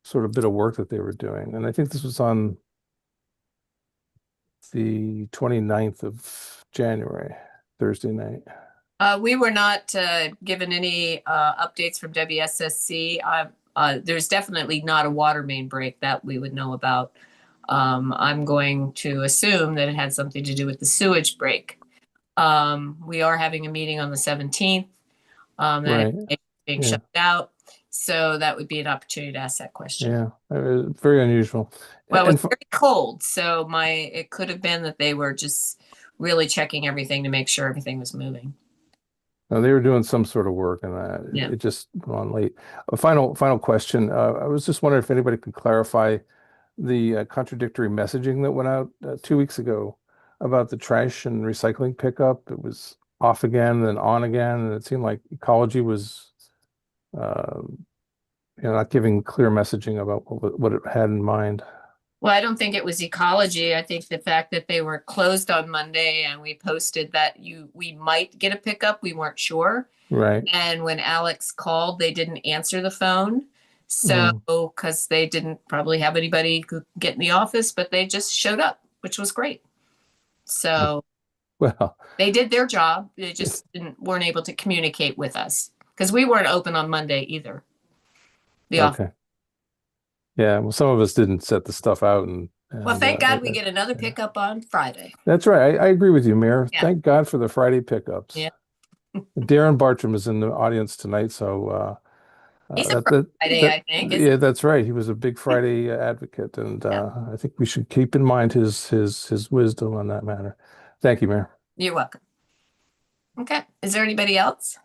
sort of bit of work that they were doing. And I think this was on the 29th of January, Thursday night. We were not given any updates from WSSC. There's definitely not a water main break that we would know about. I'm going to assume that it had something to do with the sewage break. We are having a meeting on the 17th. Right. Being shut out. So that would be an opportunity to ask that question. Yeah, very unusual. Well, it was very cold, so it could have been that they were just really checking everything to make sure everything was moving. No, they were doing some sort of work, and it just went on late. A final question. I was just wondering if anybody could clarify the contradictory messaging that went out 2 weeks ago about the trash and recycling pickup. It was off again, then on again, and it seemed like ecology was not giving clear messaging about what it had in mind. Well, I don't think it was ecology. I think the fact that they were closed on Monday and we posted that we might get a pickup, we weren't sure. Right. And when Alex called, they didn't answer the phone. So, because they didn't probably have anybody who could get in the office, but they just showed up, which was great. So, well, they did their job. They just weren't able to communicate with us because we weren't open on Monday either. The office. Yeah, well, some of us didn't set the stuff out, and well, thank God we get another pickup on Friday. That's right. I agree with you, Mayor. Yeah. Thank God for the Friday pickups. Yeah. Darren Bartram is in the audience tonight, so he's a Friday, I think. Yeah, that's right. He was a big Friday advocate, and I think we should keep in mind his wisdom on that matter. Thank you, Mayor. You're welcome. Okay. Is there anybody else?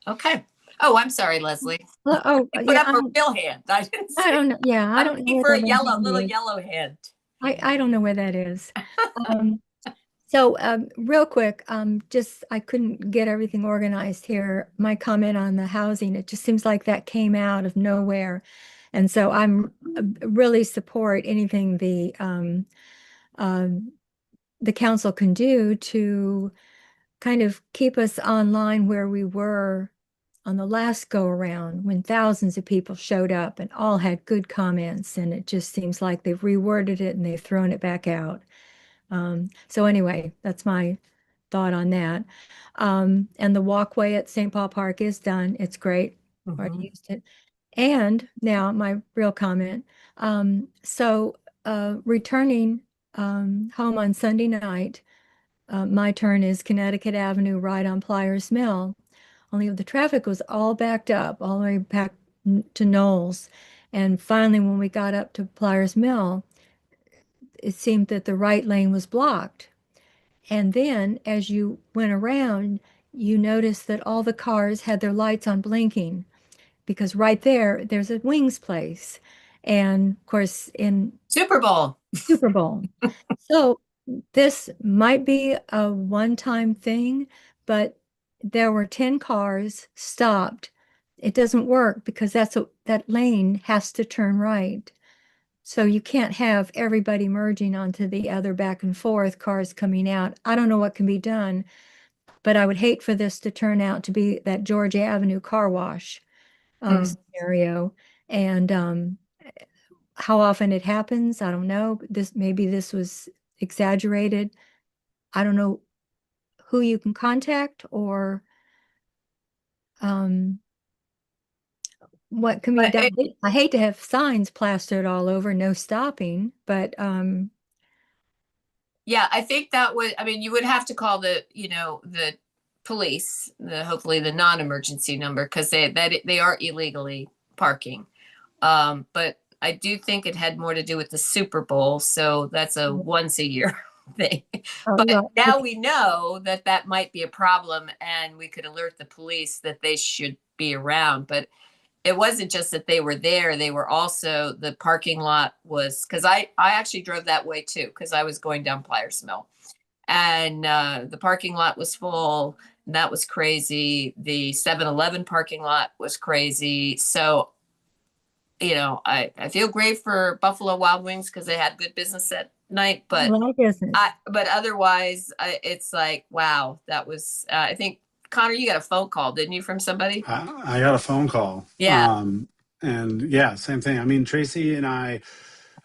Okay. Oh, I'm sorry, Leslie. Put up a real hand. I didn't see. I don't know. Yeah, I don't know. For a little yellow hand. I don't know where that is. So real quick, I couldn't get everything organized here. My comment on the housing, it just seems like that came out of nowhere. And so I'm really support anything the council can do to kind of keep us online where we were on the last go around when thousands of people showed up and all had good comments, and it just seems like they've reworded it and they've thrown it back out. So anyway, that's my thought on that. And the walkway at St. Paul Park is done. It's great. Already used it. And now my real comment. Returning home on Sunday night, my turn is Connecticut Avenue right on Pliers Mill. Only the traffic was all backed up, all the way back to Knowles. And finally, when we got up to Pliers Mill, it seemed that the right lane was blocked. And then as you went around, you noticed that all the cars had their lights on blinking, because right there's a wings place. And of course, in Super Bowl. So this might be a one-time thing, but there were 10 cars stopped. It doesn't work because that lane has to turn right. So you can't have everybody merging onto the other back and forth, cars coming out. I don't know what can be done, but I would hate for this to turn out to be that Georgia Avenue car wash scenario. And how often it happens, I don't know. Maybe this was exaggerated. I don't know who you can contact or what can be But done. I hate to have signs plastered all over, no stopping, but yeah, I think that would, I mean, you would have to call the police, hopefully the non-emergency number, because they are illegally parking. But I do think it had more to do with the Super Bowl, so that's a once a year thing. But now we know that might be a problem, and we could alert the police that they should be around. But it wasn't just that they were there, they were also, the parking lot was, because I actually drove that way too, because I was going down Pliers Mill. And the parking lot was full, and that was crazy. The 7-Eleven parking lot was crazy. So, I feel great for Buffalo Wild Wings because they had good business that night, but otherwise, it's like, wow, that was, I think, Connor, you got a phone call, didn't you, from somebody? I got a phone call. Yeah. And yeah, same thing. I mean, Tracy and I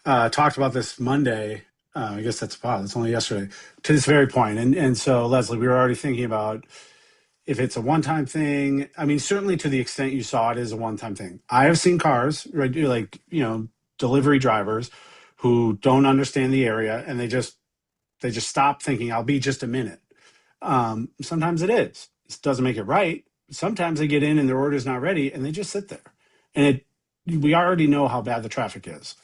talked about this Monday. I guess that's only yesterday, to this very point. And so, Leslie, we were already thinking about if it's a one-time thing. I mean, certainly to the extent you saw it as a one-time thing. I have seen cars, right, like, delivery drivers who don't understand the area, and they just stop thinking, I'll be just a minute. Sometimes it is. It doesn't make it right. Sometimes they get in and their order's not ready, and they just sit there. And we already know how bad the traffic is.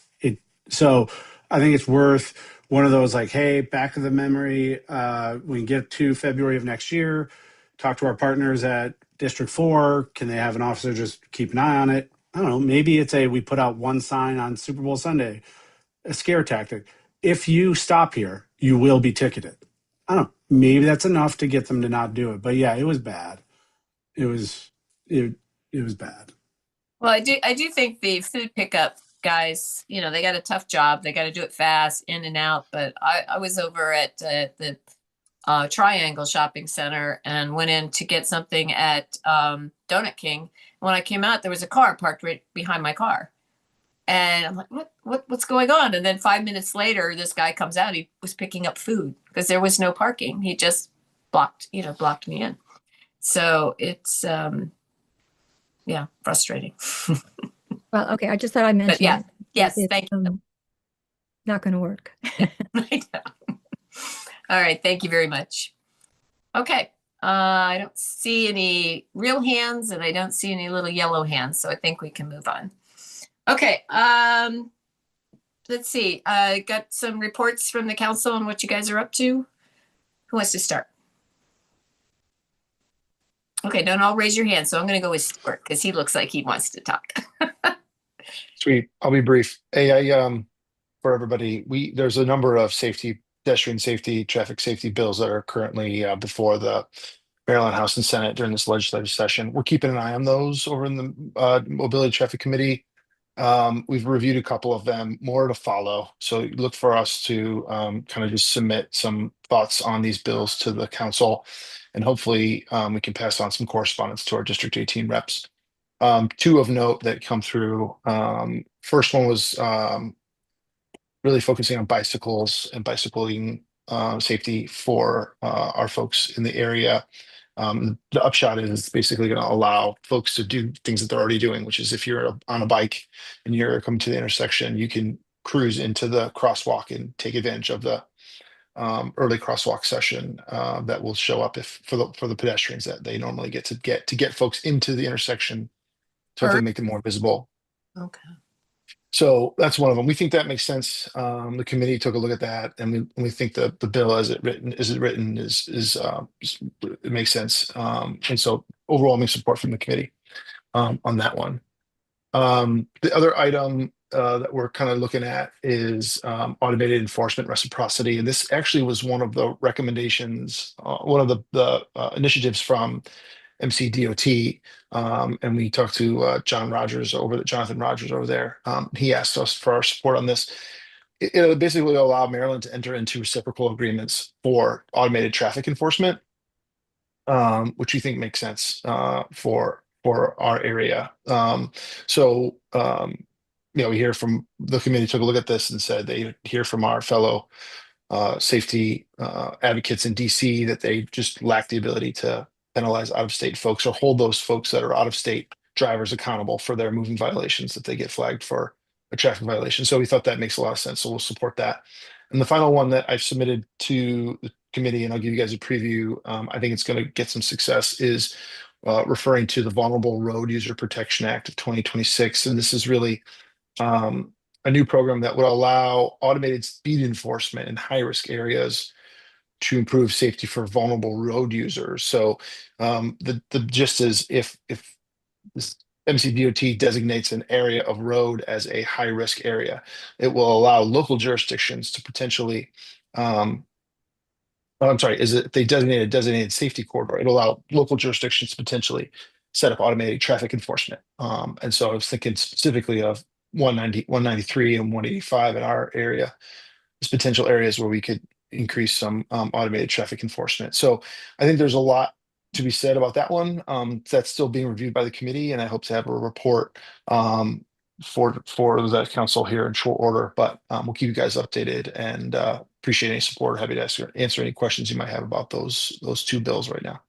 So I think it's worth one of those, like, hey, back of the memory, we can get to February of next year, talk to our partners at District 4. Can they have an officer just keep an eye on it? I don't know. Maybe it's we put out one sign on Super Bowl Sunday, a scare tactic. If you stop here, you will be ticketed. I don't know. Maybe that's enough to get them to not do it. But yeah, it was bad. It was bad. Well, I do think the food pickup guys, they got a tough job. They got to do it fast, in and out. But I was over at the Triangle Shopping Center and went in to get something at Donut King. When I came out, there was a car parked right behind my car. And I'm like, what's going on? And then 5 minutes later, this guy comes out. He was picking up food because there was no parking. He just blocked me in. So it's, frustrating. Well, okay. I just thought I'd mention But yeah, it. yes, thank you. Not going to work. I know. All right. Thank you very much. Okay. I don't see any real hands and I don't see any little yellow hands. So I think we can move on. Okay. Let's see. I got some reports from the council on what you guys are up to. Who wants to start? Okay, don't all raise your hand. So I'm going to go with Stuart because he looks like he wants to talk. Sweet. I'll be brief. Hey, for everybody, there's a number of pedestrian safety, traffic safety bills that are currently before the Maryland House and Senate during this legislative session. We're keeping an eye on those over in the Mobility Traffic Committee. We've reviewed a couple of them, more to follow. So look for us to kind of just submit some thoughts on these bills to the council, and hopefully we can pass on some correspondence to our District 18 reps. Two of note that come through. First one was really focusing on bicycles and bicycling safety for our folks in the area. The upshot is it's basically going to allow folks to do things that they're already doing, which is if you're on a bike and you're coming to the intersection, you can cruise into the crosswalk and take advantage of the early crosswalk session that will show up if for the pedestrians that they normally get to get folks into the intersection to hopefully make them more visible. Okay. So that's one of them. We think that makes sense. The committee took a look at that, and we think that the bill as it written is it makes sense. And so overall, makes support from the committee on that one. The other item that we're kind of looking at is automated enforcement reciprocity, and this actually was one of the recommendations, one of the initiatives from MCDOT, and we talked to Jonathan Rogers over there. He asked us for our support on this. It'll basically allow Maryland to enter into reciprocal agreements for automated traffic enforcement, which we think makes sense for our area. We hear from the committee took a look at this and said they hear from our fellow safety advocates in DC that they just lack the ability to penalize out-of-state folks or hold those folks that are out-of-state drivers accountable for their moving violations that they get flagged for a traffic violation. So we thought that makes a lot of sense. So we'll support that. And the final one that I've submitted to the committee, and I'll give you guys a preview, I think it's going to get some success, is referring to the Vulnerable Road User Protection Act of 2026. And this is really a new program that would allow automated speed enforcement in high-risk areas to improve safety for vulnerable road users. So the gist is if this MCDOT designates an area of road as a high-risk area, it will allow local jurisdictions to potentially if they designate a designated safety corridor, it'll allow local jurisdictions to potentially set up automated traffic enforcement. And so I was thinking specifically of 190, 193 and 185 in our area as potential areas where we could increase some automated traffic enforcement. So I think there's a lot to be said about that one. That's still being reviewed by the committee, and I hope to have a report for the council here in short order. But we'll keep you guys updated, and appreciate any support. Happy to answer any questions you might have about those two bills right now.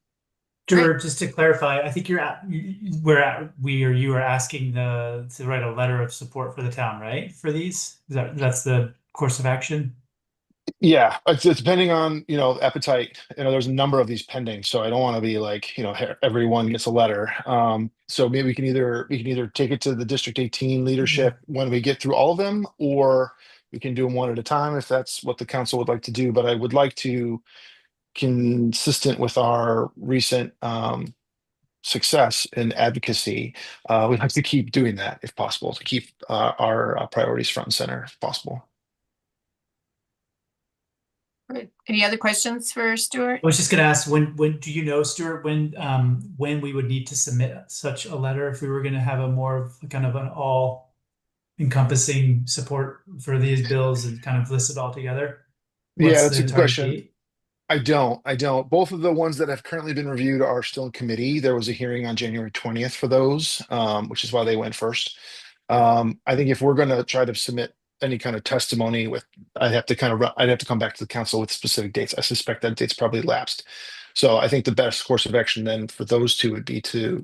Stuart, just to clarify, I think you are asking to write a letter of support for the town, right? For these, that's the course of action. Yeah, it's depending on appetite. There's a number of these pending, so I don't want to be like everyone gets a letter. So maybe we can either take it to the District 18 leadership when we get through all of them, or we can do them one at a time if that's what the council would like to do. But I would like to, consistent with our recent success in advocacy, we'd like to keep doing that if possible, to keep our priorities front and center if possible. Great. Any other questions for Stuart? I was just going to ask, when do you know, Stuart, when we would need to submit such a letter if we were going to have a more kind of an all encompassing support for these bills and kind of list it all together? Yeah, that's a good question. I don't. Both of the ones that have currently been reviewed are still in committee. There was a hearing on January 20th for those, which is why they went first. I think if we're going to try to submit any kind of testimony I'd have to come back to the council with specific dates. I suspect that date's probably lapsed. So I think the best course of action then for those two would be to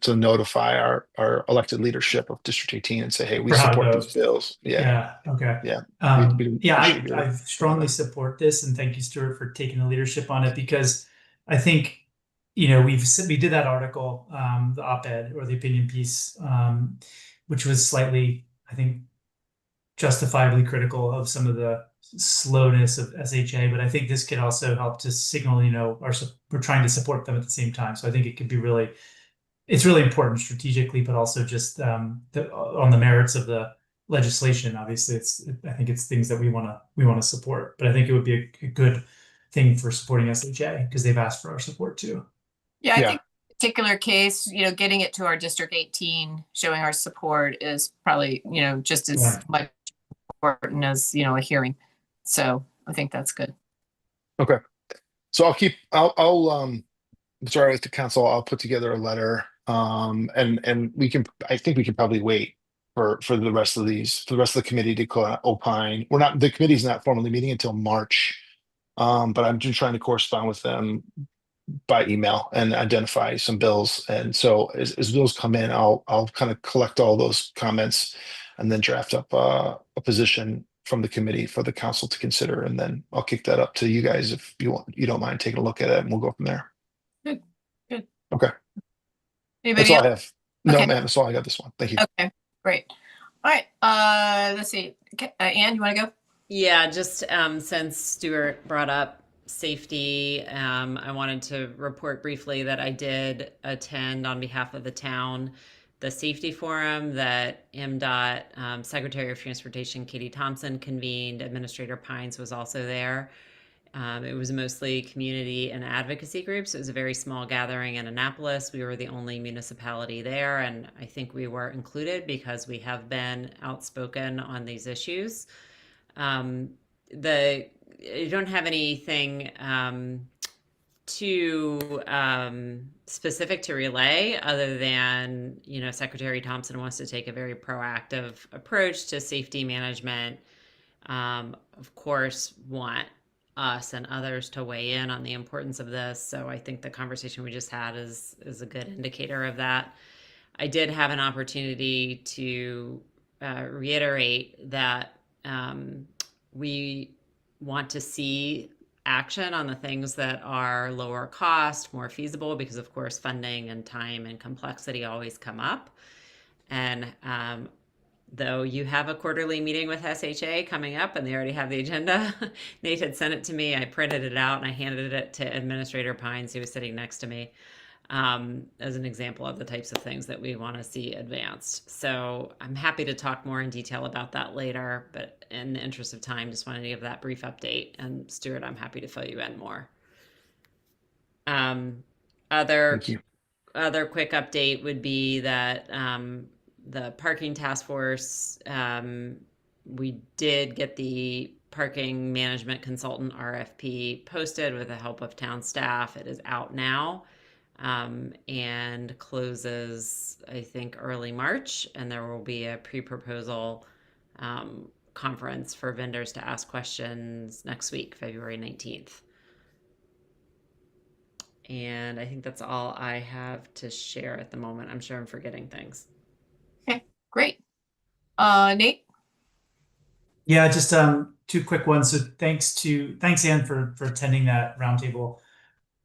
notify our elected leadership of District 18 and say, hey, we support these bills. Yeah. Okay. Yeah. I strongly support this, and thank you, Stuart, for taking the leadership on it, because I think we did that article, the op-ed or the opinion piece, which was slightly, I think, justifiably critical of some of the slowness of SHA, but I think this could also help to signal, we're trying to support them at the same time. So I think it could be it's really important strategically, but also just on the merits of the legislation. Obviously, I think it's things that we want to support, but I think it would be a good thing for supporting SHA because they've asked for our support too. Yeah, I think particular case, getting it to our District 18, showing our support is probably, just as Right. much important as, a hearing. So I think that's good. Okay. So I'll sorry, with the council, I'll put together a letter. And I think we can probably wait for the rest of the committee to opine. The committee's not formally meeting until March. But I'm just trying to correspond with them by email and identify some bills. And so as bills come in, I'll kind of collect all those comments and then draft up a position from the committee for the council to consider. And then I'll kick that up to you guys if you don't mind taking a look at it, and we'll go from there. Good. Okay. Anybody That's all else? I have. No, Okay. man, that's all I got this one. Thank you. Okay, great. All right. Let's see. Okay, Ann, you want to go? Yeah, just since Stuart brought up safety, I wanted to report briefly that I did attend on behalf of the town the safety forum that MDOT Secretary of Transportation Katie Thompson convened. Administrator Pines was also there. It was mostly community and advocacy groups. It was a very small gathering in Annapolis. We were the only municipality there, and I think we were included because we have been outspoken on these issues. You don't have anything too specific to relay other than, Secretary Thompson wants to take a very proactive approach to safety management. Of course, want us and others to weigh in on the importance of this. So I think the conversation we just had is a good indicator of that. I did have an opportunity to reiterate that we want to see action on the things that are lower cost, more feasible, because of course funding and time and complexity always come up. And though you have a quarterly meeting with SHA coming up and they already have the agenda, Nate had sent it to me. I printed it out and I handed it to Administrator Pines, who was sitting next to me, as an example of the types of things that we want to see advanced. So I'm happy to talk more in detail about that later, but in the interest of time, just wanted to give that brief update. And Stuart, I'm happy to fill you in more. Thank you. Other quick update would be that the parking task force, we did get the parking management consultant RFP posted with the help of town staff. It is out now, and closes, I think, early March, and there will be a pre-proposal conference for vendors to ask questions next week, February 19th. And I think that's all I have to share at the moment. I'm sure I'm forgetting things. Okay, great. Nate? Yeah, just two quick ones. So thanks Ann for attending that roundtable.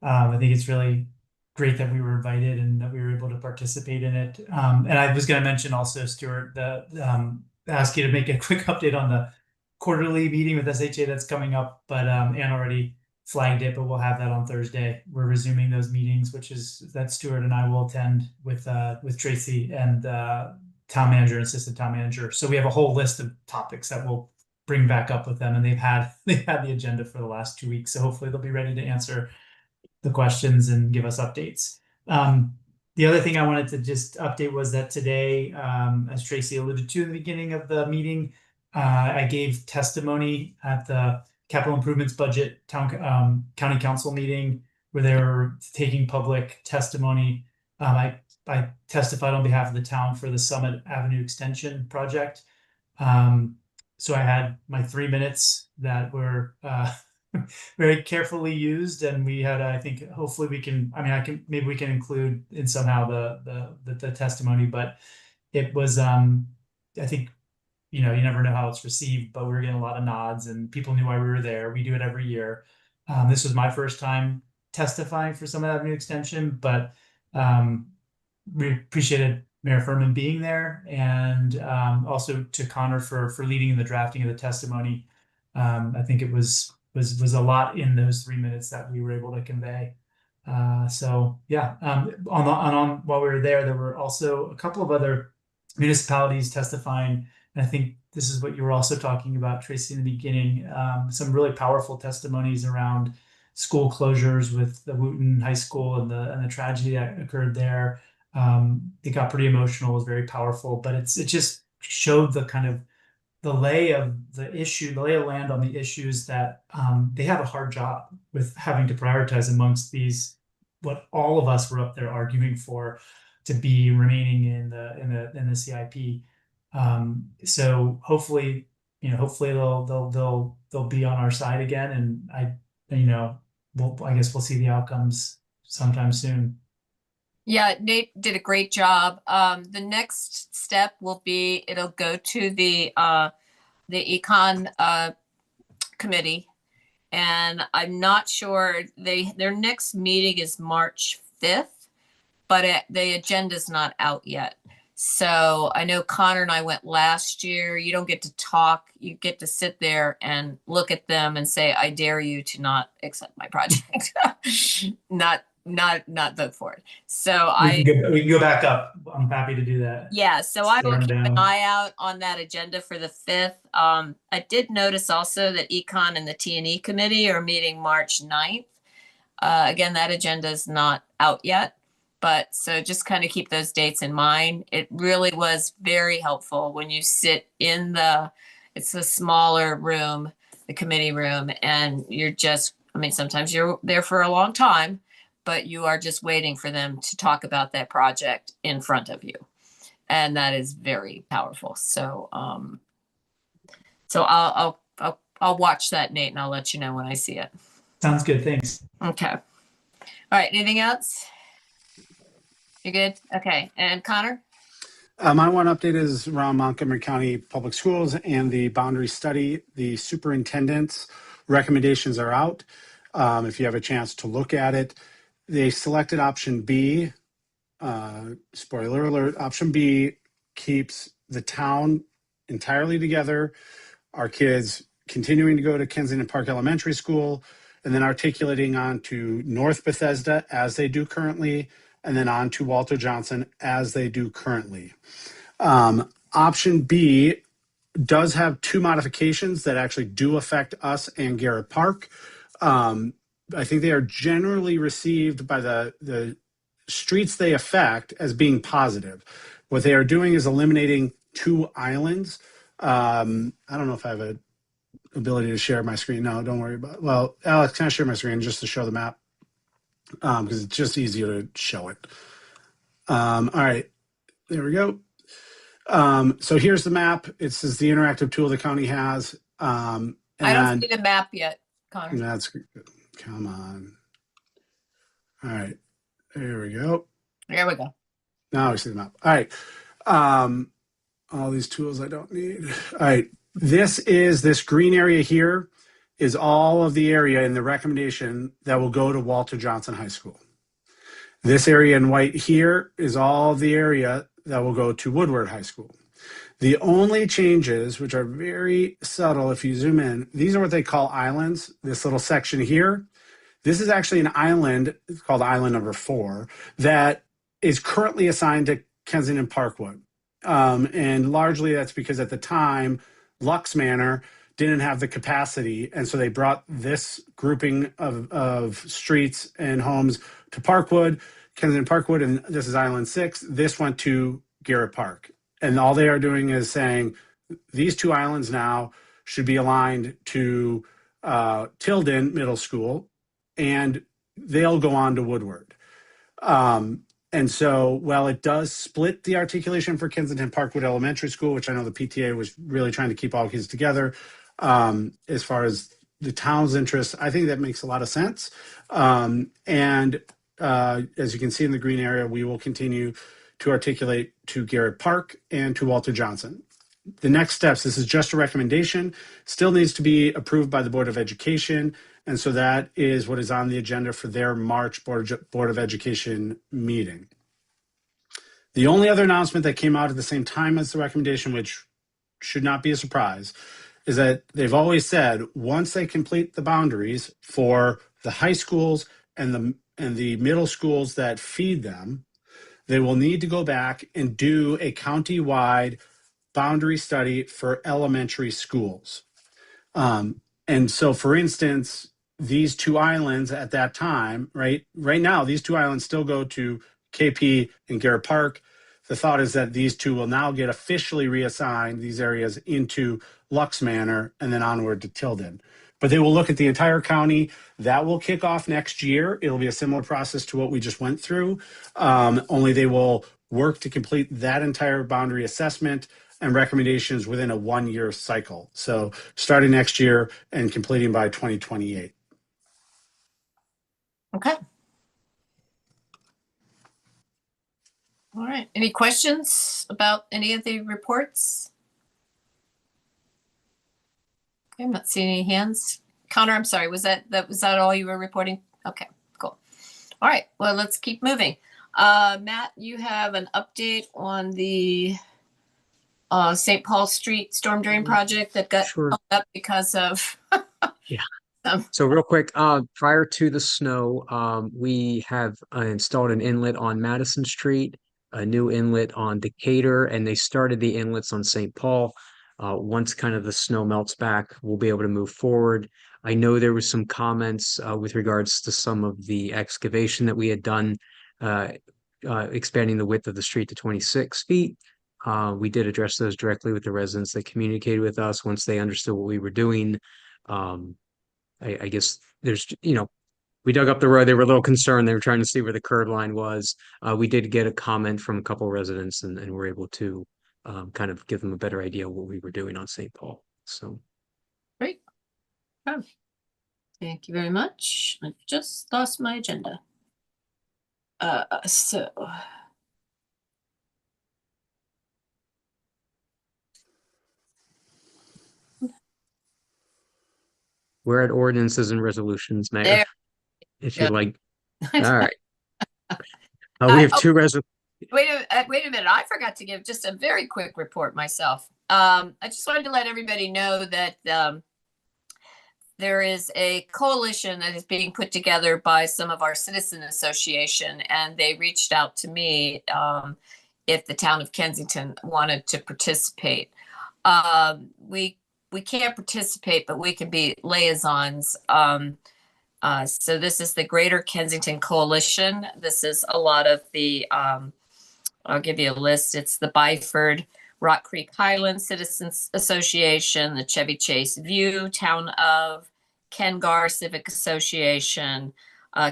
I think it's really great that we were invited and that we were able to participate in it. And I was going to mention also, Stuart, ask you to make a quick update on the quarterly meeting with SHA that's coming up, but Ann already flagged it, but we'll have that on Thursday. We're resuming those meetings, which is that Stuart and I will attend with Tracy and town manager and assistant town manager. So we have a whole list of topics that we'll bring back up with them, and they've had the agenda for the last 2 weeks. So hopefully they'll be ready to answer the questions and give us updates. The other thing I wanted to just update was that today, as Tracy alluded to in the beginning of the meeting, I gave testimony at the capital improvements budget county council meeting where they were taking public testimony. I testified on behalf of the town for the Summit Avenue Extension project. So I had my 3 minutes that were very carefully used, and we had, I think, hopefully we can, maybe we can include in somehow the testimony, but it was, I think, you never know how it's received, but we were getting a lot of nods and people knew why we were there. We do it every year. This was my first time testifying for Summit Avenue Extension, but we appreciated Mayor Furman being there, and also to Connor for leading the drafting of the testimony. I think it was a lot in those 3 minutes that we were able to convey. So yeah, on while we were there were also a couple of other municipalities testifying, and I think this is what you were also talking about, Tracy, in the beginning. Some really powerful testimonies around school closures with the Wooten High School and the tragedy that occurred there. It got pretty emotional, it was very powerful, but it just showed the kind of the lay of land on the issues that they have a hard job with having to prioritize amongst these, what all of us were up there arguing for to be remaining in the CIP. So hopefully they'll be on our side again, and I guess we'll see the outcomes sometime soon. Yeah, Nate did a great job. The next step will be, it'll go to the econ committee, and I'm not sure their next meeting is March 5th, but the agenda's not out yet. So I know Connor and I went last year. You don't get to talk. You get to sit there and look at them and say, I dare you to not accept my project. not vote for it. So we can go back up. I'm happy to do that. Yeah, so I will keep an eye out on that agenda for the 5th. I did notice also that Econ and the T&E committee are meeting March 9th. Again, that agenda is not out yet, but so just kind of keep those dates in mind. It really was very helpful when you sit in it's a smaller room, the committee room, and sometimes you're there for a long time, but you are just waiting for them to talk about that project in front of you. And that is very powerful. So, I'll watch that, Nate, and I'll let you know when I see it. Sounds good. Thanks. Okay. All right. Anything else? You good? Okay. And Connor? My one update is around Montgomery County Public Schools and the boundary study. The superintendent's recommendations are out. If you have a chance to look at it, they selected option B. Spoiler alert, option B keeps the town entirely together, our kids continuing to go to Kensington Park Elementary School, and then articulating on to North Bethesda as they do currently, and then on to Walter Johnson as they do currently. Option B does have two modifications that actually do affect us and Garrett Park. I think they are generally received by the streets they affect as being positive. What they are doing is eliminating two islands. I don't know if I have an ability to share my screen. No, don't worry about it. Well, Alex, can I share my screen just to show the map? Because it's just easier to show it. All right, there we go. So here's the map. It's the interactive tool the county has. I don't see the map yet, Connor. That's good. Come on. All right. There we go. There we go. Now we see the map. All right. All these tools I don't need. All right. This green area here is all of the area in the recommendation that will go to Walter Johnson High School. This area in white here is all of the area that will go to Woodward High School. The only changes, which are very subtle if you zoom in, these are what they call islands. This little section here, this is actually an island, it's called island number 4, that is currently assigned to Kensington Parkwood. And largely that's because at the time, Lux Manor didn't have the capacity. And so they brought this grouping of streets and homes to Parkwood, Kensington Parkwood, and this is Island 6. This went to Garrett Park. And all they are doing is saying these two islands now should be aligned to Tilden Middle School, and they'll go on to Woodward. And so while it does split the articulation for Kensington Parkwood Elementary School, which I know the PTA was really trying to keep all kids together, as far as the town's interests, I think that makes a lot of sense. And as you can see in the green area, we will continue to articulate to Garrett Park and to Walter Johnson. The next steps, this is just a recommendation, still needs to be approved by the Board of Education. And so that is what is on the agenda for their March Board of Education meeting. The only other announcement that came out at the same time as the recommendation, which should not be a surprise, is that they've always said once they complete the boundaries for the high schools and the middle schools that feed them, they will need to go back and do a county-wide boundary study for elementary schools. And so, for instance, these two islands at that time, right now, these two islands still go to KP and Garrett Park. The thought is that these two will now get officially reassigned these areas into Lux Manor and then onward to Tilden. But they will look at the entire county. That will kick off next year. It'll be a similar process to what we just went through, only they will work to complete that entire boundary assessment and recommendations within a 1-year cycle. So starting next year and completing by 2028. Okay. All right. Any questions about any of the reports? Okay, I'm not seeing any hands. Connor, I'm sorry. Was that all you were reporting? Okay, cool. All right. Well, let's keep moving. Matt, you have an update on the St. Paul Street storm drain project that got Sure. held up because of Yeah. So real quick, prior to the snow, we have installed an inlet on Madison Street, a new inlet on Decatur, and they started the inlets on St. Paul. Once kind of the snow melts back, we'll be able to move forward. I know there was some comments with regards to some of the excavation that we had done, expanding the width of the street to 26 feet. We did address those directly with the residents that communicated with us once they understood what we were doing. I guess there's, we dug up the road. They were a little concerned. They were trying to see where the curb line was. We did get a comment from a couple of residents and were able to kind of give them a better idea of what we were doing on St. Paul. So Great. Oh, thank you very much. I just lost my agenda. So we're at ordinances and resolutions, Mayor. there. If Yep. you like. All right. We have two resolutions. Wait a minute. I forgot to give just a very quick report myself. I just wanted to let everybody know that there is a coalition that is being put together by some of our citizen association, and they reached out to me if the town of Kensington wanted to participate. We can't participate, but we can be liaisons. So this is the Greater Kensington Coalition. This is a lot of the, I'll give you a list. It's the Byford Rock Creek Highlands Citizens Association, the Chevy Chase View, Town of Kengar Civic Association,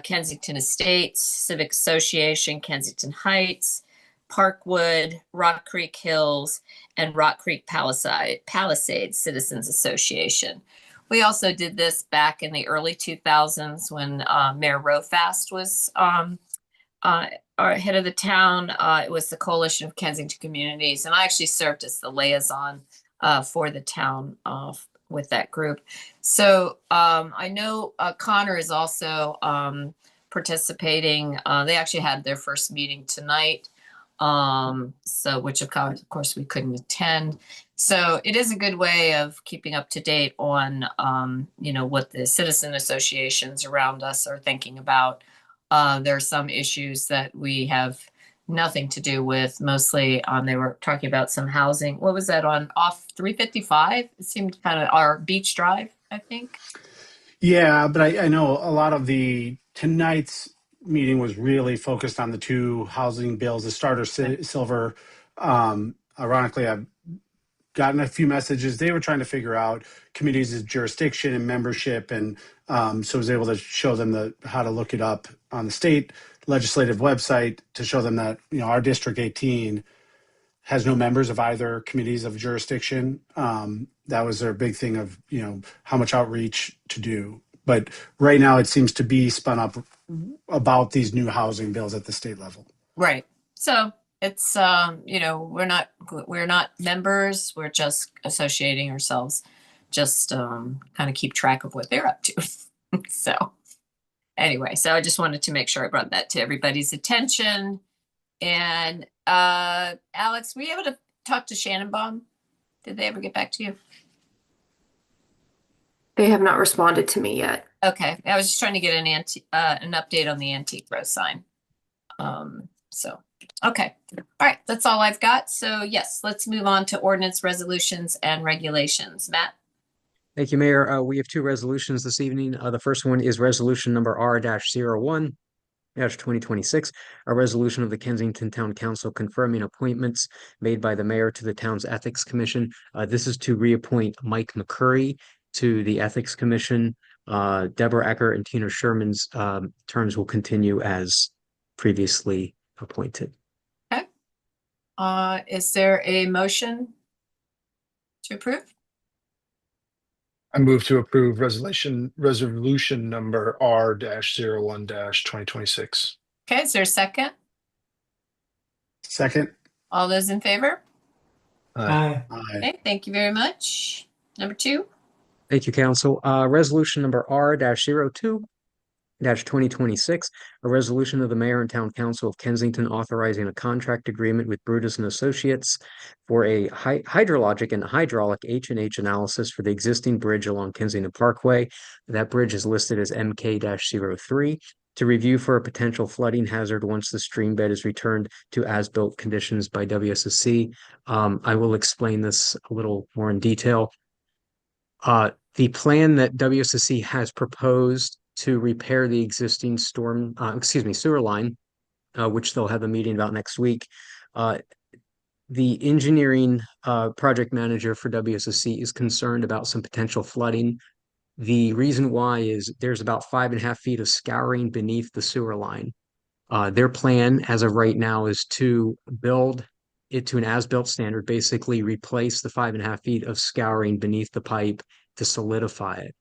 Kensington Estates Civic Association, Kensington Heights, Parkwood, Rock Creek Hills, and Rock Creek Palisades Citizens Association. We also did this back in the early 2000s when Mayor Rofast was our head of the town. It was the Coalition of Kensington Communities, and I actually served as the liaison for the town with that group. So I know Connor is also participating. They actually had their first meeting tonight, so which of course we couldn't attend. So it is a good way of keeping up to date on what the citizen associations around us are thinking about. There are some issues that we have nothing to do with. Mostly they were talking about some housing. What was that on off 355? It seemed kind of our Beach Drive, I think. Yeah, but I know a lot of tonight's meeting was really focused on the two housing bills, the starter silver. Ironically, I've gotten a few messages. They were trying to figure out committees of jurisdiction and membership, and so I was able to show them how to look it up on the state legislative website to show them that our District 18 has no members of either committees of jurisdiction. That was their big thing of how much outreach to do. But right now it seems to be spun up about these new housing bills at the state level. Right. So it's we're not members. We're just associating ourselves, just kind of keep track of what they're up to. So anyway, so I just wanted to make sure I brought that to everybody's attention. And Alex, were you able to talk to Shannonbaum? Did they ever get back to you? They have not responded to me yet. Okay, I was just trying to get an update on the antique row sign. So okay, all right, that's all I've got. So yes, let's move on to ordinance, resolutions, and regulations. Matt. Thank you, Mayor. We have two resolutions this evening. The first one is resolution number R-01-2026, a resolution of the Kensington Town Council confirming appointments made by the mayor to the town's Ethics Commission. This is to reappoint Mike McCurry to the Ethics Commission. Deborah Ecker and Tina Sherman's terms will continue as previously appointed. Okay. Is there a motion to approve? I move to approve resolution number R-01-2026. Okay, is there a second? Second. All those in favor? Aye. Aye. Okay, thank you very much. Number 2. Thank you, Council. Resolution number R-02-2026, a resolution of the Mayor and Town Council of Kensington authorizing a contract agreement with Brutus and Associates for a hydrologic and hydraulic H&H analysis for the existing bridge along Kensington Parkway. That bridge is listed as MK-03 to review for a potential flooding hazard once the stream bed is returned to as-built conditions by WSSC. I will explain this a little more in detail. The plan that WSSC has proposed to repair the existing sewer line, which they'll have a meeting about next week. The engineering project manager for WSSC is concerned about some potential flooding. The reason why is there's about 5.5 feet of scouring beneath the sewer line. Their plan as of right now is to build it to an as-built standard, basically replace the 5.5 feet of scouring beneath the pipe to solidify it.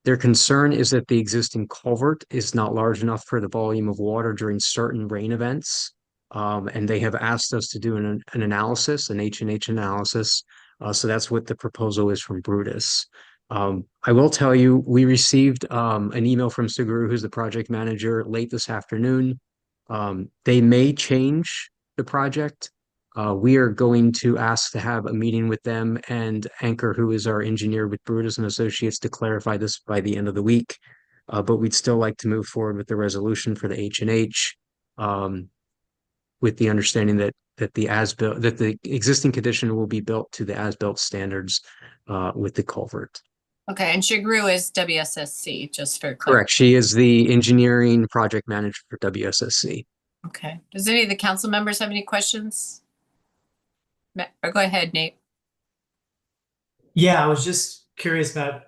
Their concern is that the existing culvert is not large enough for the volume of water during certain rain events. And they have asked us to do an analysis, an H&H analysis. So that's what the proposal is from Brutus. I will tell you, we received an email from Suguru, who's the project manager, late this afternoon. They may change the project. We are going to ask to have a meeting with them and Anchor, who is our engineer with Brutus and Associates, to clarify this by the end of the week. But we'd still like to move forward with the resolution for the H&H, with the understanding that the existing condition will be built to the as-built standards with the culvert. Okay, and Shigru is WSSC, just for Correct. She is the engineering project manager for WSSC. Okay. Does any of the council members have any questions? Or go ahead, Nate. Yeah, I was just curious about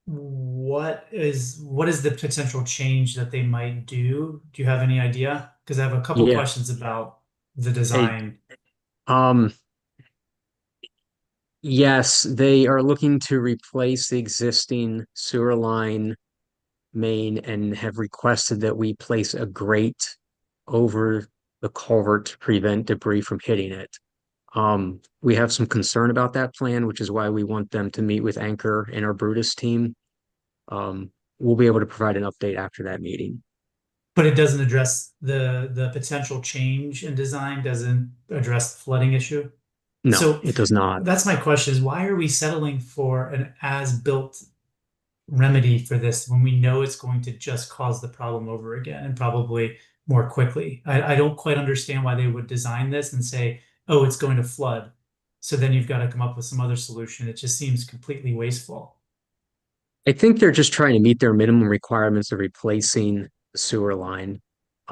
what is the potential change that they might do? Do you have any idea? Because I have a couple questions about the design. Yes, they are looking to replace the existing sewer line main and have requested that we place a grate over the culvert to prevent debris from hitting it. We have some concern about that plan, which is why we want them to meet with Anchor and our Brutus team. We'll be able to provide an update after that meeting. But it doesn't address the potential change in design, doesn't address the flooding issue? No, So it does not. that's my question, is why are we settling for an as-built remedy for this when we know it's going to just cause the problem over again and probably more quickly? I don't quite understand why they would design this and say, oh, it's going to flood, so then you've got to come up with some other solution. It just seems completely wasteful. I think they're just trying to meet their minimum requirements of replacing the sewer line.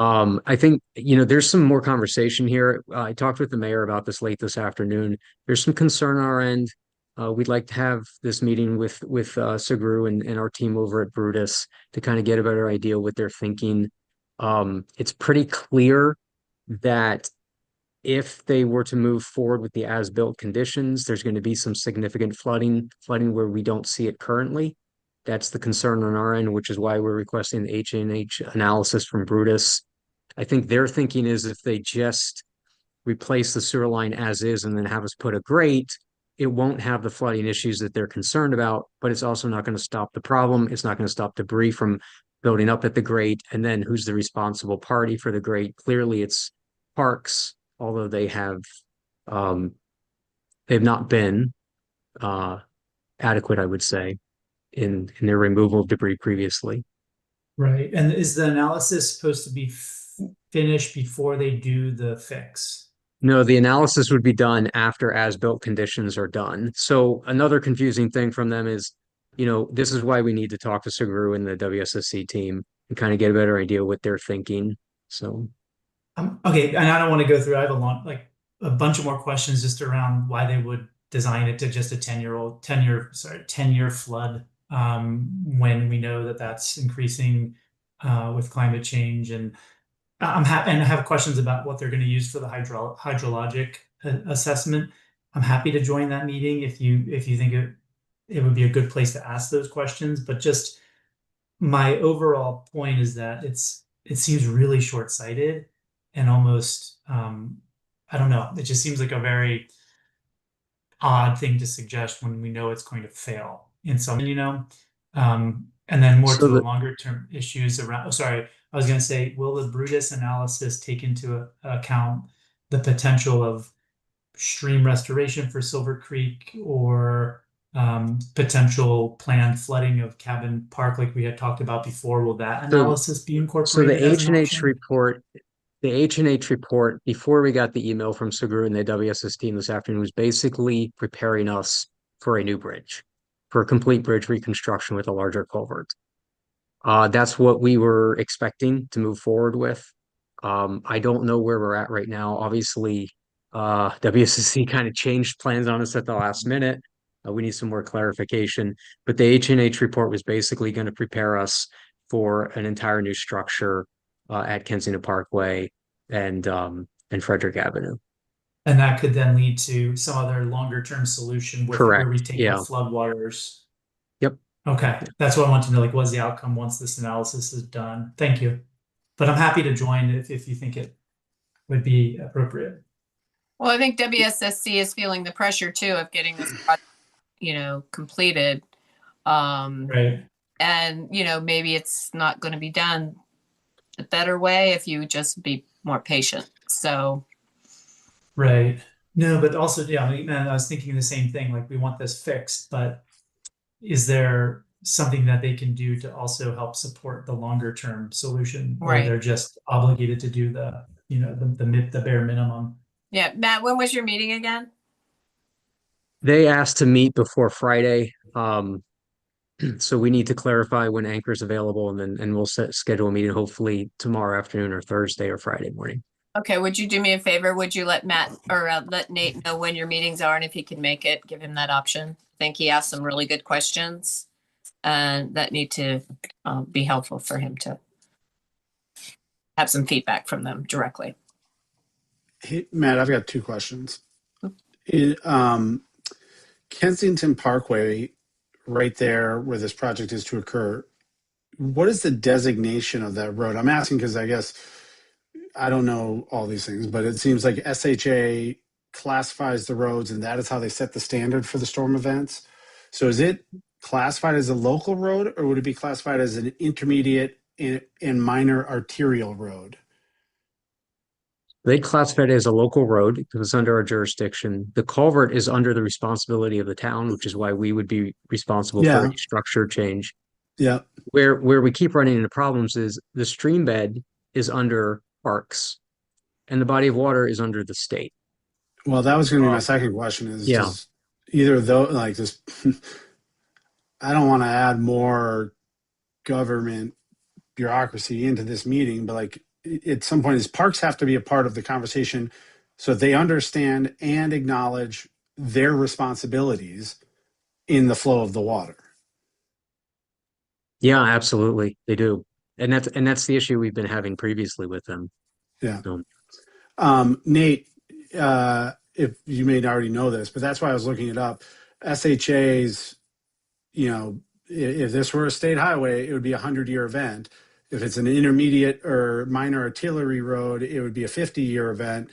I think, there's some more conversation here. I talked with the mayor about this late this afternoon. There's some concern on our end. We'd like to have this meeting with Suguru and our team over at Brutus to kind of get a better idea what they're thinking. It's pretty clear that if they were to move forward with the as-built conditions, there's going to be some significant flooding where we don't see it currently. That's the concern on our end, which is why we're requesting the H&H analysis from Brutus. I think their thinking is if they just replace the sewer line as is and then have us put a grate, it won't have the flooding issues that they're concerned about, but it's also not going to stop the problem. It's not going to stop debris from building up at the grate. And then who's the responsible party for the grate? Clearly it's Parks, although they've not been adequate, I would say, in their removal of debris previously. Right. And is the analysis supposed to be finished before they do the fix? No, the analysis would be done after as-built conditions are done. So another confusing thing from them is, this is why we need to talk to Suguru and the WSSC team and kind of get a better idea what they're thinking. So, Okay, and I don't want to go through. I have a bunch of more questions just around why they would design it to just a 10-year flood, when we know that that's increasing with climate change. And and I have questions about what they're going to use for the hydrologic assessment. I'm happy to join that meeting if you think it would be a good place to ask those questions. But just my overall point is that it seems really short-sighted and almost I don't know. It just seems like a very odd thing to suggest when we know it's going to fail in some, and then more So to the the- longer term issues around. Oh, sorry, I was going to say, will the Brutus analysis take into account the potential of stream restoration for Silver Creek or potential planned flooding of Cabin Park, like we had talked about before? Will that analysis be so incorporated the as an H&H option? report, before we got the email from Suguru and the WSS team this afternoon, was basically preparing us for a new bridge, for a complete bridge reconstruction with a larger culvert. That's what we were expecting to move forward with. I don't know where we're at right now. Obviously, WSSC kind of changed plans on us at the last minute. We need some more clarification, but the H&H report was basically going to prepare us for an entire new structure at Kensington Parkway and Frederick Avenue. And that could then lead to some other longer term solution with where we Correct. take Yeah. the floodwaters. Yep. Okay. That's what I want to know. Like, what's the outcome once this analysis is done? Thank you. But I'm happy to join if you think it would be appropriate. Well, I think WSSC is feeling the pressure too of getting this project, completed. Right. And, maybe it's not going to be done a better way if you just be more patient. So, Right. No, but also, yeah, I was thinking the same thing. Like, we want this fixed, but is there something that they can do to also help support the longer term solution? Or Right. they're just obligated to do the bare minimum? yeah, Matt, when was your meeting again? They asked to meet before Friday. So we need to clarify when Anchor's available, and we'll schedule a meeting hopefully tomorrow afternoon or Thursday or Friday morning. Okay, would you do me a favor? Would you let Matt or let Nate know when your meetings are and if he can make it, give him that option? I think he asked some really good questions and that need to be helpful for him to have some feedback from them directly. Hey, Matt, I've got two questions. Kensington Parkway, right there where this project is to occur, what is the designation of that road? I'm asking because I guess I don't know all these things, but it seems like SHA classifies the roads and that is how they set the standard for the storm events. So is it classified as a local road or would it be classified as an intermediate and minor arterial road? They classify it as a local road because it's under our jurisdiction. The culvert is under the responsibility of the town, which is why we would be responsible for any structure change. Yeah. Where we keep running into problems is the stream bed is under parks and the body of water is under the state. Well, that was going to be my second question is does either though like this I don't want to add more government bureaucracy into this meeting, but like at some point is parks have to be a part of the conversation so they understand and acknowledge their responsibilities in the flow of the water. Yeah, absolutely. They do. And that's the issue we've been having previously with them. Yeah. So, Nate, if you may already know this, but that's why I was looking it up. SHA's, if this were a state highway, it would be a 100-year event. If it's an intermediate or minor artillery road, it would be a 50-year event.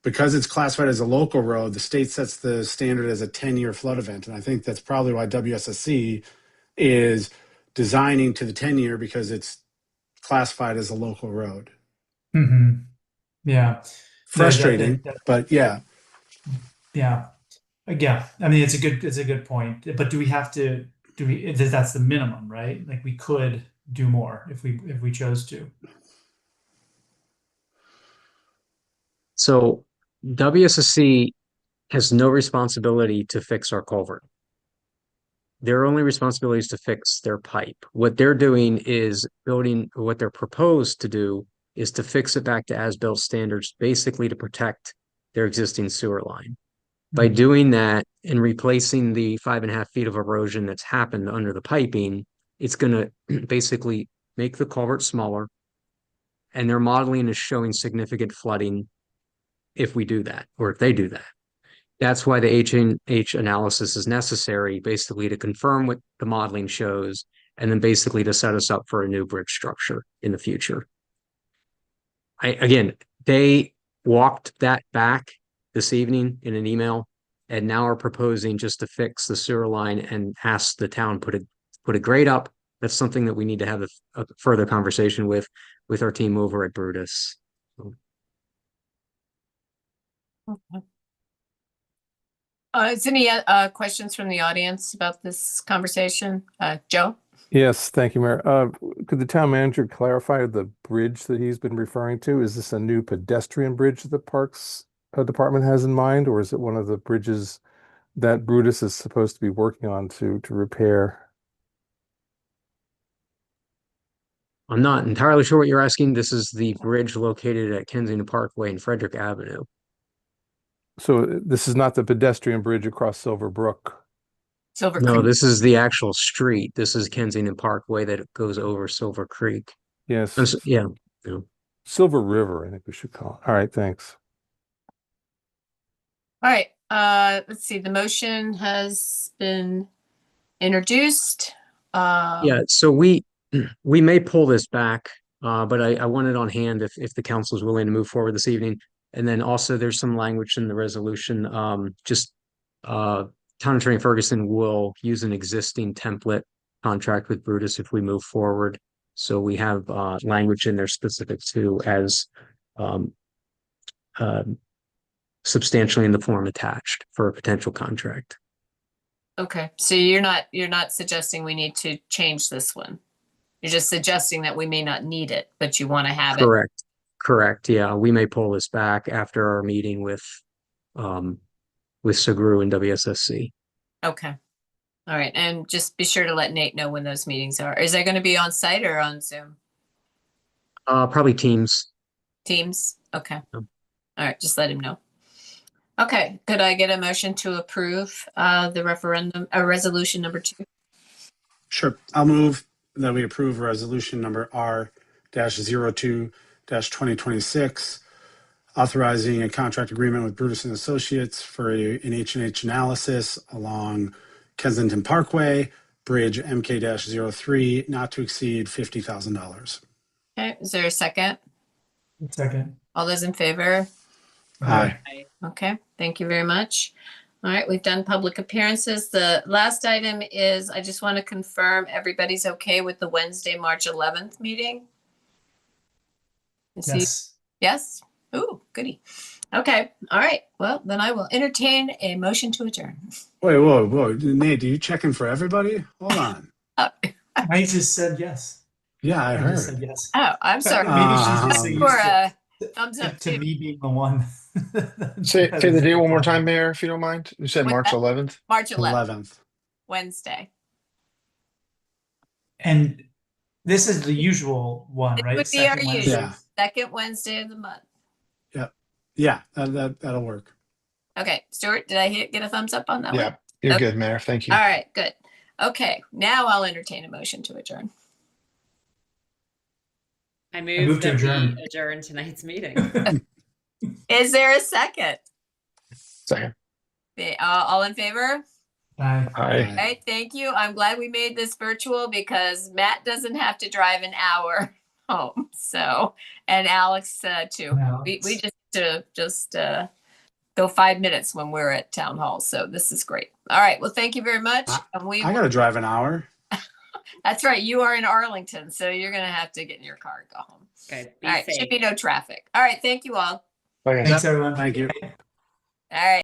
Because it's classified as a local road, the state sets the standard as a 10-year flood event. And I think that's probably why WSSC is designing to the 10-year because it's classified as a local road. Mm-hmm. Yeah. Frustrating, but yeah. Yeah. Yeah. I mean, it's a good point. But that's the minimum, right? Like we could do more if we chose to. So WSSC has no responsibility to fix our culvert. Their only responsibility is to fix their pipe. What they're doing is what they're proposed to do is to fix it back to as-built standards, basically to protect their existing sewer line. By doing that and replacing the 5.5 feet of erosion that's happened under the piping, it's going to basically make the culvert smaller. And their modeling is showing significant flooding if we do that, or if they do that. That's why the H&H analysis is necessary, basically to confirm what the modeling shows, and then basically to set us up for a new bridge structure in the future. Again, they walked that back this evening in an email, and now are proposing just to fix the sewer line and ask the town put a grade up. That's something that we need to have a further conversation with our team over at Brutus. Okay. Is any questions from the audience about this conversation? Joe? Yes, thank you, Mayor. Could the town manager clarify the bridge that he's been referring to? Is this a new pedestrian bridge that the Parks Department has in mind, or is it one of the bridges that Brutus is supposed to be working on to repair? I'm not entirely sure what you're asking. This is the bridge located at Kensington Parkway and Frederick Avenue. So this is not the pedestrian bridge across Silver Brook. Silver No, Creek. this is the actual street. This is Kensington Parkway that goes over Silver Creek. Yes. Yeah. Silver River, I think we should call it. All right, thanks. All right, let's see, the motion has been introduced. Yeah, so we may pull this back, but I want it on hand if the council is willing to move forward this evening. And then also there's some language in the resolution, Town Attorney Ferguson will use an existing template contract with Brutus if we move forward. So we have language in there specific to as substantially in the form attached for a potential contract. Okay, so you're not suggesting we need to change this one. You're just suggesting that we may not need it, but you want to have it. Correct. Yeah, we may pull this back after our meeting with Sagru and WSSC. Okay. All right, and just be sure to let Nate know when those meetings are. Is that going to be on site or on Zoom? Probably Teams. Teams? Okay. Yeah. All right, just let him know. Okay, could I get a motion to approve the referendum, resolution number 2? Sure. I'll move that we approve resolution number R-02-2026, authorizing a contract agreement with Brutus and Associates for an H&H analysis along Kensington Parkway, Bridge MK-03, not to exceed $50,000. Okay, is there a second? Second. All those in favor? Aye. Okay, thank you very much. All right, we've done public appearances. The last item is, I just want to confirm everybody's okay with the Wednesday, March 11th meeting? Yes. Yes? Ooh, goody. Okay, all right. Well, then I will entertain a motion to adjourn. Wait, whoa. Nate, are you checking for everybody? Hold on. Oh, I just said yes. Yeah, I I just said heard. yes. I'm sorry. Maybe she's just so used For a thumbs to, up to too. me being the one. Say the date one more time, Mayor, if you don't mind. You said What's March that? 11th. March 11th, 11th. Wednesday. And this is the usual one, It right? would be our Second Wednesday. usual Yeah. second Wednesday of the month. Yeah, that'll work. Okay, Stuart, did I get a thumbs up on that one? Yeah, you're Okay. good, Mayor. Thank you. All right, good. Okay, now I'll entertain a motion to adjourn. I move move to that adjourn. we adjourn tonight's meeting. Is there a second? Second. All in favor? Bye. Aye. All right, thank you. I'm glad we made this virtual because Matt doesn't have to drive an hour home. So, and Alex too. No, We just go 5 minutes when we're at town hall. So this is great. All right. Well, thank you very much. And I gotta drive an hour. That's right. You are in Arlington, so you're gonna have to get in your car and go home. Okay, be All right. safe. Should be no traffic. All right. Thank you all. Bye, guys. Thanks, everyone. Thank you. All right.